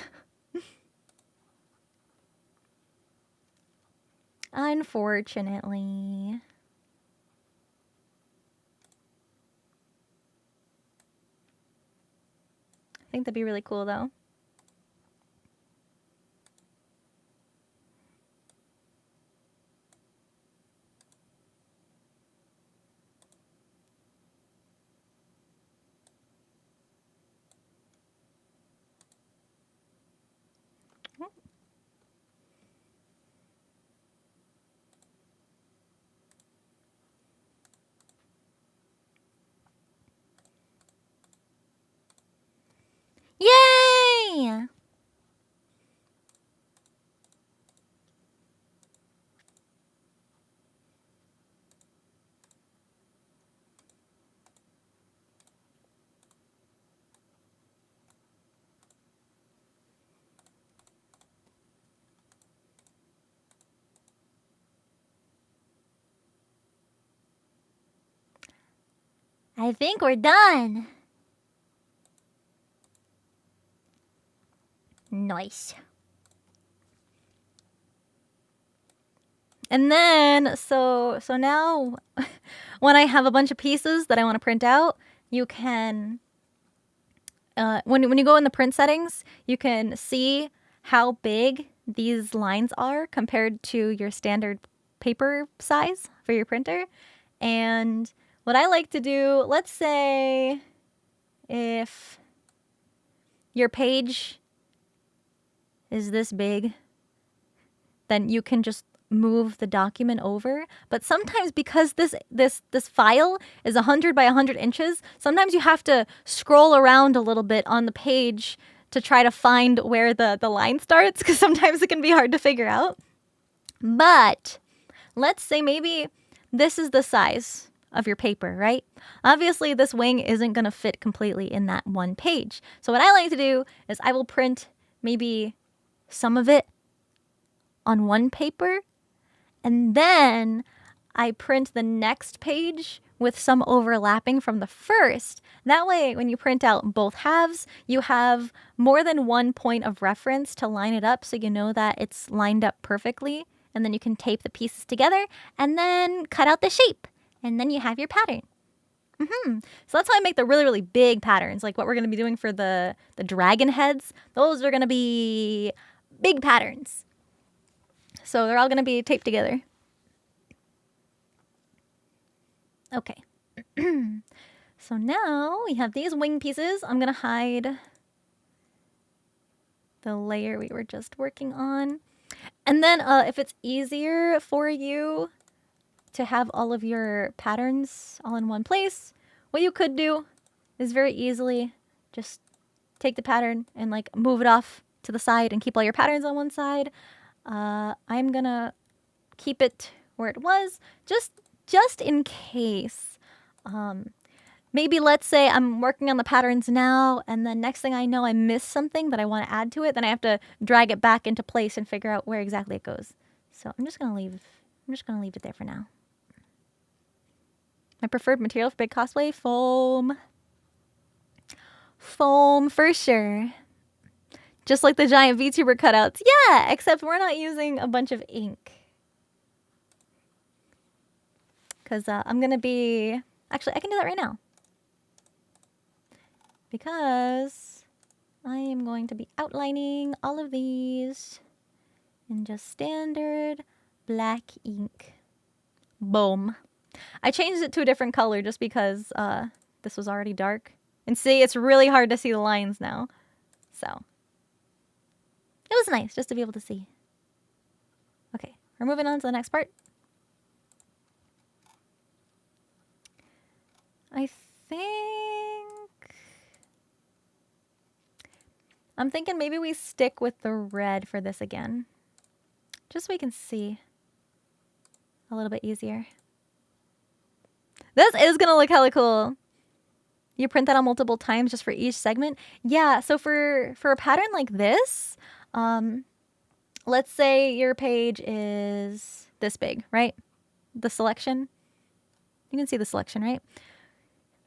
Unfortunately. I think that'd be really cool though. Yay! I think we're done. Nice. And then, so now, when I have a bunch of pieces that I want to print out, you can, when you go in the print settings, you can see how big these lines are compared to your standard paper size for your printer. And what I like to do, let's say if your page is this big, then you can just move the document over. But sometimes because this file is 100 by 100 inches, sometimes you have to scroll around a little bit on the page to try to find where the line starts, because sometimes it can be hard to figure out. But let's say maybe this is the size of your paper, right? Obviously, this wing isn't going to fit completely in that one page. So what I like to do is I will print maybe some of it on one paper, and then I print the next page with some overlapping from the first. That way, when you print out both halves, you have more than one point of reference to line it up so you know that it's lined up perfectly. And then you can tape the pieces together and then cut out the shape. And then you have your pattern. So that's how I make the really, really big patterns. Like what we're going to be doing for the dragon heads. Those are going to be big patterns. So they're all going to be taped together. Okay. So now we have these wing pieces. I'm going to hide the layer we were just working on. And then if it's easier for you to have all of your patterns all in one place, what you could do is very easily just take the pattern and like move it off to the side and keep all your patterns on one side. I'm gonna keep it where it was just in case Maybe let's say I'm working on the patterns now, and then next thing I know, I miss something that I want to add to it. Then I have to drag it back into place and figure out where exactly it goes. So I'm just gonna leave it there for now. My preferred material for big cosplay, foam. Foam for sure. Just like the giant VTuber cutouts. Yeah, except we're not using a bunch of ink. Because I'm gonna be, actually I can do that right now. Because I am going to be outlining all of these in just standard black ink. Boom. I changed it to a different color just because this was already dark. And see, it's really hard to see the lines now. So, it was nice just to be able to see. Okay, we're moving on to the next part. I think... I'm thinking maybe we stick with the red for this again. Just so we can see a little bit easier. This is going to look hella cool. You print that on multiple times just for each segment. Yeah, so for a pattern like this, let's say your page is this big, right? The selection. You can see the selection, right?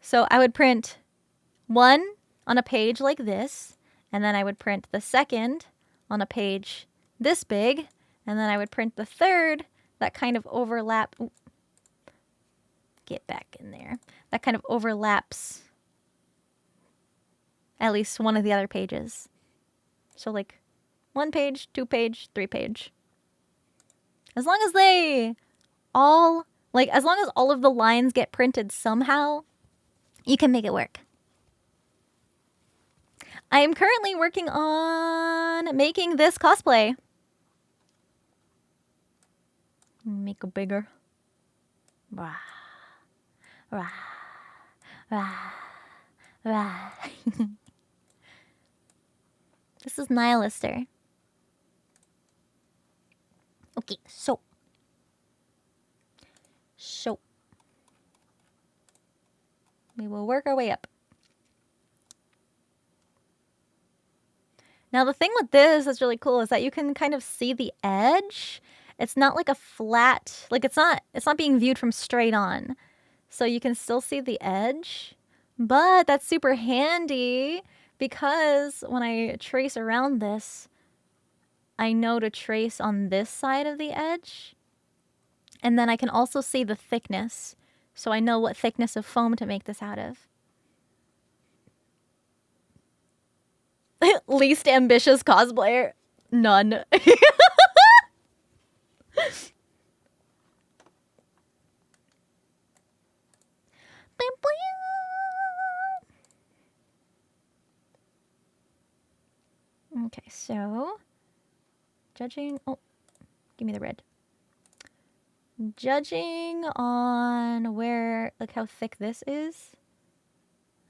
So I would print one on a page like this, and then I would print the second on a page this big, and then I would print the third that kind of overlap. Ooh, get back in there. That kind of overlaps at least one of the other pages. So like 1 page, 2 page, 3 page. As long as they all, like as long as all of the lines get printed somehow, you can make it work. I am currently working on making this cosplay. Make it bigger. Rah, rah, rah, rah. This is Nihilister. Okay, so we will work our way up. Now the thing with this that's really cool is that you can kind of see the edge. It's not like a flat, like it's not being viewed from straight on. So you can still see the edge, but that's super handy because when I trace around this, I know to trace on this side of the edge. And then I can also see the thickness. So I know what thickness of foam to make this out of. Least ambitious cosplayer? None. Okay, so judging, oh, give me the red. Judging on where, like how thick this is,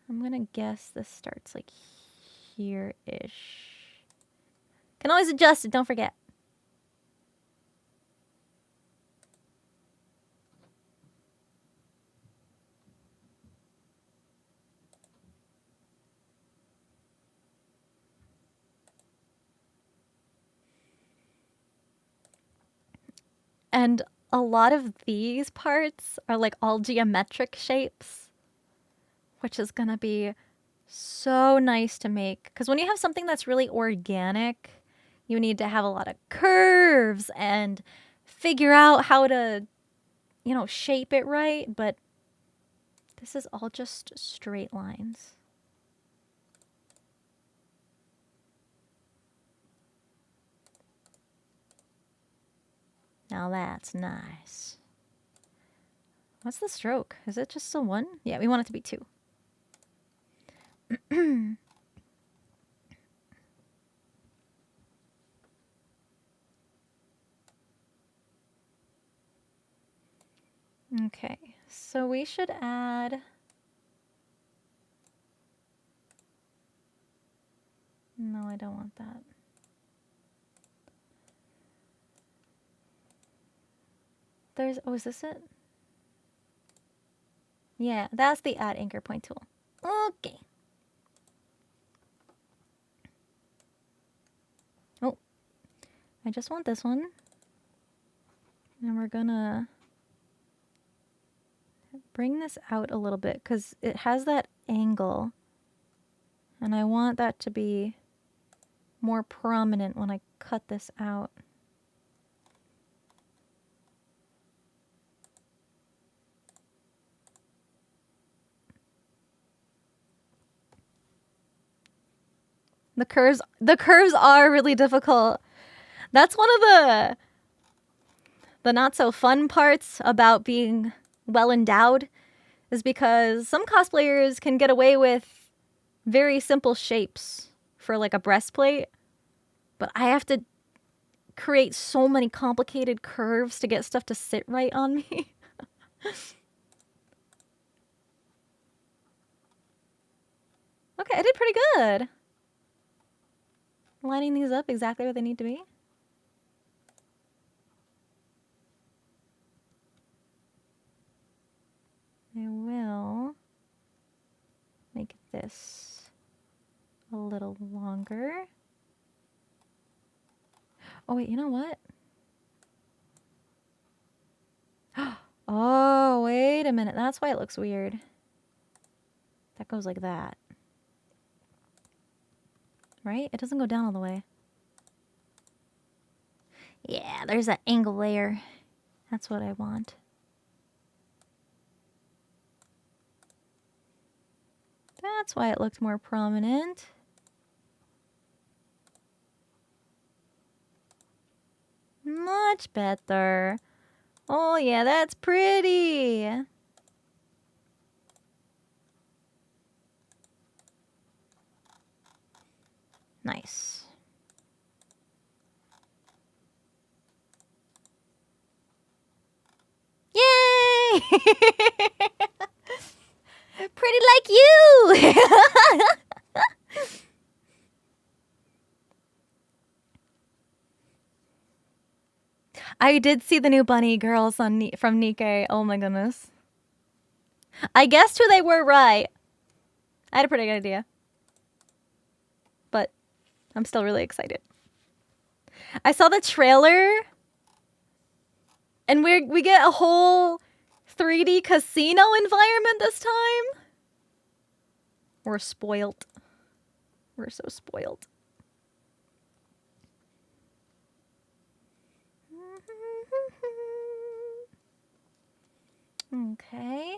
I'm gonna guess this starts like here-ish. Can always adjust it, don't forget. And a lot of these parts are like all geometric shapes, which is gonna be so nice to make. Because when you have something that's really organic, you need to have a lot of curves and figure out how to, you know, shape it right. But this is all just straight lines. Now that's nice. What's the stroke? Is it just a 1? Yeah, we want it to be 2. Okay, so we should add... No, I don't want that. There's, oh, is this it? Yeah, that's the add anchor point tool. Okay. Oh, I just want this one. And we're gonna bring this out a little bit because it has that angle. And I want that to be more prominent when I cut this out. The curves are really difficult. That's one of the not so fun parts about being well endowed, is because some cosplayers can get away with very simple shapes for like a breastplate, but I have to create so many complicated curves to get stuff to sit right on me. Okay, I did pretty good. Lining these up exactly where they need to be. I will make this a little longer. Oh wait, you know what? Oh, wait a minute. That's why it looks weird. That goes like that. Right? It doesn't go down all the way. Yeah, there's that angle layer. That's what I want. That's why it looked more prominent. Much better. Oh yeah, that's pretty. Nice. Yay! Pretty like you! I did see the new bunny girls on from Nikkei. Oh my goodness. I guessed who they were right. I had a pretty good idea. But I'm still really excited. I saw the trailer and we get a whole 3D casino environment this time. We're spoiled. We're so spoiled. Okay.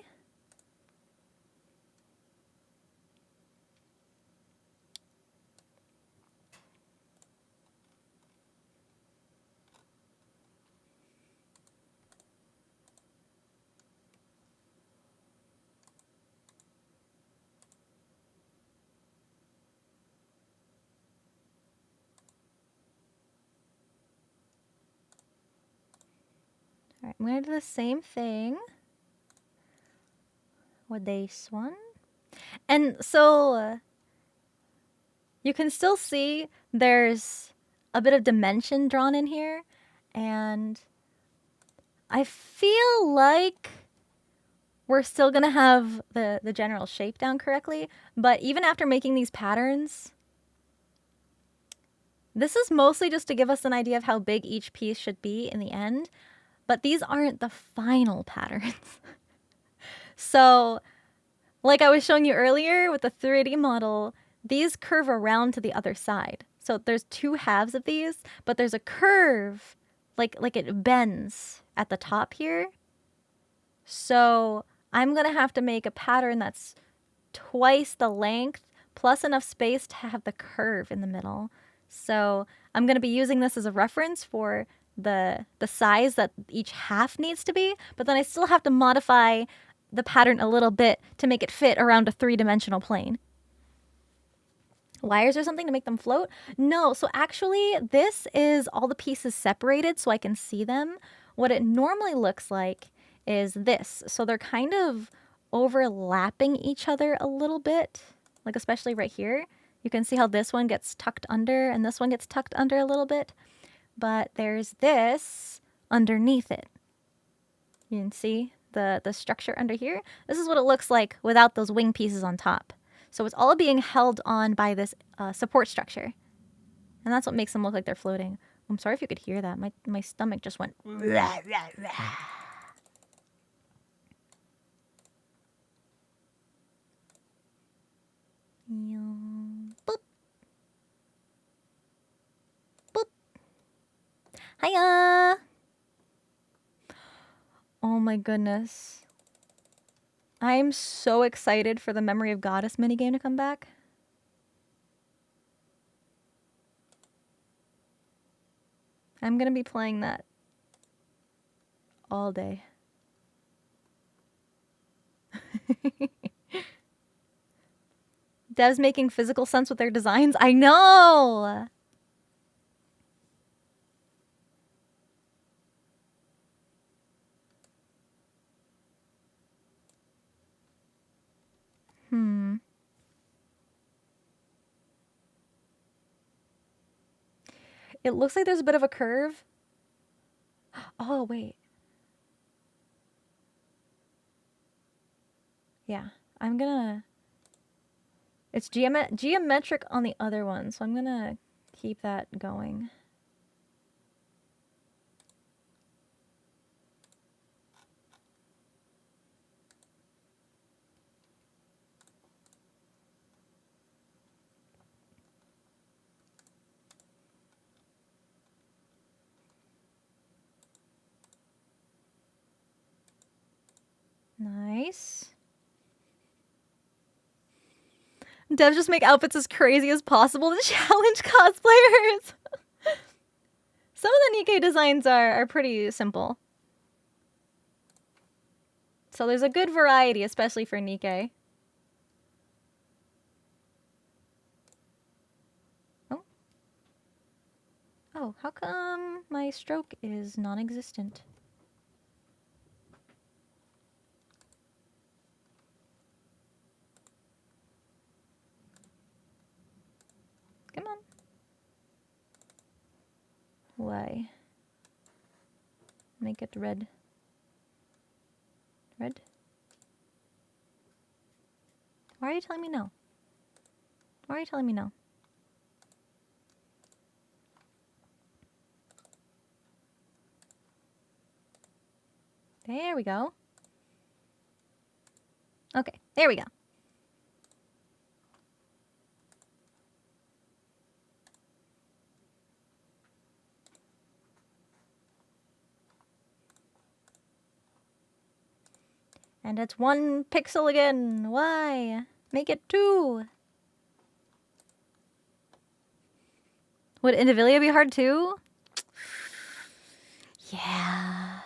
All right, I'm going to do the same thing with this one. And so you can still see there's a bit of dimension drawn in here. And I feel like we're still going to have the general shape down correctly. But even after making these patterns, this is mostly just to give us an idea of how big each piece should be in the end. But these aren't the final patterns. So, like I was showing you earlier with the 3D model, these curve around to the other side. So there's two halves of these, but there's a curve, like it bends at the top here. So I'm going to have to make a pattern that's twice the length plus enough space to have the curve in the middle. So I'm going to be using this as a reference for the size that each half needs to be, but then I still have to modify the pattern a little bit to make it fit around a 3-dimensional plane. Wires or something to make them float? No, so actually this is all the pieces separated so I can see them. What it normally looks like is this. So they're kind of overlapping each other a little bit, like especially right here. You can see how this one gets tucked under and this one gets tucked under a little bit. But there's this underneath it. You can see the structure under here. This is what it looks like without those wing pieces on top. So it's all being held on by this support structure. And that's what makes them look like they're floating. I'm sorry if you could hear that. My stomach just went... Boop. Boop. Hiya! Oh my goodness. I'm so excited for the Memory of Goddess minigame to come back. I'm gonna be playing that all day. Devs making physical sense with their designs. I know! It looks like there's a bit of a curve. Oh, wait. Yeah, I'm gonna... It's geometric on the other one, so I'm gonna keep that going. Nice. Devs just make outfits as crazy as possible to challenge cosplayers. Some of the Nikkei designs are pretty simple. So there's a good variety, especially for Nikkei. Oh. Oh, how come my stroke is non-existent? Come on. Why? Make it red. Red? Why are you telling me no? Why are you telling me no? There we go. Okay, there we go. And it's 1 pixel again. Why? Make it 2. Would Indivilia be hard too? Yeah.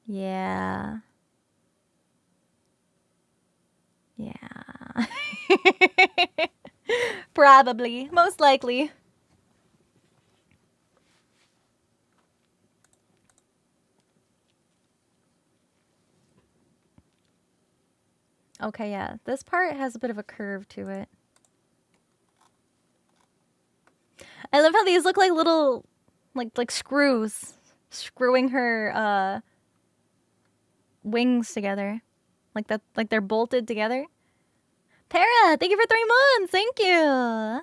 Yeah. Yeah. Probably. Most likely. Okay, yeah. This part has a bit of a curve to it. I love how these look like little, like screws. Screwing her, wings together. Like that, like they're bolted together. Para, thank you for 3 months. Thank you.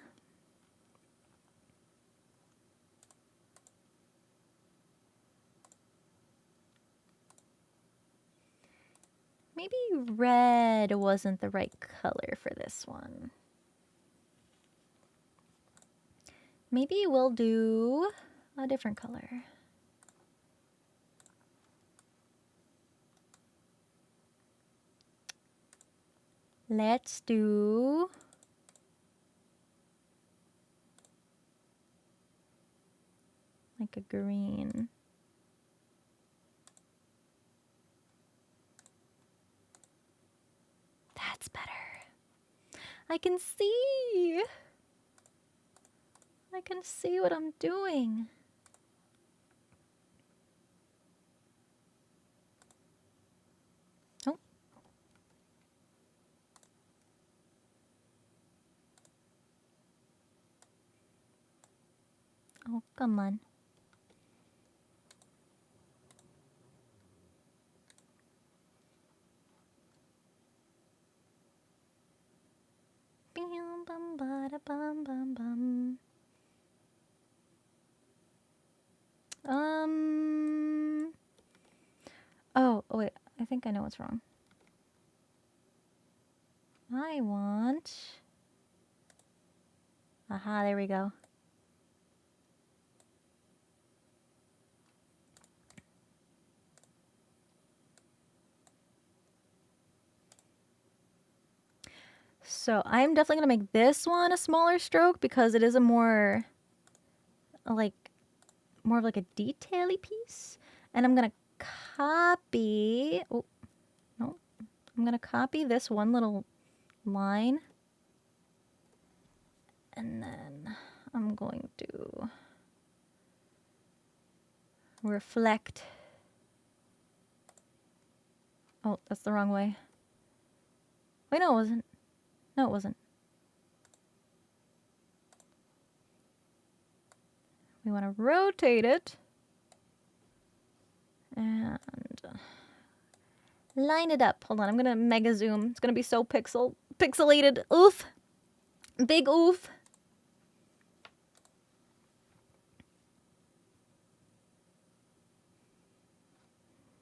Maybe red wasn't the right color for this one. Maybe we'll do a different color. Let's do like a green. That's better. I can see. I can see what I'm doing. Oh. Oh, come on. bum, bum, bum. Oh, wait. I think I know what's wrong. I want... Aha, there we go. So I'm definitely going to make this one a smaller stroke because it is a more, like, more of like a detail-y piece. And I'm going to copy... Oh, no. I'm going to copy this one little line. And then I'm going to reflect. Oh, that's the wrong way. Wait, no, it wasn't. No, it wasn't. We want to rotate it. And line it up. Hold on, I'm going to mega zoom. It's going to be so pixelated. Oof. Big oof.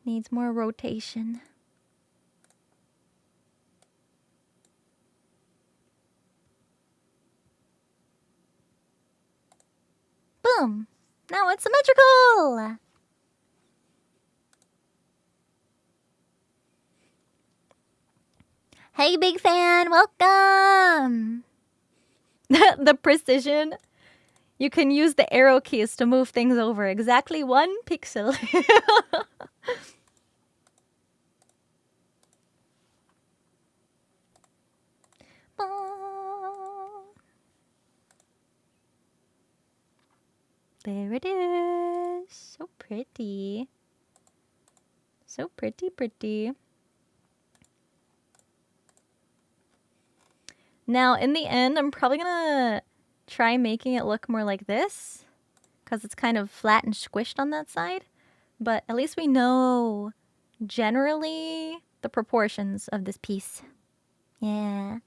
Needs more rotation. Boom. Now it's symmetrical. Hey, big fan. Welcome. The precision. You can use the arrow keys to move things over exactly 1 pixel. There it is. So pretty. So pretty, pretty. Now, in the end, I'm probably gonna try making it look more like this, because it's kind of flat and squished on that side. But at least we know generally the proportions of this piece. Yeah.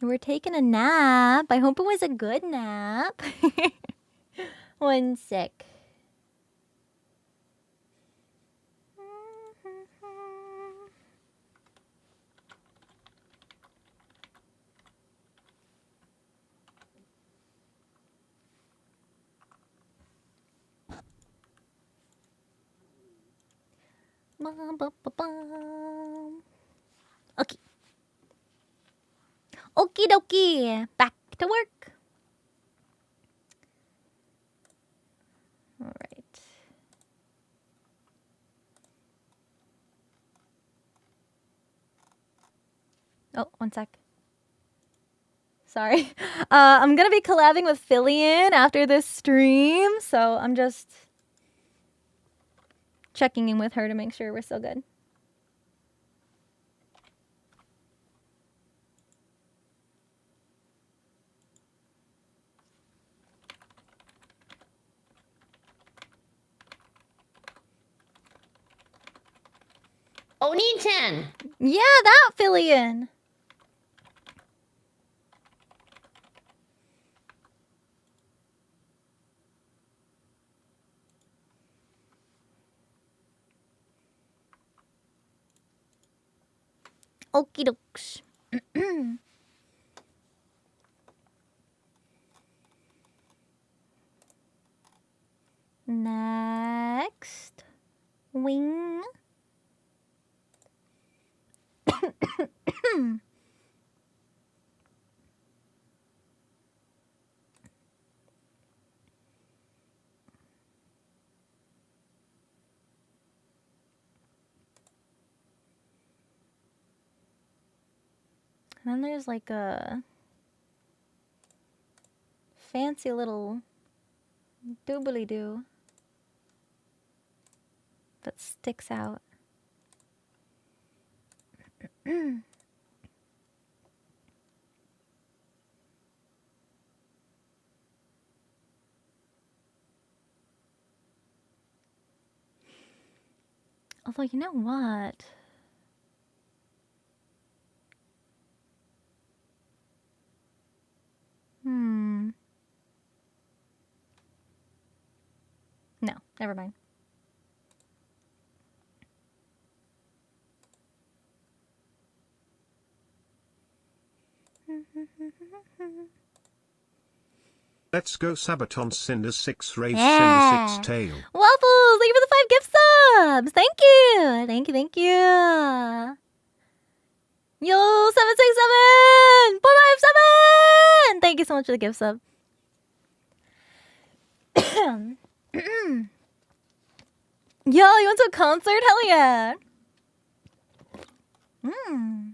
We're taking a nap. I hope it was a good nap. 1 sec. Okay. Okie dokie. Back to work. All right. Oh, 1 sec. Sorry. I'm going to be collabing with Fillion after this stream, so I'm just checking in with her to make sure we're still good. Oni-chan! Yeah, that Fillion! Okie dokes. Next. Wing. And then there's like a fancy little doobly-doo that sticks out. Although, you know what? No, never mind. Let's go Sabaton Cinder 6 race Yeah. Cinder 6 tail. Waffles, thank you for the 5 gift subs. Thank you. Thank you, thank you. Yo, 767 457. Thank you so much for the gift sub. Yo, you went to a concert? Hell yeah. Mm.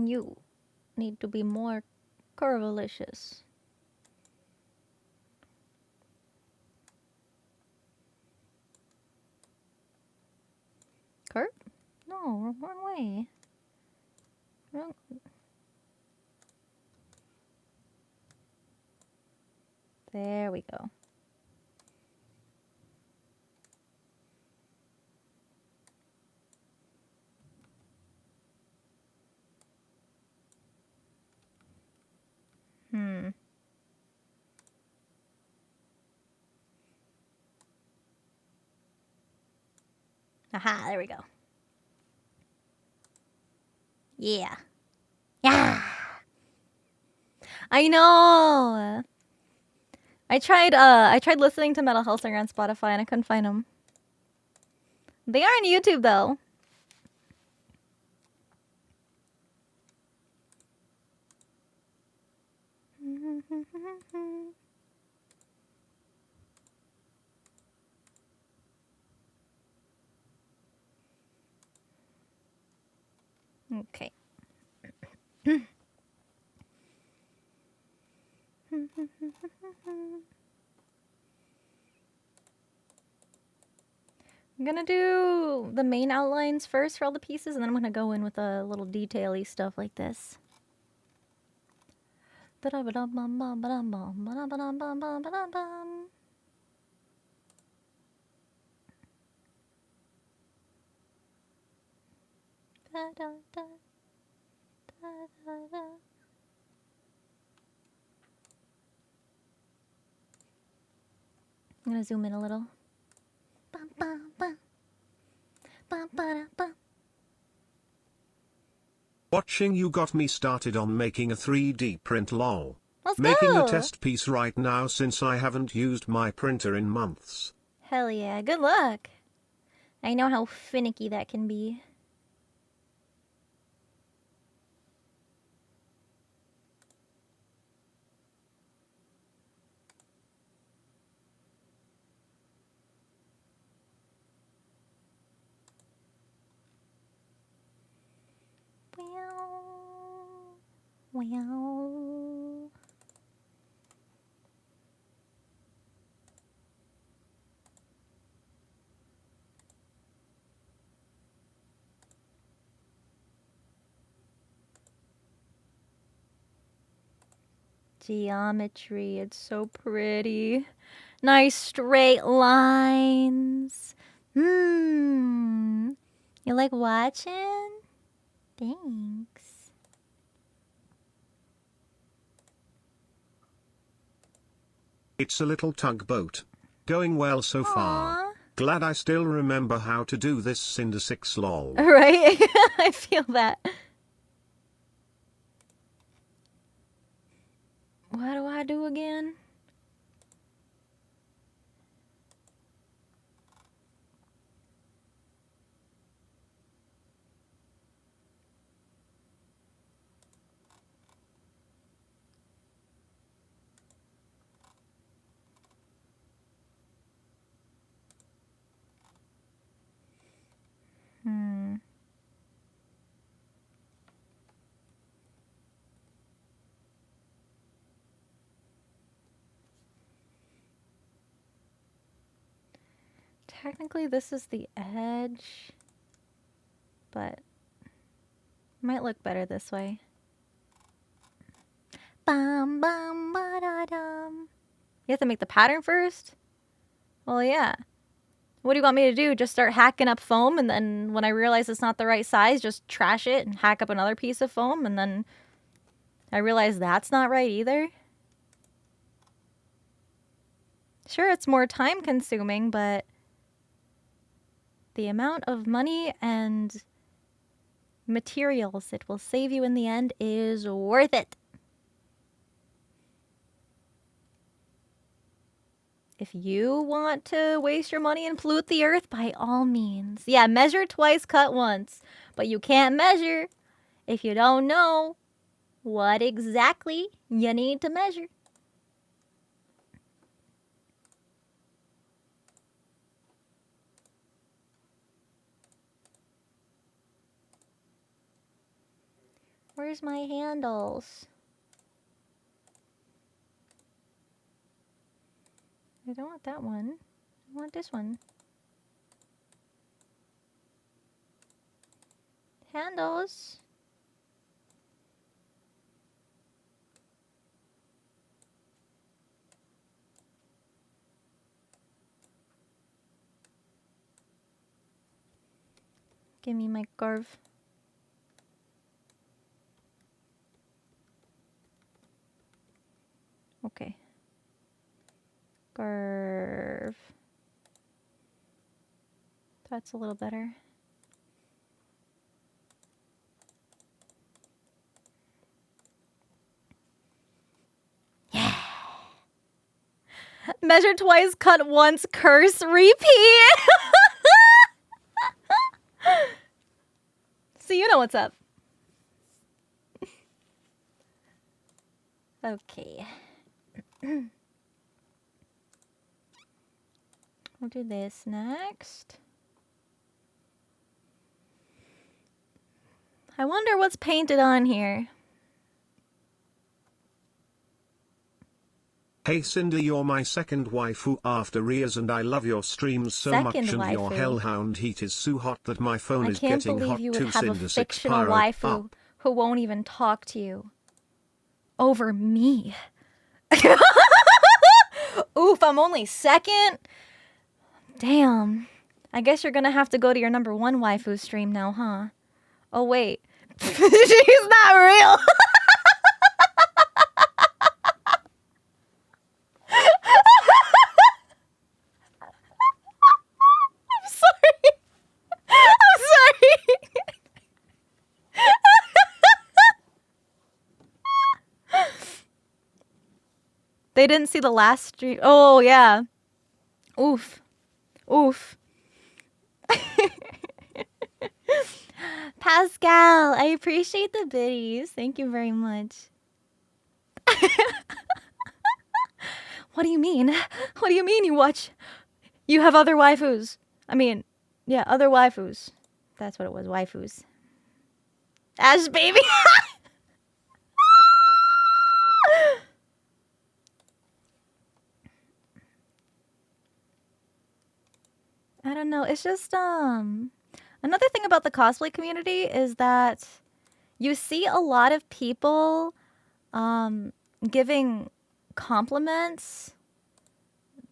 You need to be more curvilicious. Kurt? No, wrong way. Wrong. There we go. Aha, there we go. Yeah. Yeah. I know. I tried listening to Metal Hellsinger on Spotify and I couldn't find them. They are on YouTube though. Okay. I'm gonna do the main outlines first for all the pieces, and then I'm gonna go in with a little detail-y stuff like this. I'm gonna zoom in a little. Watching you got me started on making a 3D print lol. Let's Making go! a test piece right now since I haven't used my printer in months. Hell yeah, good luck. I know how finicky that can be. Wow. Geometry, it's so pretty. Nice straight lines. You like watching? Thanks. It's a little tugboat. Going well so far. Aww. Glad I still remember how to do this Cinder 6 lol. Right? I feel that. What do I do again? technically this is the edge, but might look better this way. Bum bum ba da dum. You have to make the pattern first? Well, yeah. What do you want me to do? Just start hacking up foam, and then when I realize it's not the right size, just trash it and hack up another piece of foam, and then I realize that's not right either? Sure, it's more time consuming, but the amount of money and materials it will save you in the end is worth it. If you want to waste your money and pollute the earth, by all means. Yeah, measure twice, cut once. But you can't measure if you don't know what exactly you need to measure. Where's my handles? I don't want that one. I want this one. Handles. Give me my carve. Okay. Curve. That's a little better. Yeah. Measure twice, cut once, curse, repeat. So you know what's up. Okay. We'll do this next. I wonder what's painted on here. Hey Cinder, you're my second waifu after Ria's, and I love your streams so much, and Second your waifu. hellhound heat is so hot that my phone I is can't getting believe hot you too. would have a Cinder 6 fictional pyro waifu up. who won't even talk to you. Over me. Oof, I'm only second? Damn. I guess you're gonna have to go to your number one waifu stream now, huh? Oh, wait. She's not real. I'm sorry. I'm sorry. They didn't see the last stream. Oh, yeah. Oof. Oof. Pascal, I appreciate the biddies. Thank you very much. What do you mean? What do you mean you watch? You have other waifus. I mean, yeah, other waifus. That's what it was, waifus. Ash baby. I don't know. It's just another thing about the cosplay community is that you see a lot of people giving compliments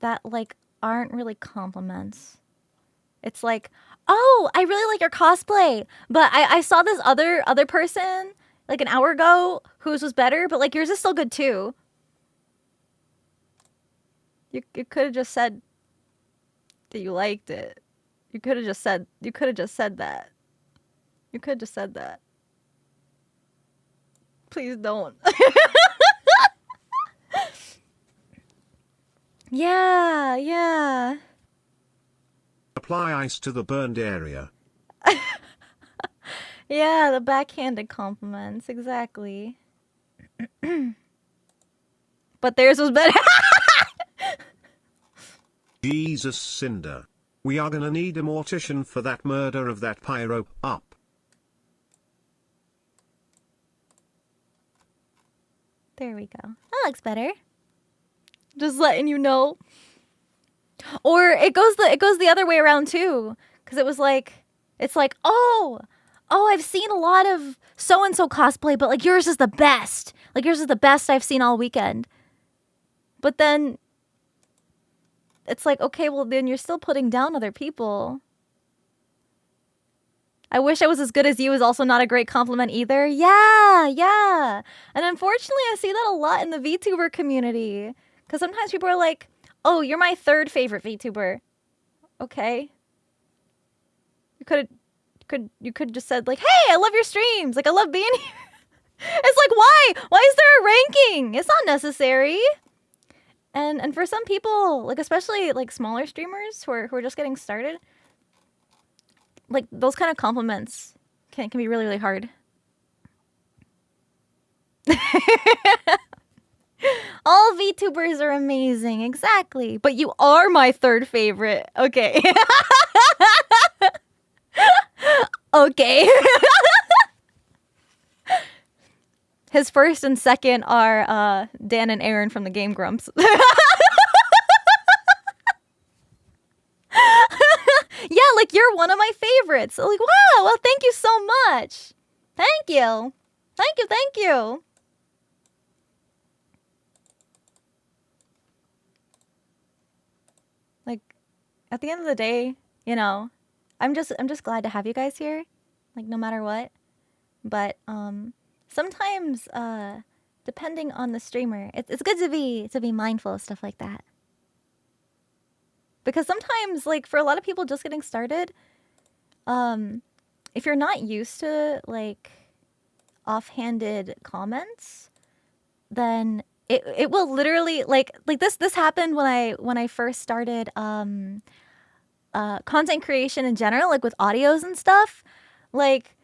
that like aren't really compliments. It's like, oh, I really like your cosplay, but I saw this other person like an hour ago whose was better, but like yours is still good too. You could have just said that you liked it. You could have just said that. You could have just said that. Please don't. Yeah, yeah. Apply ice to the burned area. Yeah, the backhanded compliments, exactly. But theirs was better. Jesus Cinder. We are gonna need a mortician for that murder of that pyro up. There we go. That looks better. Just letting you know. Or it goes the other way around too, because it's like, oh, I've seen a lot of so and so cosplay, but like yours is the best. Like yours is the best I've seen all weekend. But then it's like, okay, well then you're still putting down other people. I wish I was as good as you is also not a great compliment either. Yeah. And unfortunately, I see that a lot in the VTuber community. Because sometimes people are like, oh, you're my third favorite VTuber. Okay. You could just said like, hey, I love your streams. Like, I love being here. It's like, why? Why is there a ranking? It's not necessary. And for some people, like especially like smaller streamers who are just getting started, like those kind of compliments can be really, really hard. All VTubers are amazing, exactly. But you are my third favorite. Okay. Okay. His first and second are Dan and Aaron from the Game Grumps. Yeah, like you're one of my favorites. Like, wow, well, thank you so much. Thank you. Thank you. Like, at the end of the day, you know, I'm just glad to have you guys here. Like, no matter what. But sometimes depending on the streamer, it's good to be mindful of stuff like that. Because sometimes, like, for a lot of people just getting started, if you're not used to, like, offhanded comments, then it will literally, like this happened when I first started content creation in general, like with audios and stuff. Like,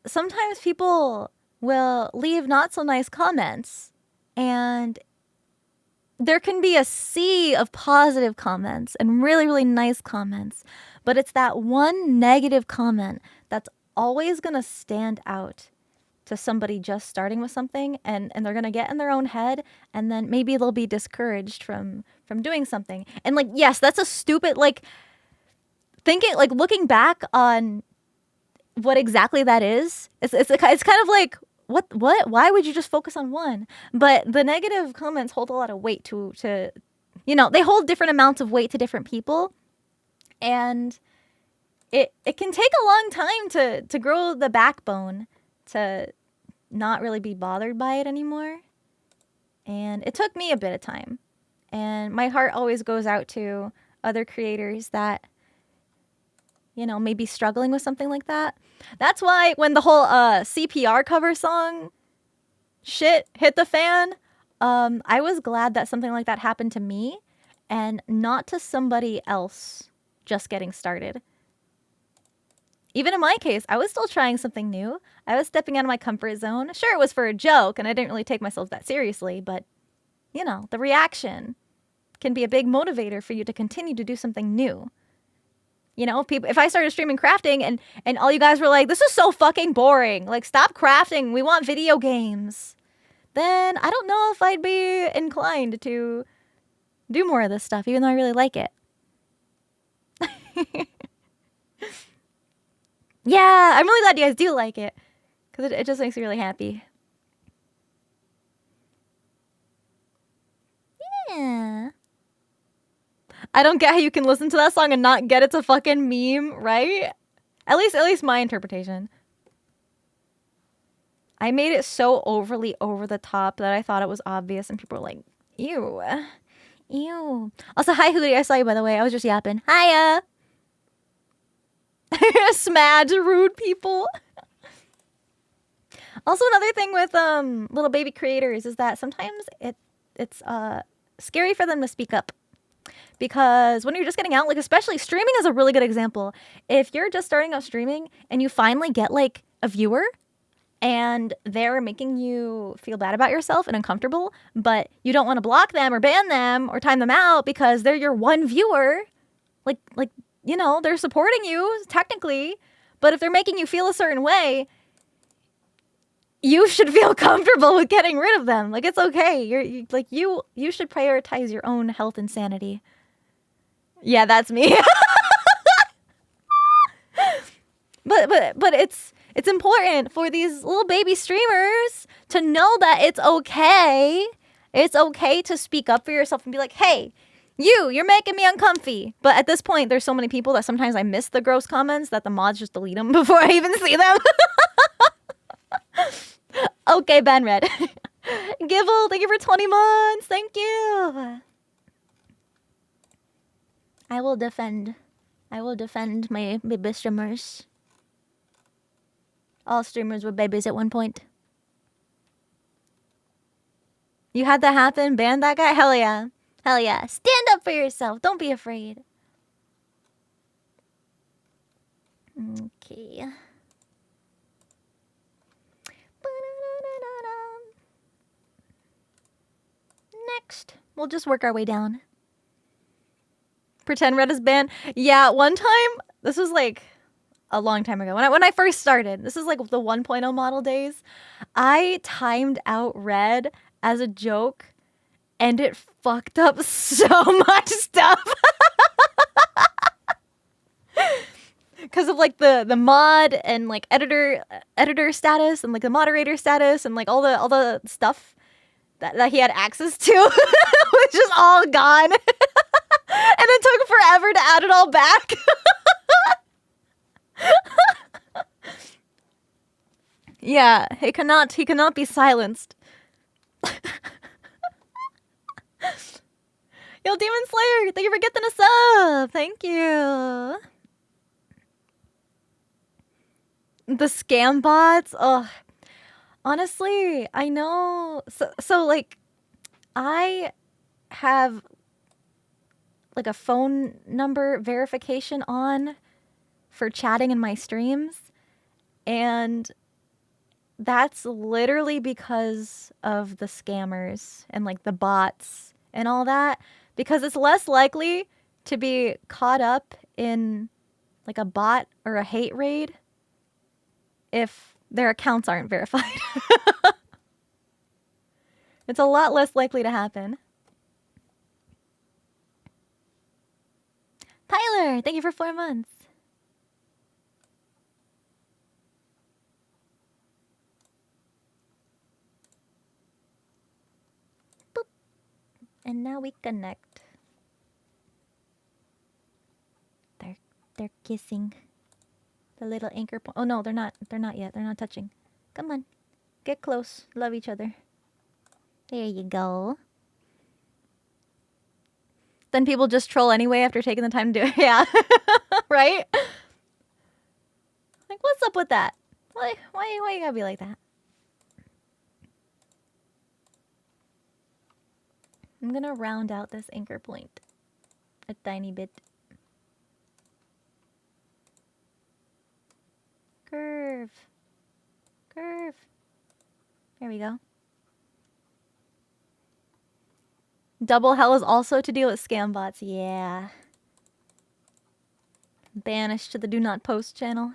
sometimes people will leave not so nice comments, and there can be a sea of positive comments and really, really nice comments, but it's that one negative comment that's always going to stand out to somebody just starting with something, and they're going to get in their own head, and then maybe they'll be discouraged from doing something. And like, yes, that's a stupid, like, thinking, like, looking back on what exactly that is, it's kind of like, what? Why would you just focus on one? But the negative comments hold a lot of weight to you know, they hold different amounts of weight to different people. And it can take a long time to grow the backbone to not really be bothered by it anymore. And it took me a bit of time. And my heart always goes out to other creators that, you know, maybe struggling with something like that. That's why when the whole CPR cover song shit hit the fan, I was glad that something like that happened to me and not to somebody else just getting started. Even in my case, I was still trying something new. I was stepping out of my comfort zone. Sure, it was for a joke, and I didn't really take myself that seriously, but, you know, the reaction can be a big motivator for you to continue to do something new. You know, if I started streaming crafting and all you guys were like, this is so fucking boring. Like, stop crafting. We want video games. Then I don't know if I'd be inclined to do more of this stuff, even though I really like it. Yeah, I'm really glad you guys do like it. Because it just makes me really happy. Yeah. I don't get how you can listen to that song and not get it's a fucking meme, right? At least my interpretation. I made it so overly over the top that I thought it was obvious, and people were like, ew. Ew. Also, hi, Hootie. I saw you, by the way. I was just yapping. Hiya. Smad rude people. Also, another thing with little baby creators is that sometimes it's scary for them to speak up. Because when you're just getting out, like, especially streaming is a really good example. If you're just starting out streaming and you finally get, like, a viewer and they're making you feel bad about yourself and uncomfortable, but you don't want to block them or ban them or time them out because they're your one viewer, like, you know, they're supporting you technically, but if they're making you feel a certain way, you should feel comfortable with getting rid of them. Like, it's okay. You should prioritize your own health and sanity. Yeah, that's me. but it's important for these little baby streamers to know that it's okay. It's okay to speak up for yourself and be like, hey, you're making me uncomfy. But at this point, there's so many people that sometimes I miss the gross comments that the mods just delete them before I even see them. Okay, Ben Red. Gibble, thank you for 20 months. Thank you. I will defend my baby streamers. All streamers were babies at one point. You had that happen? Ban that guy? Hell yeah. Hell yeah. Stand up for yourself. Don't be afraid. Okay. Next, we'll just work our way down. Pretend Red is banned. Yeah, one time, this was like a long time ago. When I first started, this is like the 1.0 model days, I timed out Red as a joke and it fucked up so much stuff. Because of like the mod and like editor status and like the moderator status and like all the stuff that he had access to was just all gone. And it took forever to add it all back. Yeah, he cannot be silenced. Yo, Demon Slayer, thank you for getting us up. Thank you. The scam bots. Ugh. Honestly, I know. So like, I have like a phone number verification on for chatting in my streams, and that's literally because of the scammers and like the bots and all that, because it's less likely to be caught up in like a bot or a hate raid if their accounts aren't verified. It's a lot less likely to happen. Tyler, thank you for 4 months. Boop. And now we connect. They're kissing. The little anchor point. Oh no, they're not. They're not yet. They're not touching. Come on. Get close. Love each other. There you go. Then people just troll anyway after taking the time to do it. Yeah. Right? Like, what's up with that? Why you gotta be like that? I'm gonna round out this anchor point a tiny bit. Curve. Curve. There we go. Double hell is also to deal with scam bots. Yeah. Banished to the Do Not Post channel.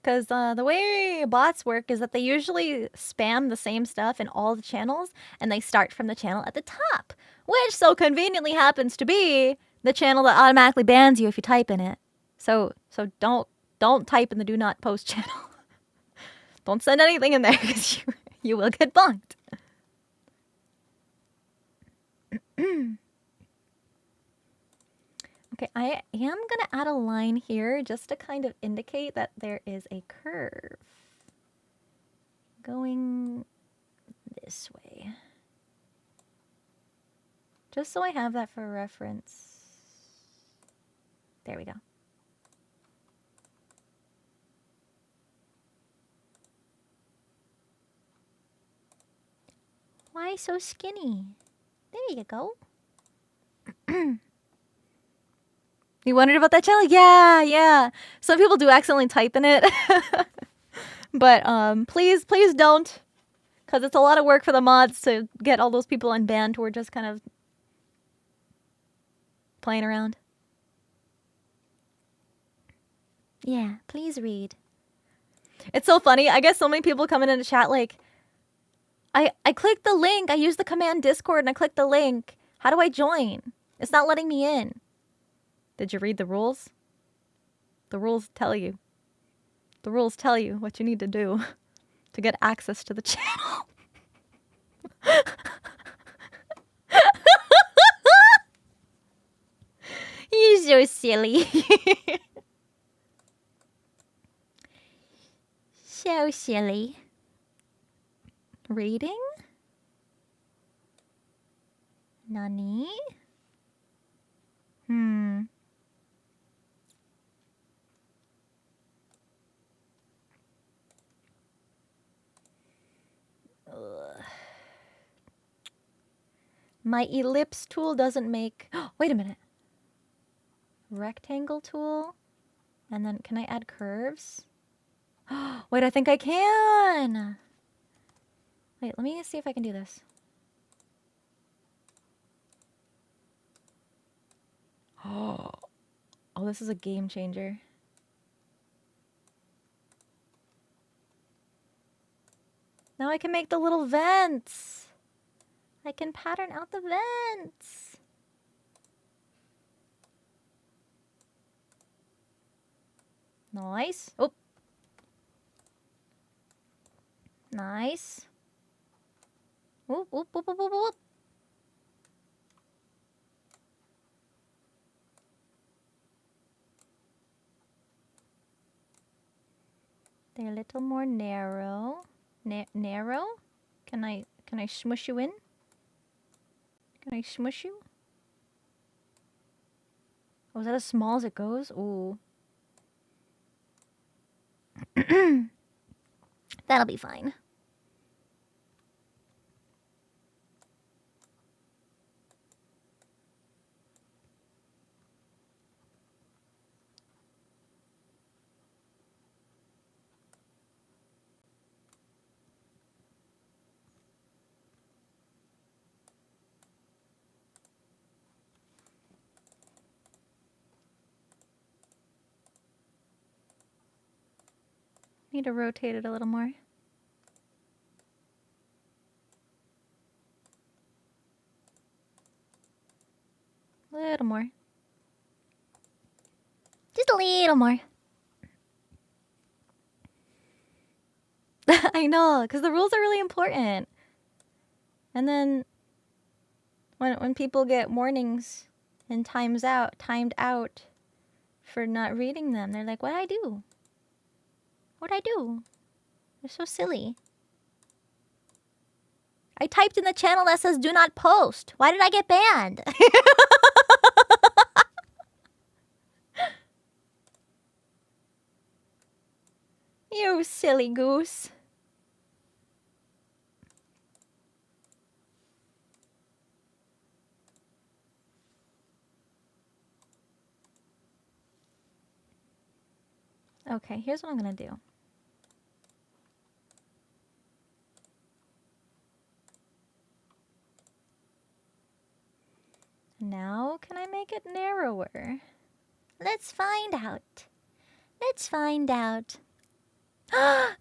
Because the way bots work is that they usually spam the same stuff in all the channels, and they start from the channel at the top, which so conveniently happens to be the channel that automatically bans you if you type in it. So don't type in the Do Not Post channel. Don't send anything in there because you will get bonked. Okay, I am going to add a line here just to kind of indicate that there is a curve going this way. Just so I have that for reference. There we go. Why so skinny? There you go. You wondered about that channel? Yeah. Some people do accidentally type in it. But please don't. Because it's a lot of work for the mods to get all those people unbanned who are just kind of playing around. Yeah, please read. It's so funny. I guess so many people come in the chat like, I clicked the link. I used the command Discord and I clicked the link. How do I join? It's not letting me in. Did you read the rules? The rules tell you. The rules tell you what you need to do to get access to the channel. You're so silly. So silly. Reading? Nani? Ugh. My ellipse tool doesn't make... Wait a minute. Rectangle tool? And then can I add curves? Wait, I think I can! Wait, let me see if I can do this. Oh, this is a game changer. Now I can make the little vents. I can pattern out the vents. Nice. Oh. Nice. Whoop, whoop, whoop, whoop, whoop, whoop. They're a little more narrow. Narrow? Can I smush you in? Can I smush you? Oh, is that as small as it goes? Ooh. That'll be fine. Need to rotate it a little more. A little more. Just a little more. I know, because the rules are really important. And then when people get warnings and timed out for not reading them, they're like, what'd I do? What'd I do? They're so silly. I typed in the channel that says do not post. Why did I get banned? You silly goose. Okay, here's what I'm gonna do. Now, can I make it narrower? Let's find out. Let's find out. Vettel!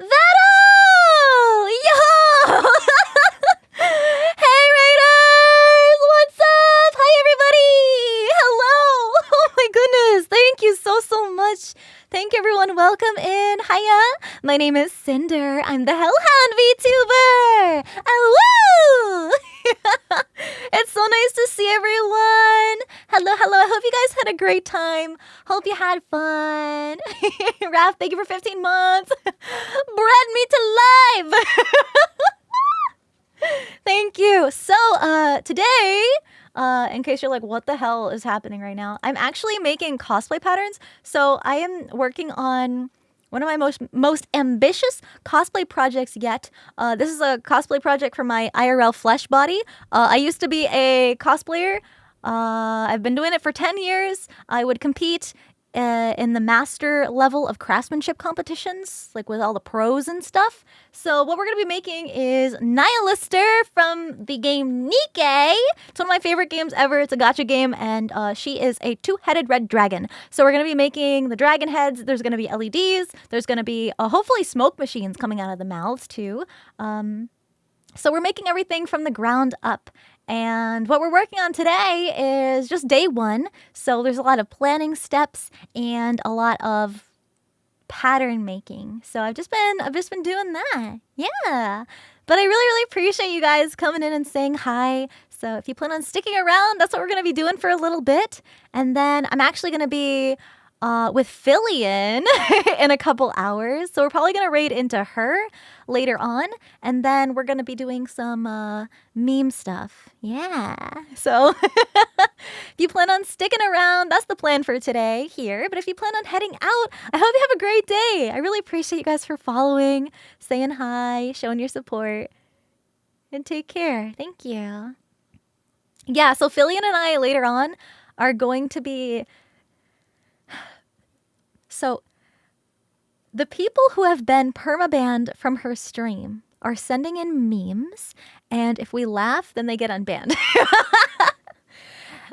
Yo! Hey, Raiders! What's up? Hi, everybody! Hello! Oh my goodness! Thank you so much. Thank you, everyone. Welcome in. Hiya! My name is Sinder. I'm the Hellhound VTuber! Oh, woo! It's so nice to see everyone. Hello. I hope you guys had a great time. Hope you had fun. Raph, thank you for 15 months. Bred me to life. Thank you. So, today, in case you're like, what the hell is happening right now? I'm actually making cosplay patterns. So I am working on one of my most ambitious cosplay projects yet. This is a cosplay project for my IRL flesh body. I used to be a cosplayer. I've been doing it for 10 years. I would compete in the master level of craftsmanship competitions, like with all the pros and stuff. So what we're going to be making is Nihilister from the game Nike. It's one of my favorite games ever. It's a gacha game, and she is a two-headed red dragon. So we're going to be making the dragon heads. There's going to be LEDs. There's going to be hopefully smoke machines coming out of the mouths too. So we're making everything from the ground up. And what we're working on today is just day 1. So there's a lot of planning steps and a lot of pattern making. So I've just been doing that. Yeah. But I really, really appreciate you guys coming in and saying hi. So if you plan on sticking around, that's what we're going to be doing for a little bit. And then I'm actually going to be with Fillion in a couple hours. So we're probably going to raid into her later on. And then we're going to be doing some meme stuff. Yeah. So if you plan on sticking around, that's the plan for today here. But if you plan on heading out, I hope you have a great day. I really appreciate you guys for following, saying hi, showing your support. And take care. Thank you. Yeah, so Fillion and I later on are going to be... So, the people who have been permabanned from her stream are sending in memes, and if we laugh, then they get unbanned.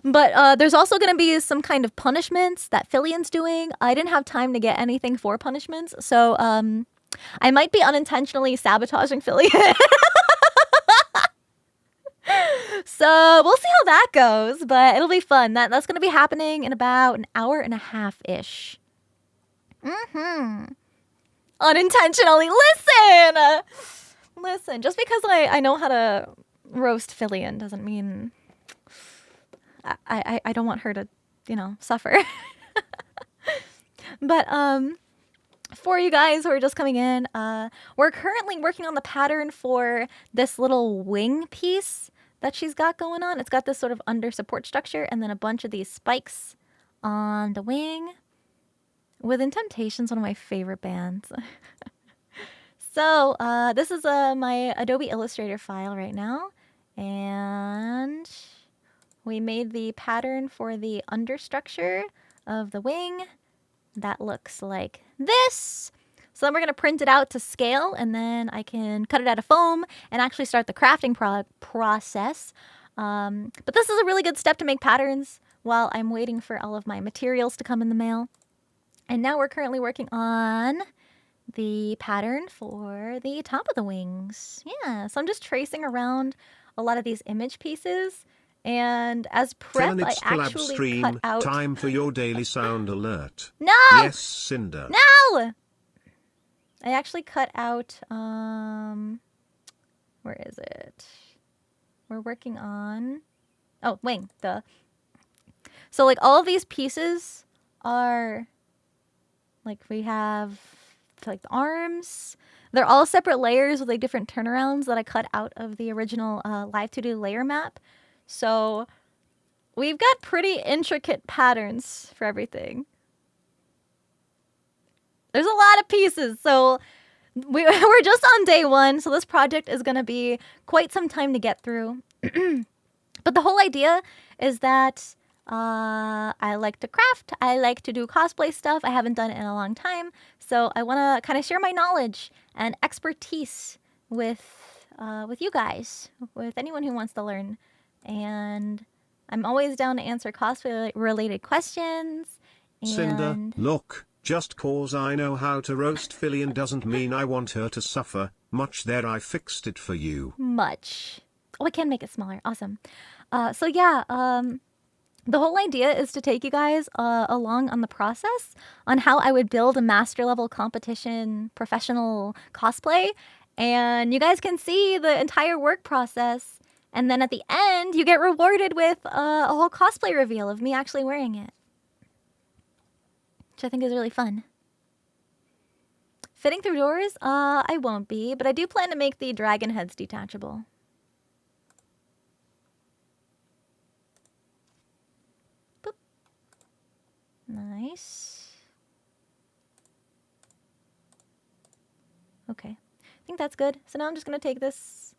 But there's also going to be some kind of punishments that Fillion's doing. I didn't have time to get anything for punishments, so I might be unintentionally sabotaging Fillion. So we'll see how that goes, but it'll be fun. That's going to be happening in about an hour and a half-ish. Unintentionally. Listen, just because I know how to roast Fillion doesn't mean I don't want her to, suffer. But for you guys who are just coming in, we're currently working on the pattern for this little wing piece that she's got going on. It's got this sort of under support structure and then a bunch of these spikes on the wing. Within Temptation's one of my favorite bands. So this is my Adobe Illustrator file right now. And we made the pattern for the understructure of the wing. That looks like this. So then we're going to print it out to scale, and then I can cut it out of foam and actually start the crafting process. But this is a really good step to make patterns while I'm waiting for all of my materials to come in the mail. And now we're currently working on the pattern for the top of the wings. Yeah, so I'm just tracing around a lot of these image pieces. And as prep, I actually cut out... Time for your daily sound alert. No! Yes, Sinder. No! I actually cut out... where is it? We're working on... Oh, wing. Duh. So, like, all of these pieces are... Like, we have, like, the arms. They're all separate layers with, like, different turnarounds that I cut out of the original Live 2D layer map. So, we've got pretty intricate patterns for everything. There's a lot of pieces, so we're just on day 1, so this project is going to be quite some time to get through. But the whole idea is that... I like to craft. I like to do cosplay stuff. I haven't done it in a long time. So I want to kind of share my knowledge and expertise with you guys, with anyone who wants to learn. And I'm always down to answer cosplay-related questions. And... Cinder, look, just cause I know how to roast Fillion doesn't mean I want her to suffer. Much there, I fixed it for you. Much. Oh, I can make it smaller. Awesome. So yeah, the whole idea is to take you guys along on the process on how I would build a master level competition professional cosplay. And you guys can see the entire work process. And then at the end, you get rewarded with a whole cosplay reveal of me actually wearing it. Which I think is really fun. Fitting through doors? I won't be, but I do plan to make the dragon heads detachable. Nice. Okay. I think that's good. So now I'm just going to take this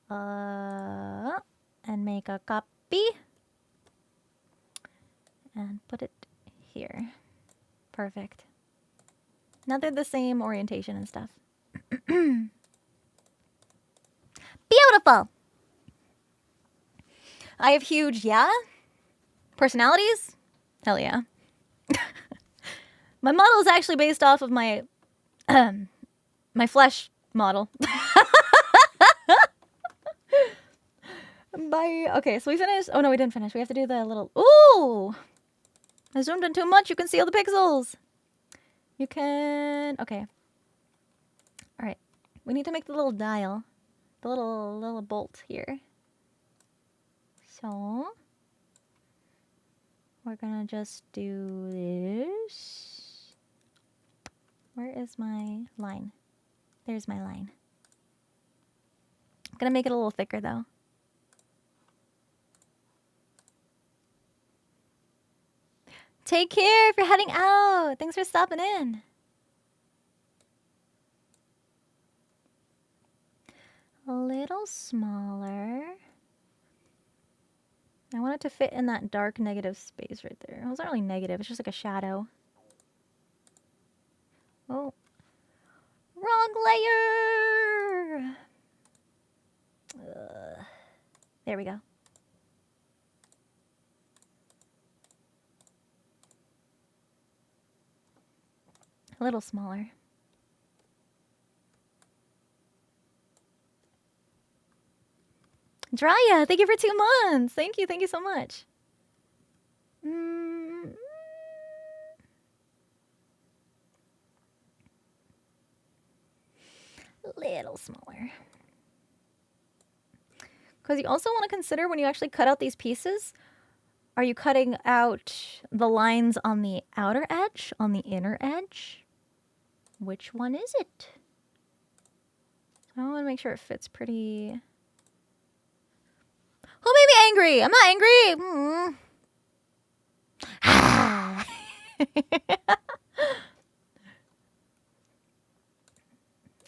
and make a copy and put it here. Perfect. Now they're the same orientation and stuff. Beautiful. I have huge, personalities. Hell yeah. My model is actually based off of my my flesh model. Bye. Okay, so we finished. Oh no, we didn't finish. We have to do the little. Ooh! I zoomed in too much. You can see all the pixels. You can. Okay. All right. We need to make the little dial, the little bolt here. So we're gonna just do this. Where is my line? There's my line. I'm gonna make it a little thicker though. Take care if you're heading out. Thanks for stopping in. A little smaller. I want it to fit in that dark negative space right there. Well, it's not really negative. It's just like a shadow. Oh. Wrong layer! There we go. A little smaller. Drya, thank you for 2 months. Thank you so much. Little smaller. Because you also want to consider when you actually cut out these pieces, are you cutting out the lines on the outer edge, on the inner edge? Which one is it? I want to make sure it fits pretty... Who made me angry? I'm not angry.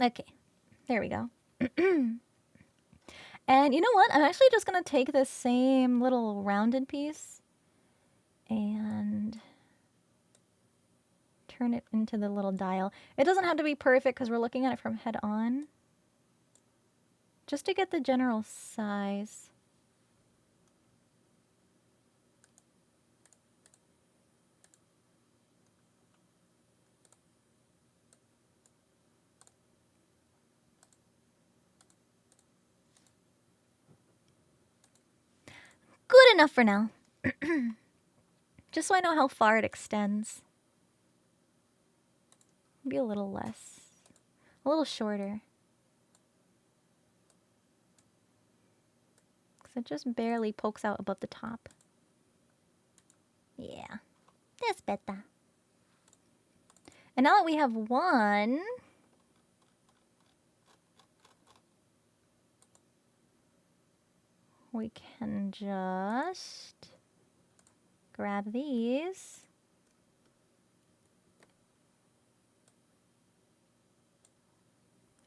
Okay, there we go. And you know what? I'm actually just going to take this same little rounded piece and turn it into the little dial. It doesn't have to be perfect because we're looking at it from head on. Just to get the general size. Good enough for now. Just so I know how far it extends. Maybe a little less. A little shorter. Because it just barely pokes out above the top. Yeah. That's better. And now that we have one... we can just grab these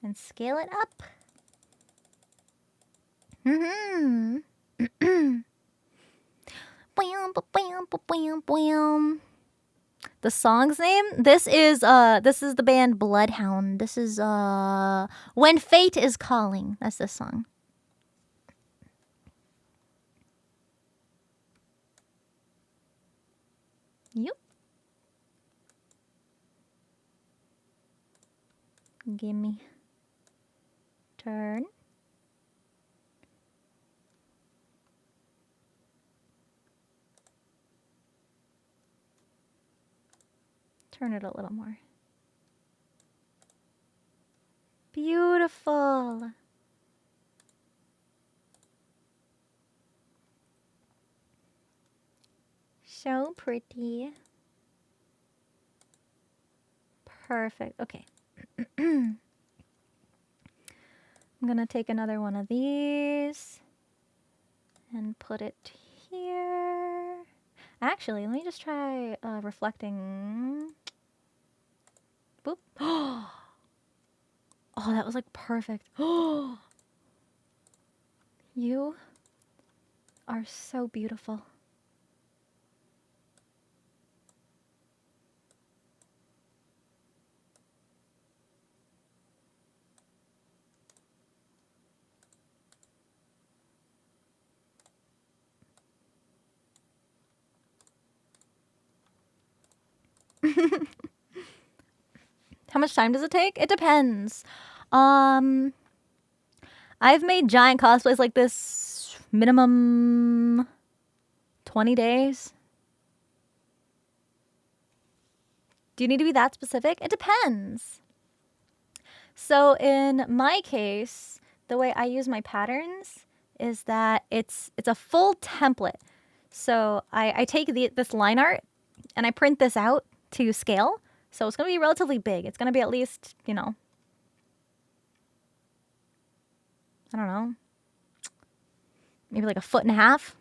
and scale it up. The song's name? This is the band Bloodhound. This is When Fate is Calling. That's this song. Yep. Gimme. Turn. Turn it a little more. Beautiful. So pretty. Perfect. Okay. I'm gonna take another one of these and put it here. Actually, let me just try reflecting. Boop. Oh, that was like perfect. Oh, you are so beautiful. How much time does it take? It depends. I've made giant cosplays like this minimum 20 days. Do you need to be that specific? It depends. So in my case, the way I use my patterns is that it's a full template. So I take this line art and I print this out to scale. So it's going to be relatively big. It's going to be at least, you know, I don't know, maybe like 1.5 feet.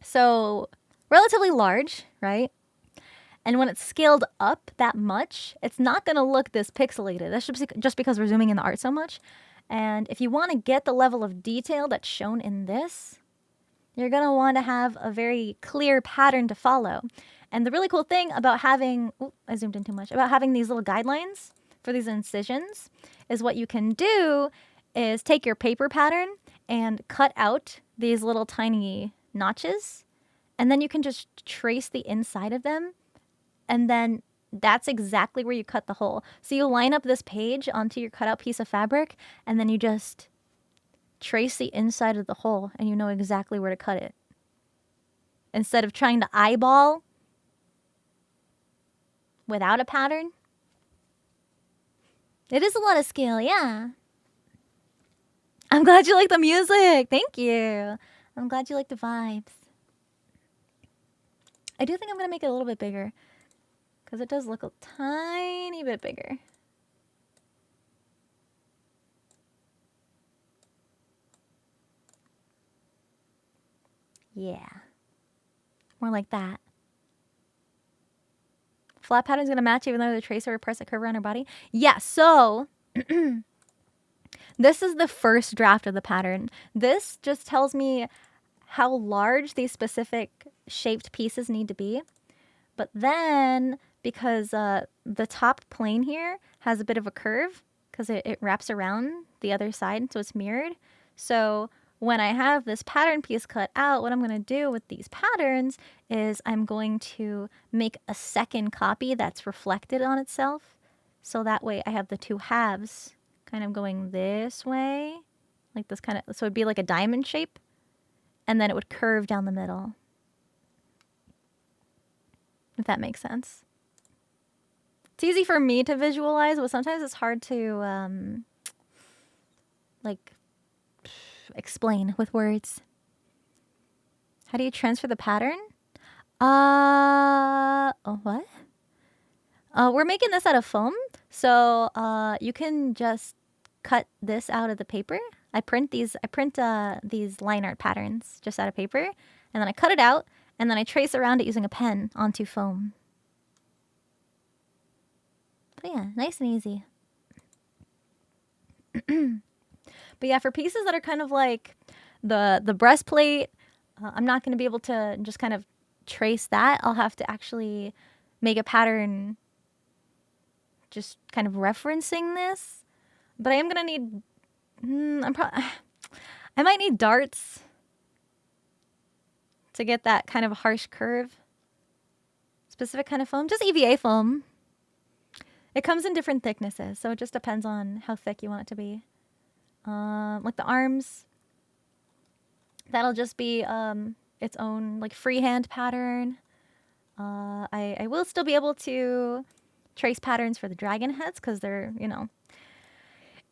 So relatively large, right? And when it's scaled up that much, it's not going to look this pixelated. That's just because we're zooming in the art so much. And if you want to get the level of detail that's shown in this, you're going to want to have a very clear pattern to follow. And the really cool thing about having, I zoomed in too much, about having these little guidelines for these incisions is what you can do is take your paper pattern and cut out these little tiny notches. And then you can just trace the inside of them. And then that's exactly where you cut the hole. So you line up this page onto your cutout piece of fabric, and then you just trace the inside of the hole, and you know exactly where to cut it. Instead of trying to eyeball without a pattern. It is a lot of skill, yeah. I'm glad you like the music. Thank you. I'm glad you like the vibes. I do think I'm going to make it a little bit bigger, because it does look a tiny bit bigger. Yeah. More like that. Flat pattern's going to match even though the tracer or press a curve around her body. Yeah, so this is the first draft of the pattern. This just tells me how large these specific shaped pieces need to be. But then, because the top plane here has a bit of a curve, because it wraps around the other side, so it's mirrored. So when I have this pattern piece cut out, what I'm going to do with these patterns is I'm going to make a second copy that's reflected on itself. So that way I have the two halves kind of going this way, like this kind of, so it'd be like a diamond shape, and then it would curve down the middle. If that makes sense. It's easy for me to visualize, but sometimes it's hard to like explain with words. How do you transfer the pattern? What? We're making this out of foam, so you can just cut this out of the paper. I print these line art patterns just out of paper, and then I cut it out, and then I trace around it using a pen onto foam. But yeah, nice and easy. But yeah, for pieces that are kind of like the breastplate, I'm not going to be able to just kind of trace that. I'll have to actually make a pattern just kind of referencing this. But I am going to need, I might need darts to get that kind of harsh curve. Specific kind of foam, just EVA foam. It comes in different thicknesses, so it just depends on how thick you want it to be. Like the arms, that'll just be its own like freehand pattern. I will still be able to trace patterns for the dragon heads because they're, you know,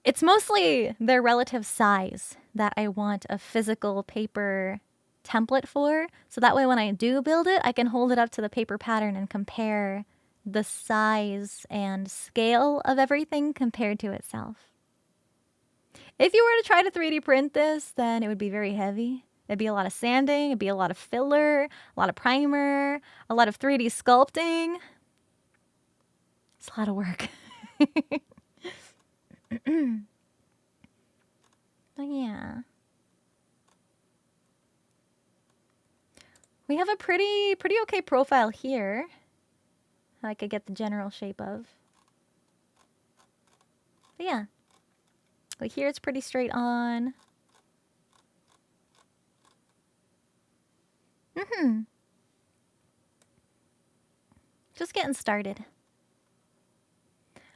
it's mostly their relative size that I want a physical paper template for. So that way when I do build it, I can hold it up to the paper pattern and compare the size and scale of everything compared to itself. If you were to try to 3D print this, then it would be very heavy. It'd be a lot of sanding, it'd be a lot of filler, a lot of primer, a lot of 3D sculpting. It's a lot of work. But yeah. We have a pretty okay profile here. I could get the general shape of. But yeah. Like here it's pretty straight on. Just getting started.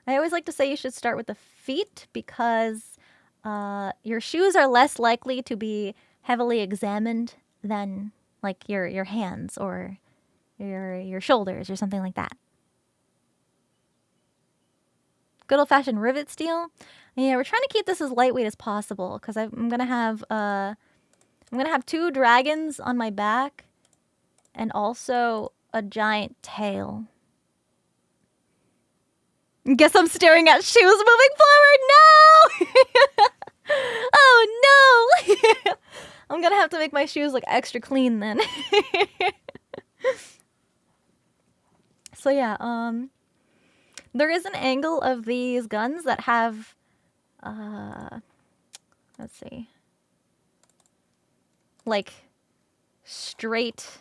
I always like to say you should start with the feet because your shoes are less likely to be heavily examined than like your hands or your shoulders or something like that. Good old-fashioned rivet steel. Yeah, we're trying to keep this as lightweight as possible because I'm gonna have 2 dragons on my back and also a giant tail. Guess I'm staring at shoes moving forward. No! Oh no! I'm gonna have to make my shoes look extra clean then. So yeah, there is an angle of these guns that have, let's see, like straight.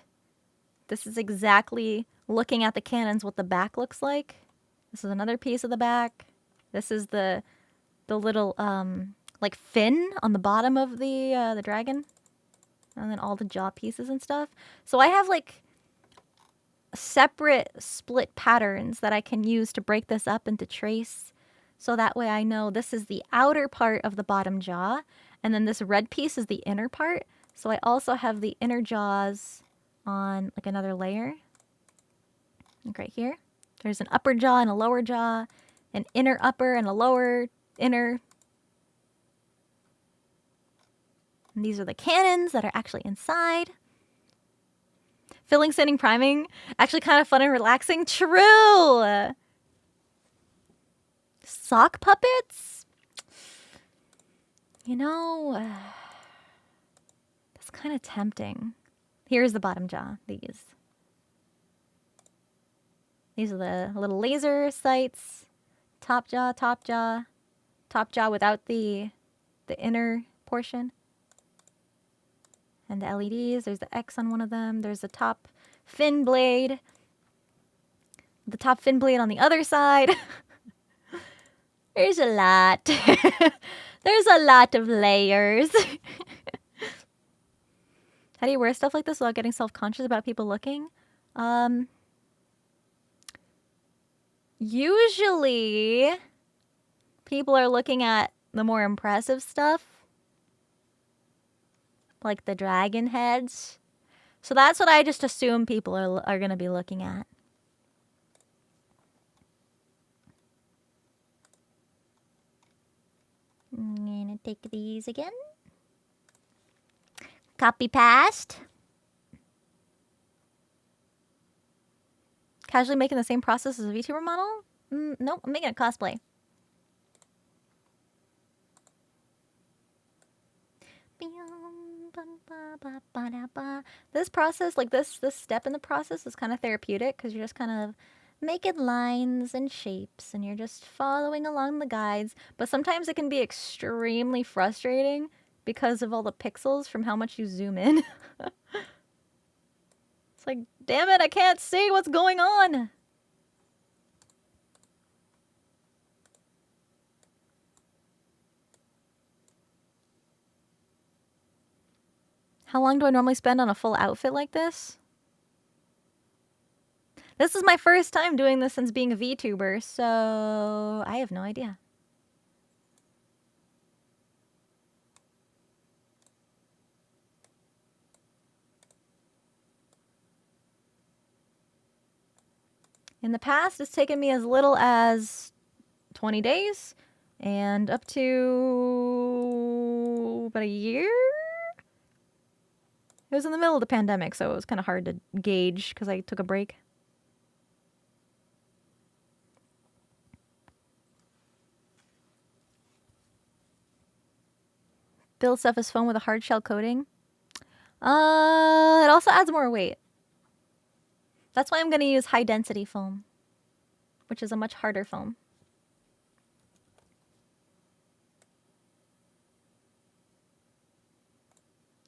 This is exactly looking at the cannons what the back looks like. This is another piece of the back. This is the little like fin on the bottom of the dragon, and then all the jaw pieces and stuff. So I have like separate split patterns that I can use to break this up into trace. So that way I know this is the outer part of the bottom jaw, and then this red piece is the inner part. So I also have the inner jaws on like another layer. Like right here. There's an upper jaw and a lower jaw, an inner upper and a lower inner. And these are the cannons that are actually inside. Filling, sanding, priming. Actually kind of fun and relaxing. True! Sock puppets? You know, that's kind of tempting. Here's the bottom jaw. These are the little laser sights. Top jaw, top jaw. Top jaw without the inner portion. And the LEDs. There's the X on one of them. There's the top fin blade. The top fin blade on the other side. There's a lot. There's a lot of layers. How do you wear stuff like this without getting self-conscious about people looking? Usually, people are looking at the more impressive stuff. Like the dragon heads. So that's what I just assume people are going to be looking at. I'm going to take these again. Copy past. Casually making the same process as a VTuber model? Nope, I'm making a cosplay. This process, like this step in the process is kind of therapeutic because you're just kind of making lines and shapes and you're just following along the guides. But sometimes it can be extremely frustrating because of all the pixels from how much you zoom in. It's like, damn it, I can't see what's going on. How long do I normally spend on a full outfit like this? This is my first time doing this since being a VTuber, so I have no idea. In the past, it's taken me as little as 20 days and up to about a year. It was in the middle of the pandemic, so it was kind of hard to gauge because I took a break. Build stuff as foam with a hard shell coating. It also adds more weight. That's why I'm going to use high density foam, which is a much harder foam.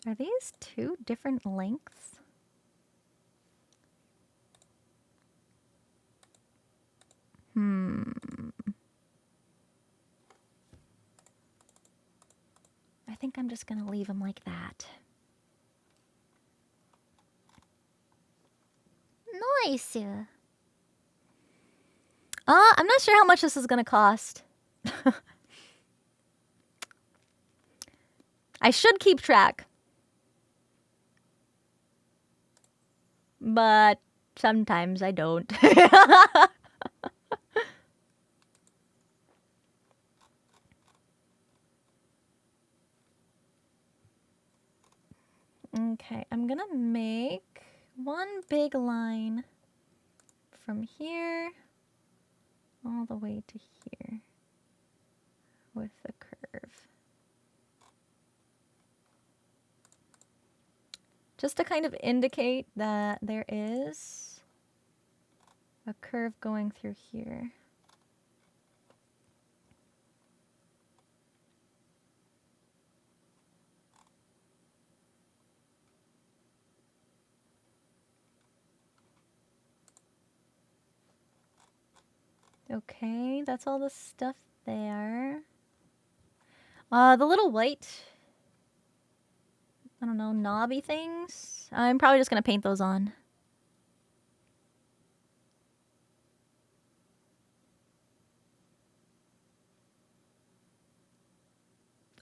Are these 2 different lengths? I think I'm just going to leave them like that. Nice. I'm not sure how much this is going to cost. I should keep track. But sometimes I don't. Okay, I'm gonna make one big line from here all the way to here with the curve. Just to kind of indicate that there is a curve going through here. Okay, that's all the stuff there. The little white, I don't know, knobby things. I'm probably just gonna paint those on.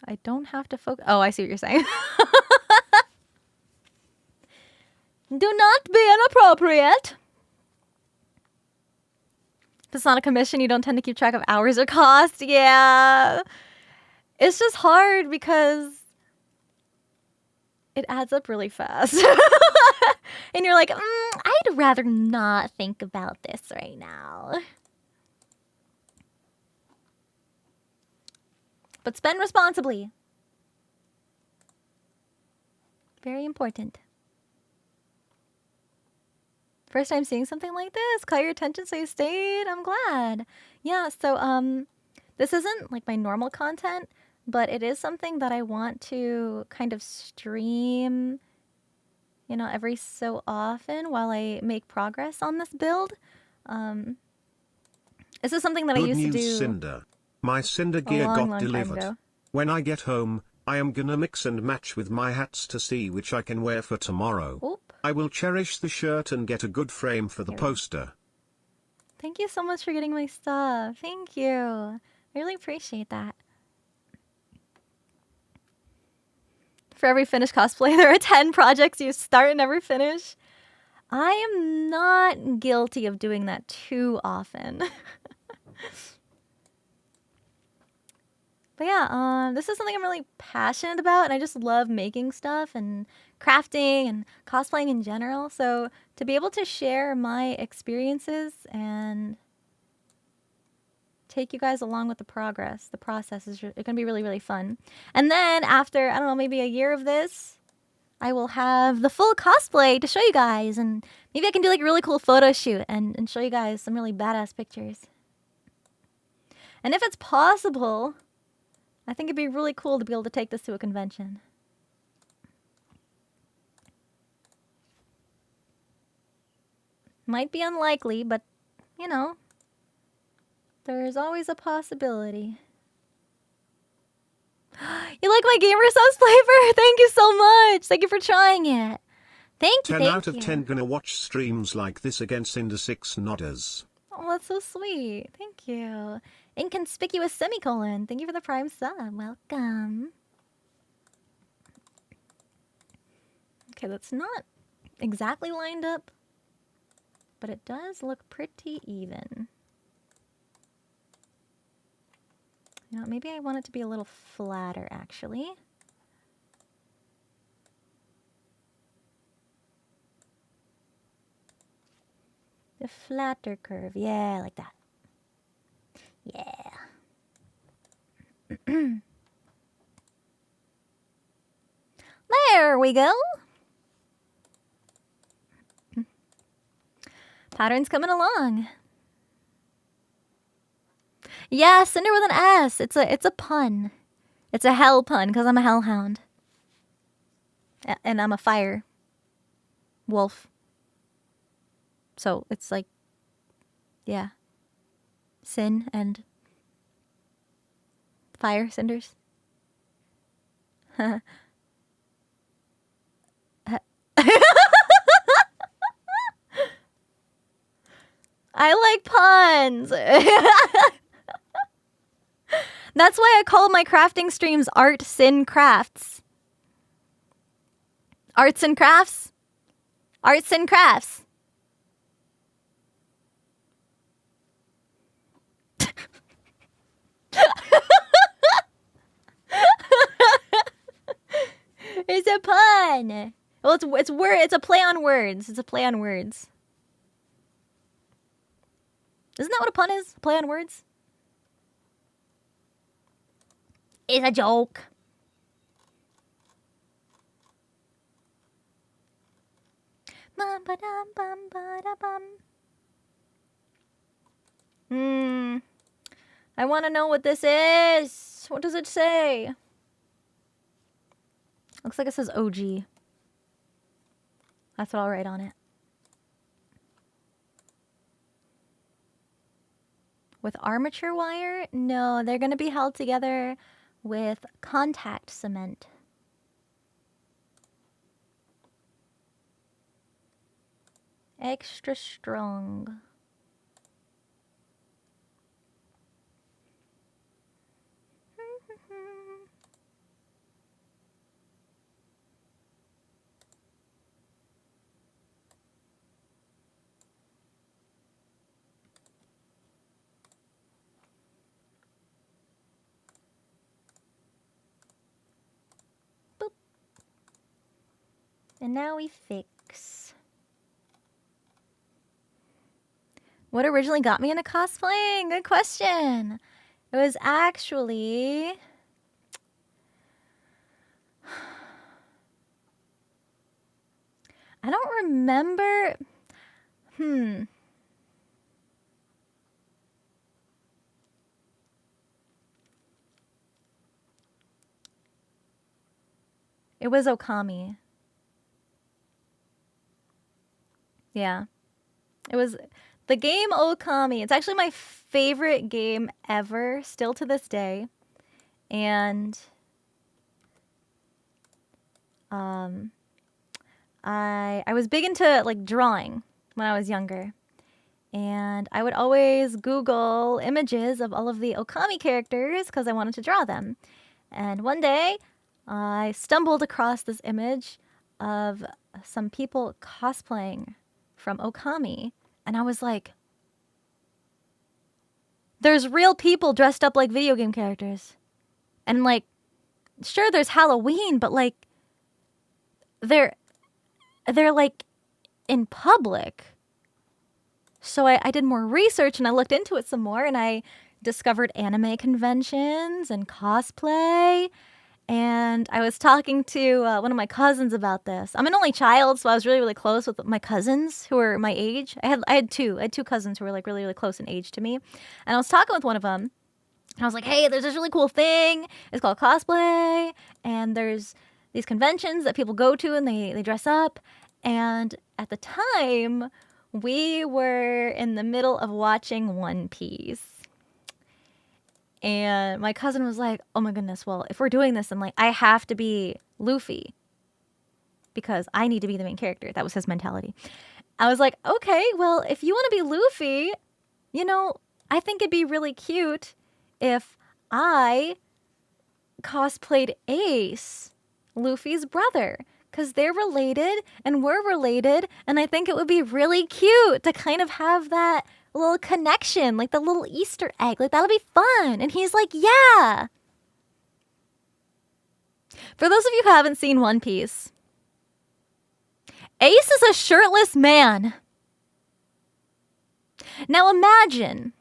I don't have to focus. Oh, I see what you're saying. Do not be inappropriate. If it's not a commission, you don't tend to keep track of hours or cost. Yeah. It's just hard because it adds up really fast. And you're like, I'd rather not think about this right now. But spend responsibly. Very important. First time seeing something like this. Caught your attention, so you stayed. I'm glad. Yeah, so this isn't like my normal content, but it is something that I want to kind of stream, you know, every so often while I make progress on this build. This is something that I used to do. Cinder. My Cinder gear got delivered. When I get home, I am gonna mix and match with my hats to see which I can wear for tomorrow. Oop. I will cherish the shirt and get a good frame for the poster. Thank you so much for getting my stuff. Thank you. I really appreciate that. For every finished cosplay, there are 10 projects you start and never finish. I am not guilty of doing that too often. But yeah, this is something I'm really passionate about, and I just love making stuff and crafting and cosplaying in general. So to be able to share my experiences and take you guys along with the process is going to be really, really fun. And then after, I don't know, maybe a year of this, I will have the full cosplay to show you guys, and maybe I can do like a really cool photo shoot and show you guys some really badass pictures. And if it's possible, I think it'd be really cool to be able to take this to a convention. Might be unlikely, but, you know, there's always a possibility. You like my Gamer Sauce flavor? Thank you so much. Thank you for trying it. Thank you, 10 out of 10 gonna watch streams like this again, Cinder 6 nodders. Oh, that's so sweet. Thank you. Inconspicuous semicolon. Thank you for the Prime sub. Welcome. Okay, that's not exactly lined up, but it does look pretty even. You know, maybe I want it to be a little flatter, actually. The flatter curve. Yeah, like that. Yeah. There we go. Pattern's coming along. Yeah, Sinder with an S. It's a pun. It's a hell pun because I'm a hellhound. And I'm a fire wolf. So it's like, yeah. Sin and fire cinders. I like puns. That's why I call my crafting streams Art Sin Crafts. Arts and crafts. Arts and crafts. It's a pun. Well, it's a play on words. It's a play on words. Isn't that what a pun is? A play on words? It's a joke. I want to know what this is. What does it say? Looks like it says OG. That's what I'll write on it. With armature wire? No, they're going to be held together with contact cement. Extra strong. Boop. And now we fix. What originally got me into cosplaying? Good question. It was actually... I don't remember... It was Okami. Yeah. It was the game Okami. It's actually my favorite game ever, still to this day. And I was big into like drawing when I was younger. And I would always Google images of all of the Okami characters because I wanted to draw them. And one day I stumbled across this image of some people cosplaying from Okami. And I was like, there's real people dressed up like video game characters. And like, sure, there's Halloween, but like, they're like in public. So I did more research and I looked into it some more and I discovered anime conventions and cosplay. And I was talking to one of my cousins about this. I'm an only child, so I was really, really close with my cousins who were my age. I had two cousins who were like really, really close in age to me. And I was talking with one of them. And I was like, hey, there's this really cool thing. It's called cosplay. And there's these conventions that people go to and they dress up. And at the time, we were in the middle of watching One Piece. And my cousin was like, oh my goodness, well, if we're doing this, then like I have to be Luffy because I need to be the main character. That was his mentality. I was like, okay, well, if you want to be Luffy, you know, I think it'd be really cute if I cosplayed Ace, Luffy's brother, because they're related and we're related. And I think it would be really cute to kind of have that little connection, like the little Easter egg. Like, that'll be fun. And he's like, yeah. For those of you who haven't seen One Piece, Ace is a shirtless man. Now imagine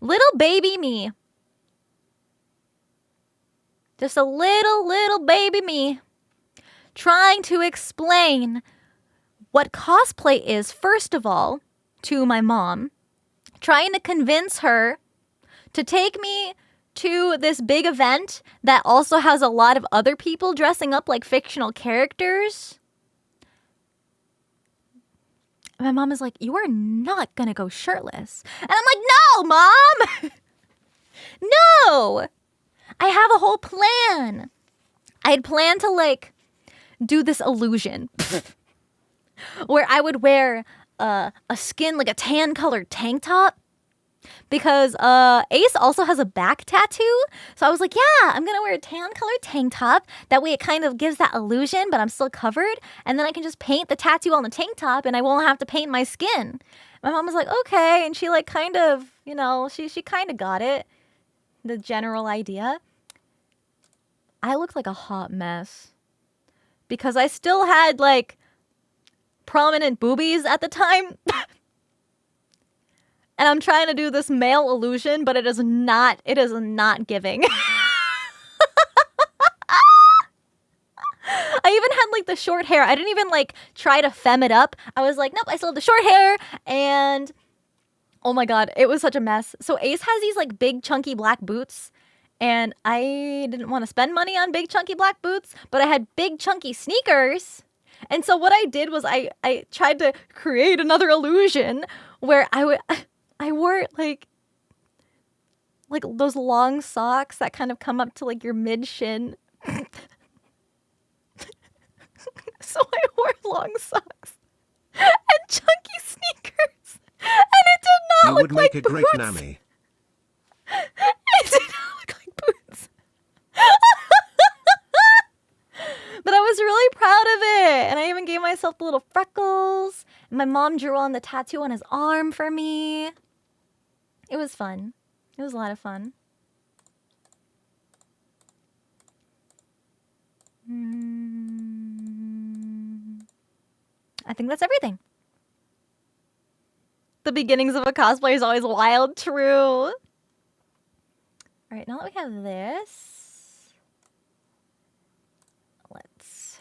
little baby me. Just a little baby me trying to explain what cosplay is, first of all, to my mom, trying to convince her to take me to this big event that also has a lot of other people dressing up like fictional characters. My mom is like, you are not gonna go shirtless. And I'm like, no, Mom! No! I have a whole plan. I had planned to like do this illusion where I would wear a skin, like a tan colored tank top, because Ace also has a back tattoo. So I was like, yeah, I'm going to wear a tan colored tank top. That way it kind of gives that illusion, but I'm still covered. And then I can just paint the tattoo on the tank top and I won't have to paint my skin. My mom was like, okay. And she like kind of, you know, she kind of got it. The general idea. I looked like a hot mess because I still had like prominent boobies at the time. And I'm trying to do this male illusion, but it is not giving. I even had like the short hair. I didn't even like try to femme it up. I was like, nope, I still have the short hair. And oh my God, it was such a mess. So Ace has these like big chunky black boots. And I didn't want to spend money on big chunky black boots, but I had big chunky sneakers. And so what I did was I tried to create another illusion where I wore like those long socks that kind of come up to like your mid shin. So I wore long socks and chunky sneakers, and it did not You look would like make a boots. great Nami. It did not look like boots. But I was really proud of it. And I even gave myself the little freckles. And my mom drew on the tattoo on his arm for me. It was fun. It was a lot of fun. I think that's everything. The beginnings of a cosplay is always wild, true. All right, now that we have this, let's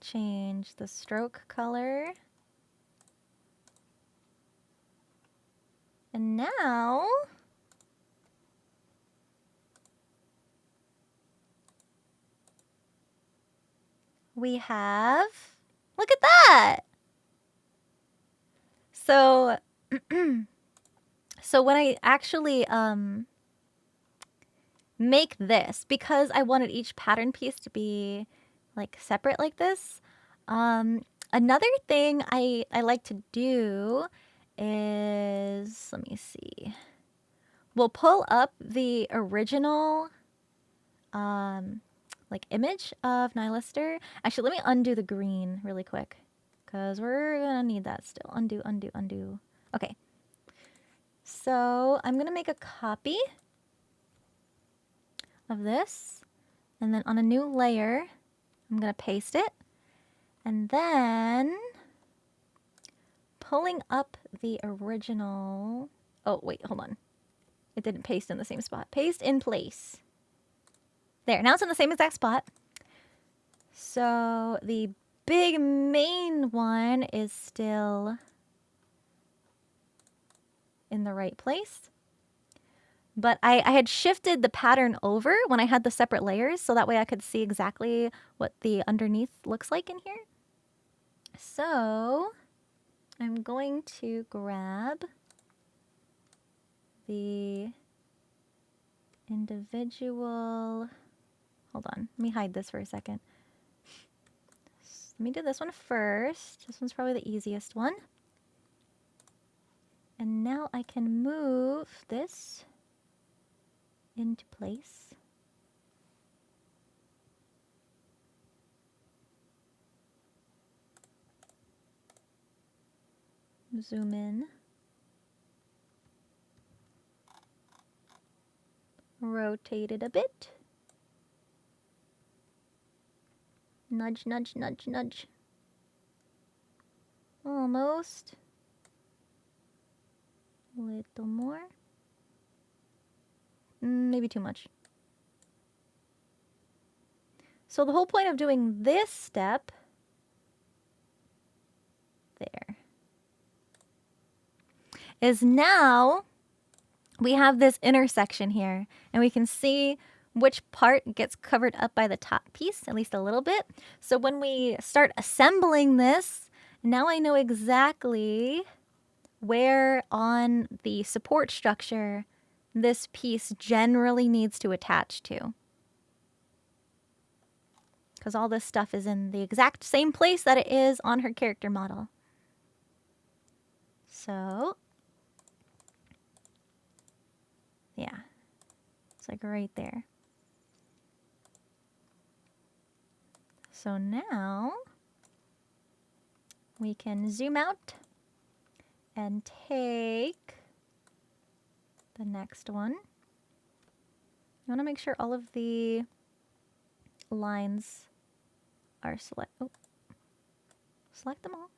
change the stroke color. And now we have, look at that. So, so when I actually make this, because I wanted each pattern piece to be like separate like this, another thing I like to do is, let me see, we'll pull up the original like image of Nihilister. Actually, let me undo the green really quick because we're gonna need that still. Undo, undo, undo. Okay. So I'm gonna make a copy of this, and then on a new layer, I'm gonna paste it, and then pulling up the original. Oh, wait, hold on. It didn't paste in the same spot. Paste in place. There, now it's in the same exact spot. So the big main one is still in the right place. But I had shifted the pattern over when I had the separate layers, so that way I could see exactly what the underneath looks like in here. So I'm going to grab the individual. Hold on, let me hide this for a second. Let me do this one first. This one's probably the easiest one. And now I can move this into place. Zoom in. Rotate it a bit. Nudge, nudge, nudge, nudge. Almost. A little more. Maybe too much. So the whole point of doing this step, there, is now we have this intersection here, and we can see which part gets covered up by the top piece, at least a little bit. So when we start assembling this, now I know exactly where on the support structure this piece generally needs to attach to. Because all this stuff is in the exact same place that it is on her character model. So Yeah. It's like right there. So now we can zoom out and take the next one. You want to make sure all of the lines are select them all.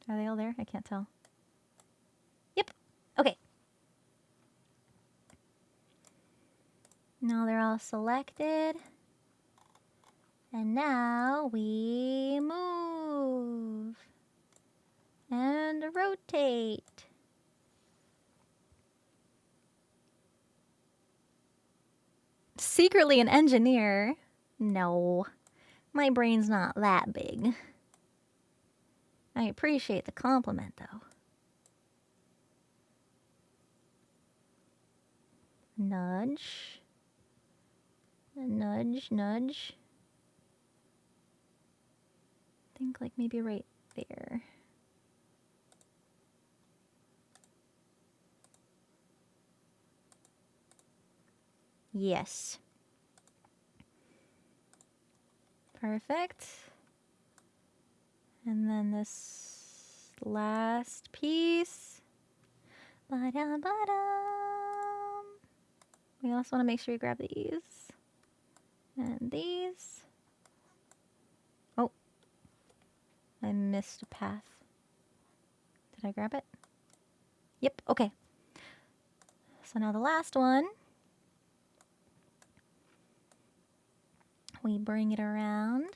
Are they all there? I can't tell. Yep. Okay. Now they're all selected. And now we move and rotate. Secretly an engineer? No, my brain's not that big. I appreciate the compliment, though. Nudge. Nudge, nudge. I think like maybe right there. Yes. Perfect. And then this last piece. Ba-dum, ba-dum. We also want to make sure we grab these. And these. Oh. I missed a path. Did I grab it? Yep, okay. So now the last one. We bring it around.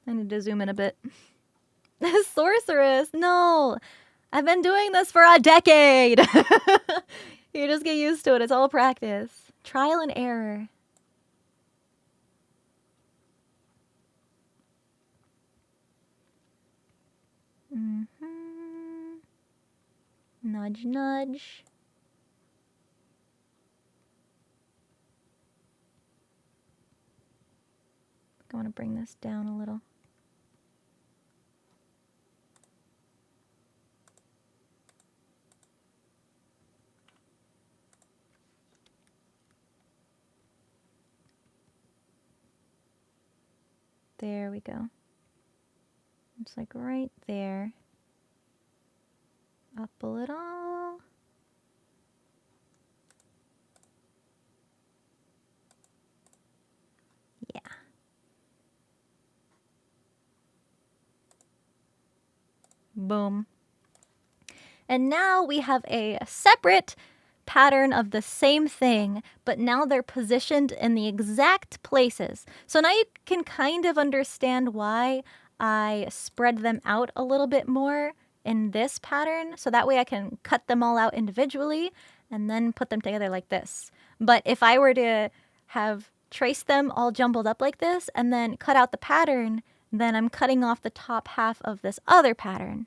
I need to zoom in a bit. Sorceress, no! I've been doing this for a decade! You just get used to it. It's all practice. Trial and error. Nudge, nudge. I want to bring this down a little. There we go. It's like right there. Up a little. Yeah. Boom. And now we have a separate pattern of the same thing, but now they're positioned in the exact places. So now you can kind of understand why I spread them out a little bit more in this pattern. So that way I can cut them all out individually and then put them together like this. But if I were to have traced them all jumbled up like this and then cut out the pattern, then I'm cutting off the top half of this other pattern.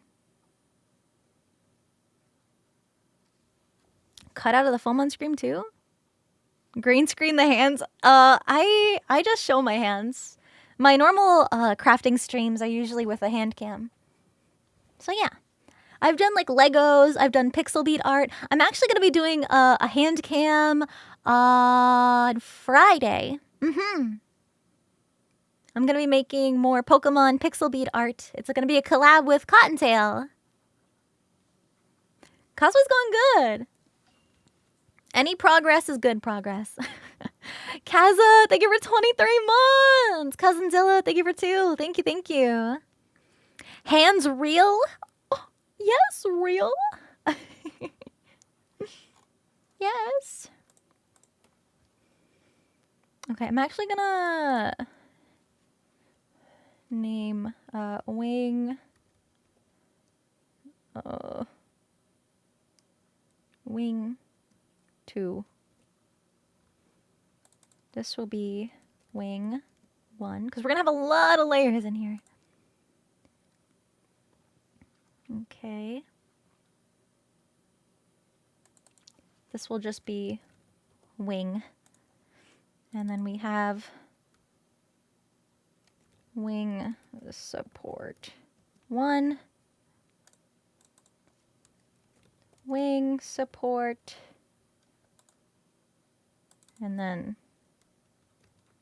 Cut out of the foam on Scream too? Green screen the hands? I just show my hands. My normal crafting streams are usually with a hand cam. So yeah. I've done like Legos, I've done pixel beat art. I'm actually going to be doing a hand cam on Friday. I'm going to be making more Pokemon pixel beat art. It's going to be a collab with Cottontail. Cosplay's going good. Any progress is good progress. Kaza, thank you for 23 months. Cousinzilla, thank you for 2. Thank you, thank you. Hands real? Oh, yes, real. Yes. Okay, I'm actually gonna name Wing. Wing 2. This will be Wing 1, because we're gonna have a lot of layers in here. Okay. This will just be Wing. And then we have wing support 1, wing support, and then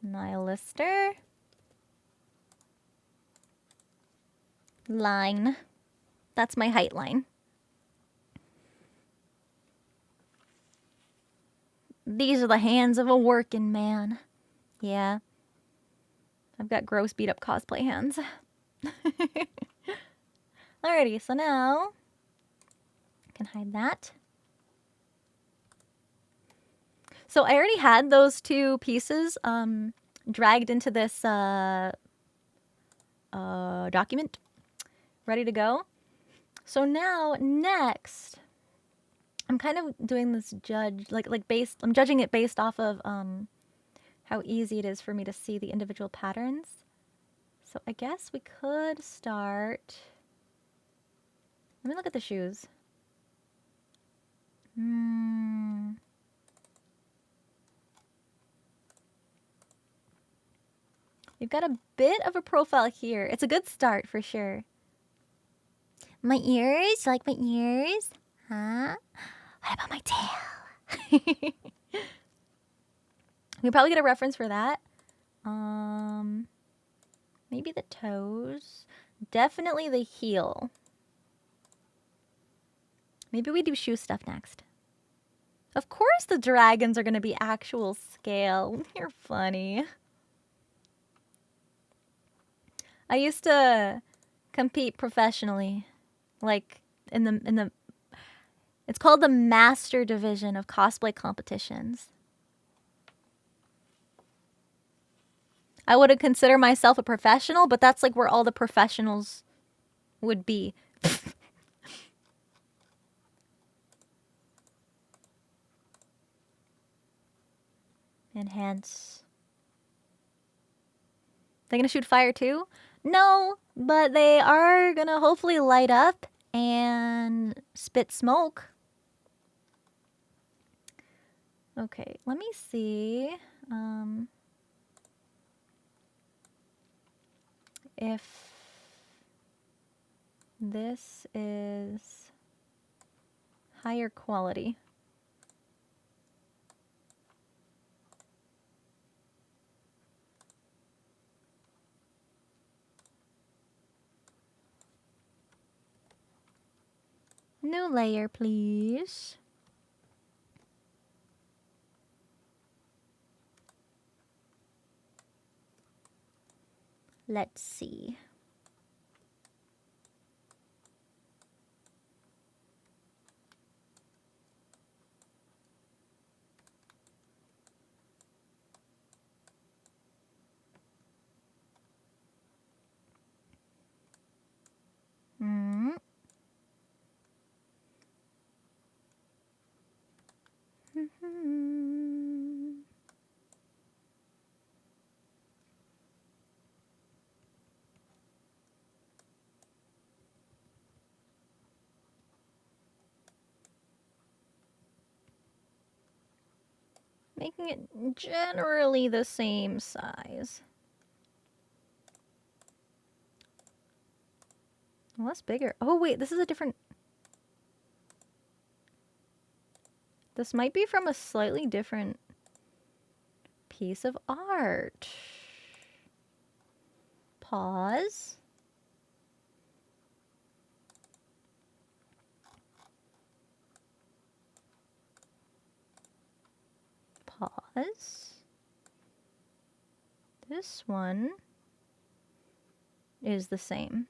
Nihilister, line. That's my height line. These are the hands of a working man. Yeah. I've got gross beat up cosplay hands. Alrighty, so now I can hide that. So I already had those 2 pieces dragged into this document, ready to go. So now next, I'm kind of doing this I'm judging it based off of how easy it is for me to see the individual patterns. So I guess we could start. Let me look at the shoes. You've got a bit of a profile here. It's a good start for sure. My ears? You like my ears? Huh? What about my tail? We probably get a reference for that. Maybe the toes. Definitely the heel. Maybe we do shoe stuff next. Of course the dragons are going to be actual scale. You're funny. I used to compete professionally, like in the it's called the Master Division of cosplay competitions. I wouldn't consider myself a professional, but that's like where all the professionals would be. Enhance. They gonna shoot fire too? No, but they are gonna hopefully light up and spit smoke. Okay, let me see if this is higher quality. New layer, please. Let's see. Making it generally the same size. Well, that's bigger. Oh, wait, this is a different... This might be from a slightly different piece of art. Pause. Pause. This one is the same.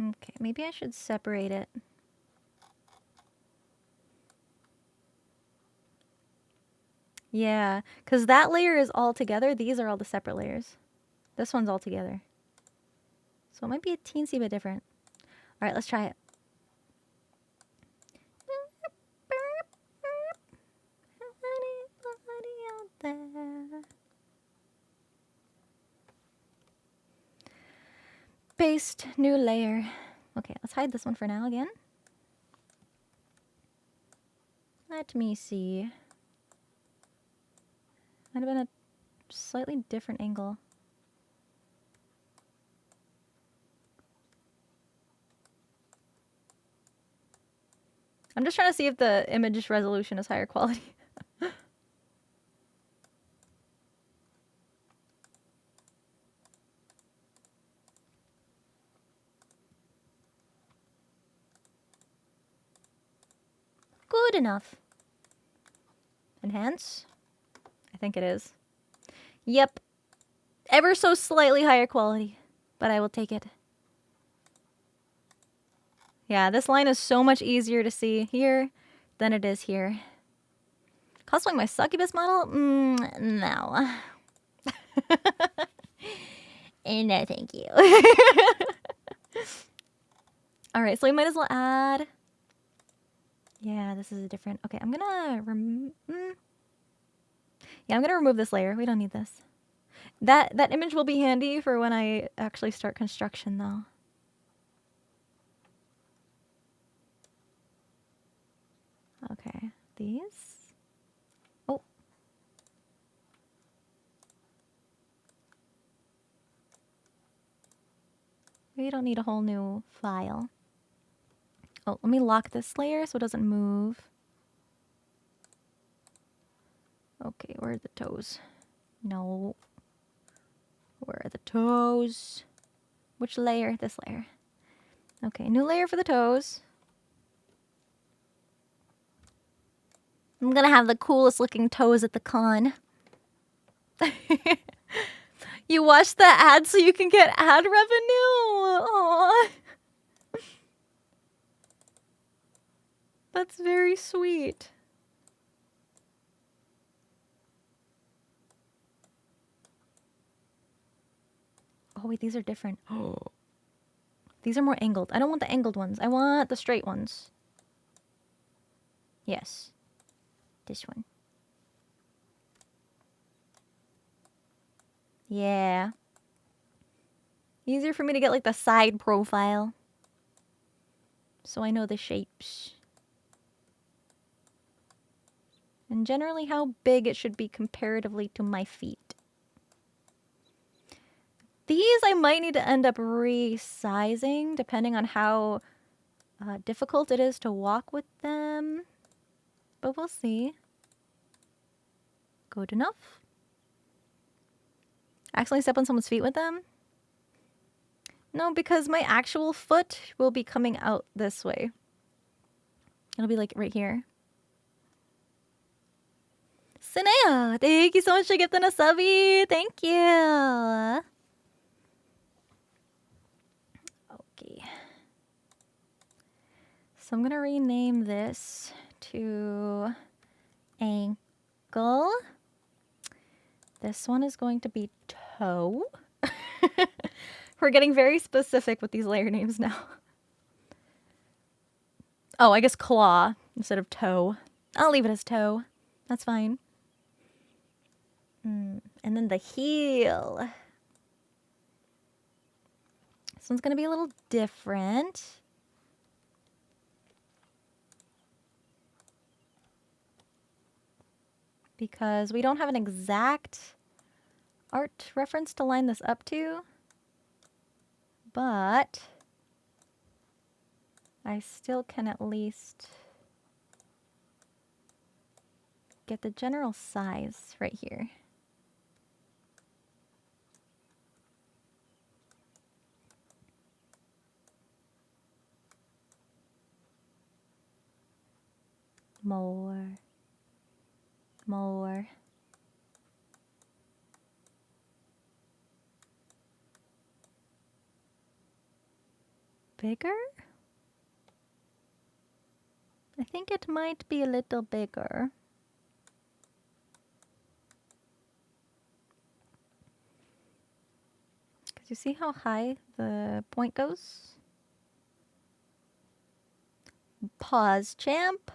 Okay, maybe I should separate it. Yeah, because that layer is all together. These are all the separate layers. This one's all together. So it might be a teensy bit different. All right, let's try it. Paste, new layer. Okay, let's hide this one for now again. Let me see. Might have been a slightly different angle. I'm just trying to see if the image resolution is higher quality. Good enough. Enhance? I think it is. Yep. Ever so slightly higher quality, but I will take it. Yeah, this line is so much easier to see here than it is here. Cosplaying my succubus model? No. No, thank you. Alright, so we might as well add... Yeah, this is a different... Okay, I'm gonna... Yeah, I'm gonna remove this layer. We don't need this. That image will be handy for when I actually start construction, though. Okay, these. Oh. We don't need a whole new file. Oh, let me lock this layer so it doesn't move. Okay, where are the toes? No. Where are the toes? Which layer? This layer. Okay, new layer for the toes. I'm gonna have the coolest looking toes at the con. You watch the ad so you can get ad revenue. Aww. That's very sweet. Oh wait, these are different. Oh. These are more angled. I don't want the angled ones. I want the straight ones. Yes. This one. Yeah. Easier for me to get like the side profile. So I know the shapes. And generally how big it should be comparatively to my feet. These I might need to end up resizing depending on how difficult it is to walk with them. But we'll see. Good enough. Accidentally step on someone's feet with them? No, because my actual foot will be coming out this way. It'll be like right here. Sinea, thank you so much for gifting a subby. Thank you. Okay. So I'm gonna rename this to ankle. This one is going to be toe. We're getting very specific with these layer names now. Oh, I guess claw instead of toe. I'll leave it as toe. That's fine. And then the heel. This one's going to be a little different. Because we don't have an exact art reference to line this up to. But I still can at least get the general size right here. More. Bigger? I think it might be a little bigger. Because you see how high the point goes? Pause, champ.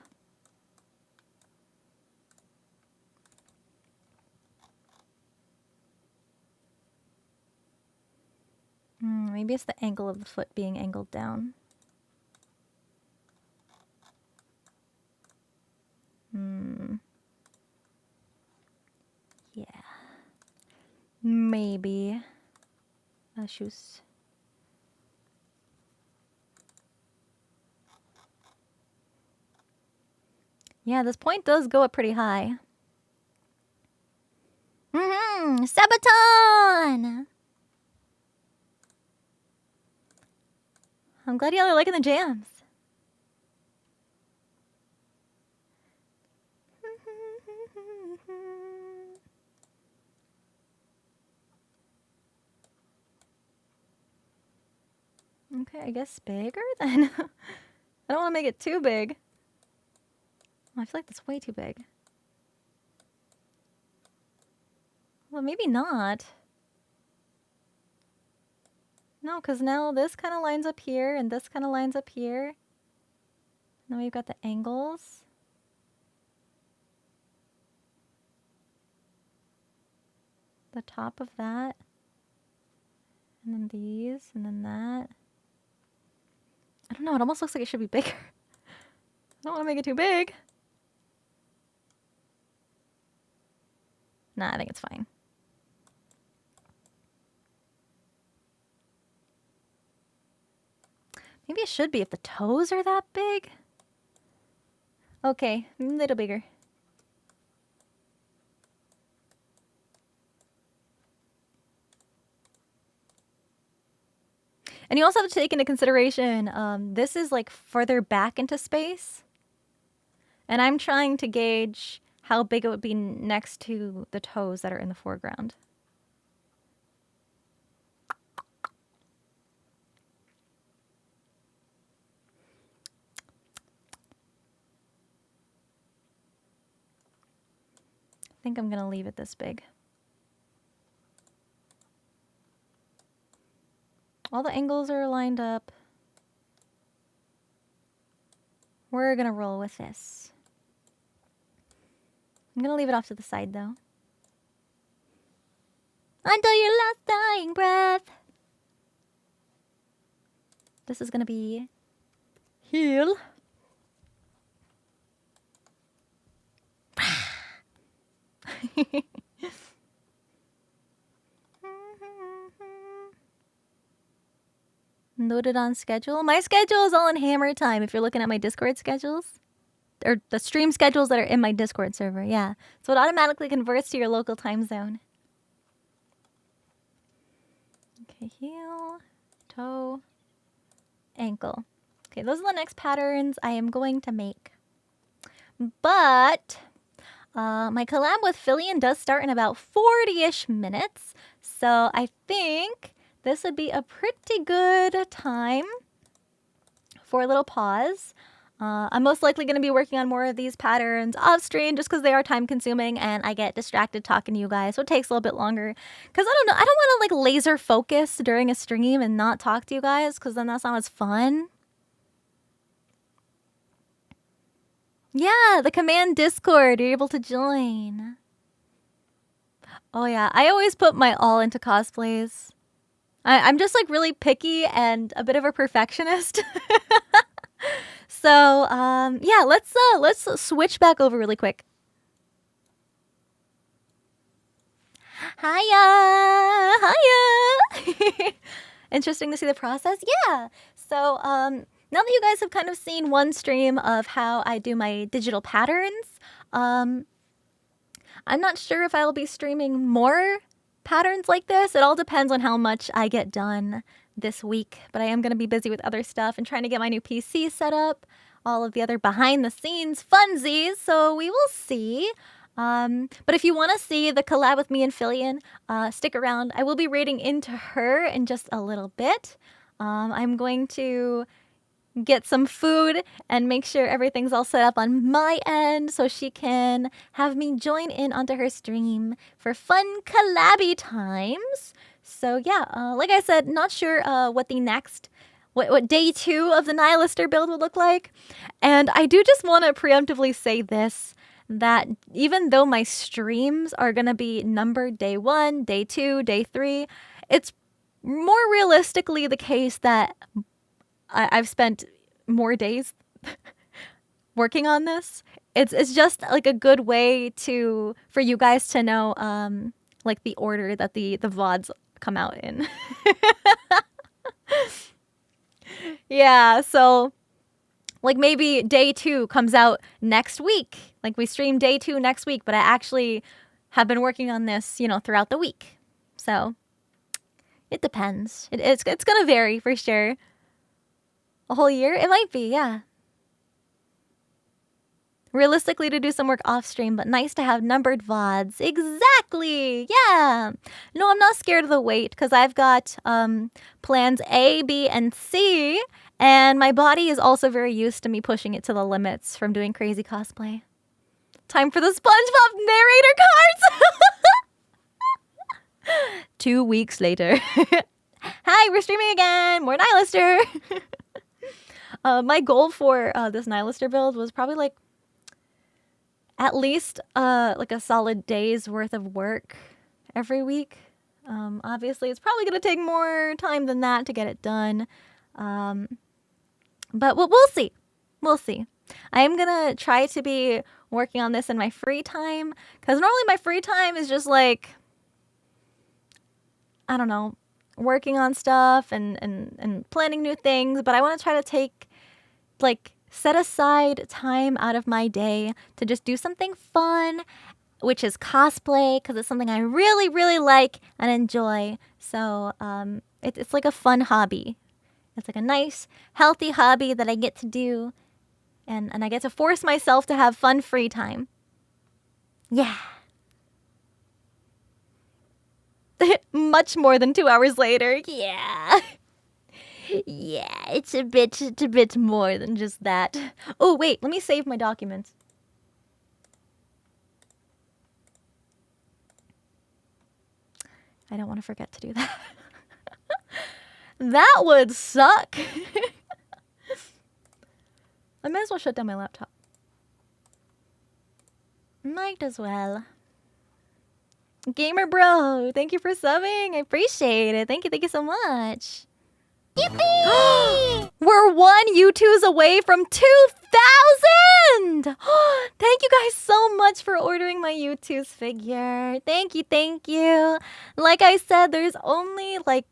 Maybe it's the angle of the foot being angled down. Maybe. Shoes. Yeah, this point does go up pretty high. Sabaton! I'm glad y'all are liking the jams. Okay, I guess bigger then. I don't want to make it too big. Oh, I feel like that's way too big. Well, maybe not. No, because now this kind of lines up here, and this kind of lines up here. Then we've got the angles. The top of that. And then these, and then that. I don't know, it almost looks like it should be bigger. I don't want to make it too big. Nah, I think it's fine. Maybe it should be if the toes are that big. Okay, a little bigger. And you also have to take into consideration, this is like further back into space. And I'm trying to gauge how big it would be next to the toes that are in the foreground. I think I'm gonna leave it this big. All the angles are lined up. We're gonna roll with this. I'm gonna leave it off to the side though. Until your last dying breath. This is gonna be heel. Noted on schedule. My schedule is all in hammer time if you're looking at my Discord schedules. Or the stream schedules that are in my Discord server, yeah. So it automatically converts to your local time zone. Okay, heel, toe, ankle. Okay, those are the next patterns I am going to make. But my collab with Fillion does start in about 40-ish minutes. So I think this would be a pretty good time for a little pause. I'm most likely going to be working on more of these patterns off stream just because they are time consuming and I get distracted talking to you guys. So it takes a little bit longer because I don't know. I don't want to like laser focus during a stream and not talk to you guys because then that's not as fun. Yeah, the command Discord. You're able to join. Oh yeah, I always put my all into cosplays. I'm just like really picky and a bit of a perfectionist. So, yeah, let's switch back over really quick. Hiya! Hiya! Interesting to see the process. Yeah. So, now that you guys have kind of seen one stream of how I do my digital patterns, I'm not sure if I'll be streaming more patterns like this. It all depends on how much I get done this week, but I am going to be busy with other stuff and trying to get my new PC set up, all of the other behind the scenes funsies, so we will see. But if you want to see the collab with me and Fillion, stick around. I will be raiding into her in just a little bit. I'm going to get some food and make sure everything's all set up on my end so she can have me join in onto her stream for fun collabby times. So yeah, like I said, not sure what the next, what day 2 of the Nihilister build would look like. And I do just want to preemptively say this, that even though my streams are going to be numbered day 1, day 2, day 3, it's more realistically the case that I've spent more days working on this. It's just like a good way for you guys to know, like the order that the VODs come out in. Yeah, so like maybe day 2 comes out next week. Like we stream day 2 next week, but I actually have been working on this, you know, throughout the week. So it depends. It's gonna vary for sure. A whole year? It might be, yeah. Realistically, to do some work off stream, but nice to have numbered VODs. Exactly. Yeah. No, I'm not scared of the wait because I've got plans A, B, and C. And my body is also very used to me pushing it to the limits from doing crazy cosplay. Time for the SpongeBob narrator cards! 2 weeks later. Hi, we're streaming again. More Nihilister. My goal for this Nihilister build was probably like at least like a solid day's worth of work every week. Obviously, it's probably going to take more time than that to get it done. But we'll see. We'll see. I am going to try to be working on this in my free time because normally my free time is just like, I don't know, working on stuff and planning new things. But I want to try to take, like, set aside time out of my day to just do something fun, which is cosplay, because it's something I really, really like and enjoy. So it's like a fun hobby. It's like a nice, healthy hobby that I get to do, and I get to force myself to have fun free time. Yeah. Much more than 2 hours later. Yeah. Yeah, it's a bit more than just that. Oh, wait, let me save my documents. I don't want to forget to do that. That would suck. I might as well shut down my laptop. Might as well. Gamer bro, thank you for subbing. I appreciate it. Thank you so much. Yippee! We're 1 U2s away from 2,000! Thank you guys so much for ordering my U2s figure. Thank you. Like I said, there's only like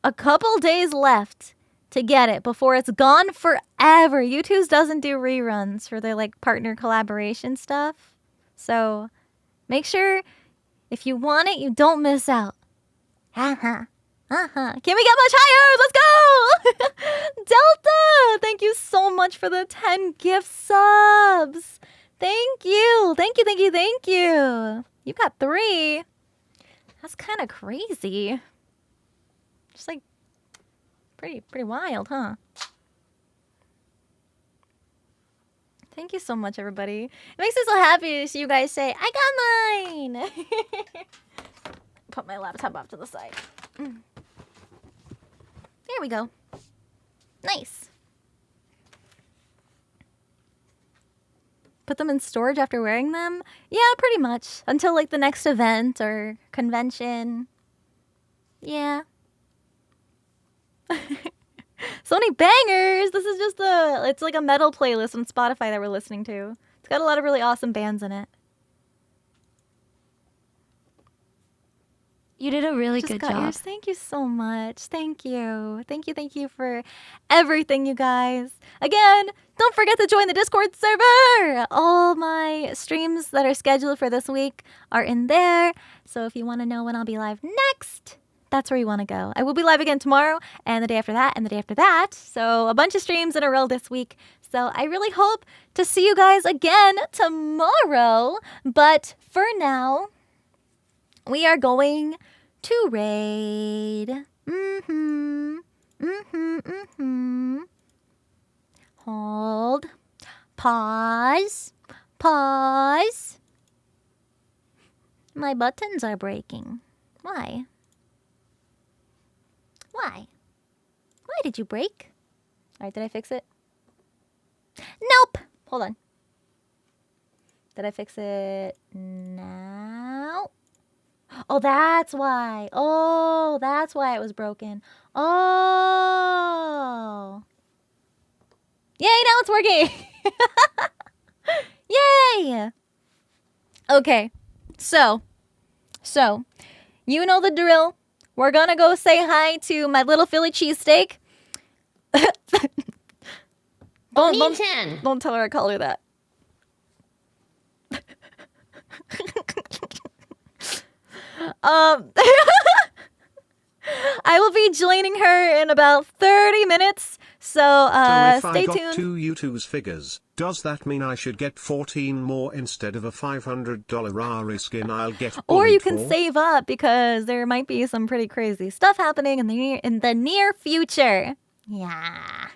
a couple days left to get it before it's gone forever. U2s doesn't do reruns for their like partner collaboration stuff. So make sure if you want it, you don't miss out. Haha. Can we get much higher? Let's go! Delta! Thank you so much for the 10 gift subs. Thank you. You got 3. That's kind of crazy. Just like pretty wild, huh? Thank you so much, everybody. It makes me so happy to see you guys say, I got mine! Put my laptop off to the side. There we go. Nice. Put them in storage after wearing them? Yeah, pretty much. Until like the next event or convention. Yeah. So many bangers! This is just it's like a metal playlist on Spotify that we're listening to. It's got a lot of really awesome bands in it. You did a really good job. Yours. Thank you so much. Thank you for everything, you guys. Again, don't forget to join the Discord server. All my streams that are scheduled for this week are in there. So if you want to know when I'll be live next, that's where you want to go. I will be live again tomorrow and the day after that and the day after that. So a bunch of streams in a row this week. So I really hope to see you guys again tomorrow. But for now, we are going to raid. Hold. Pause. My buttons are breaking. Why? Why did you break? All right, did I fix it? Nope. Hold on. Did I fix it now? Oh, that's why. That's why it was broken. Oh. Yay, now it's working. Yay. Okay, so So, you know the drill. We're gonna go say hi to my little Philly cheesesteak. Don't tell her I call her that. I will be joining her in about 30 minutes. So if stay I got tuned. 2 U2's figures, does that mean I should get 14 more instead of a $500 Rari skin I'll get Or you can for? save up because there might be some pretty crazy stuff happening in the near future. Yeah.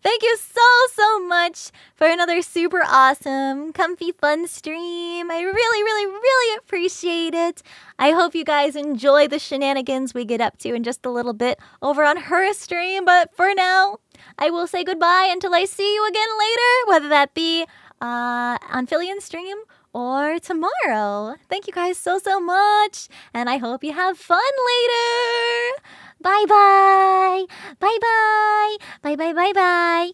Thank you so much for another super awesome, comfy, fun stream. I really appreciate it. I hope you guys enjoy the shenanigans we get up to in just a little bit over on her stream. But for now, I will say goodbye until I see you again later, whether that be on Phillian's stream or tomorrow. Thank you guys so much, and I hope you have fun later. Bye-bye. Bye-bye. Bye-bye. Bye-bye.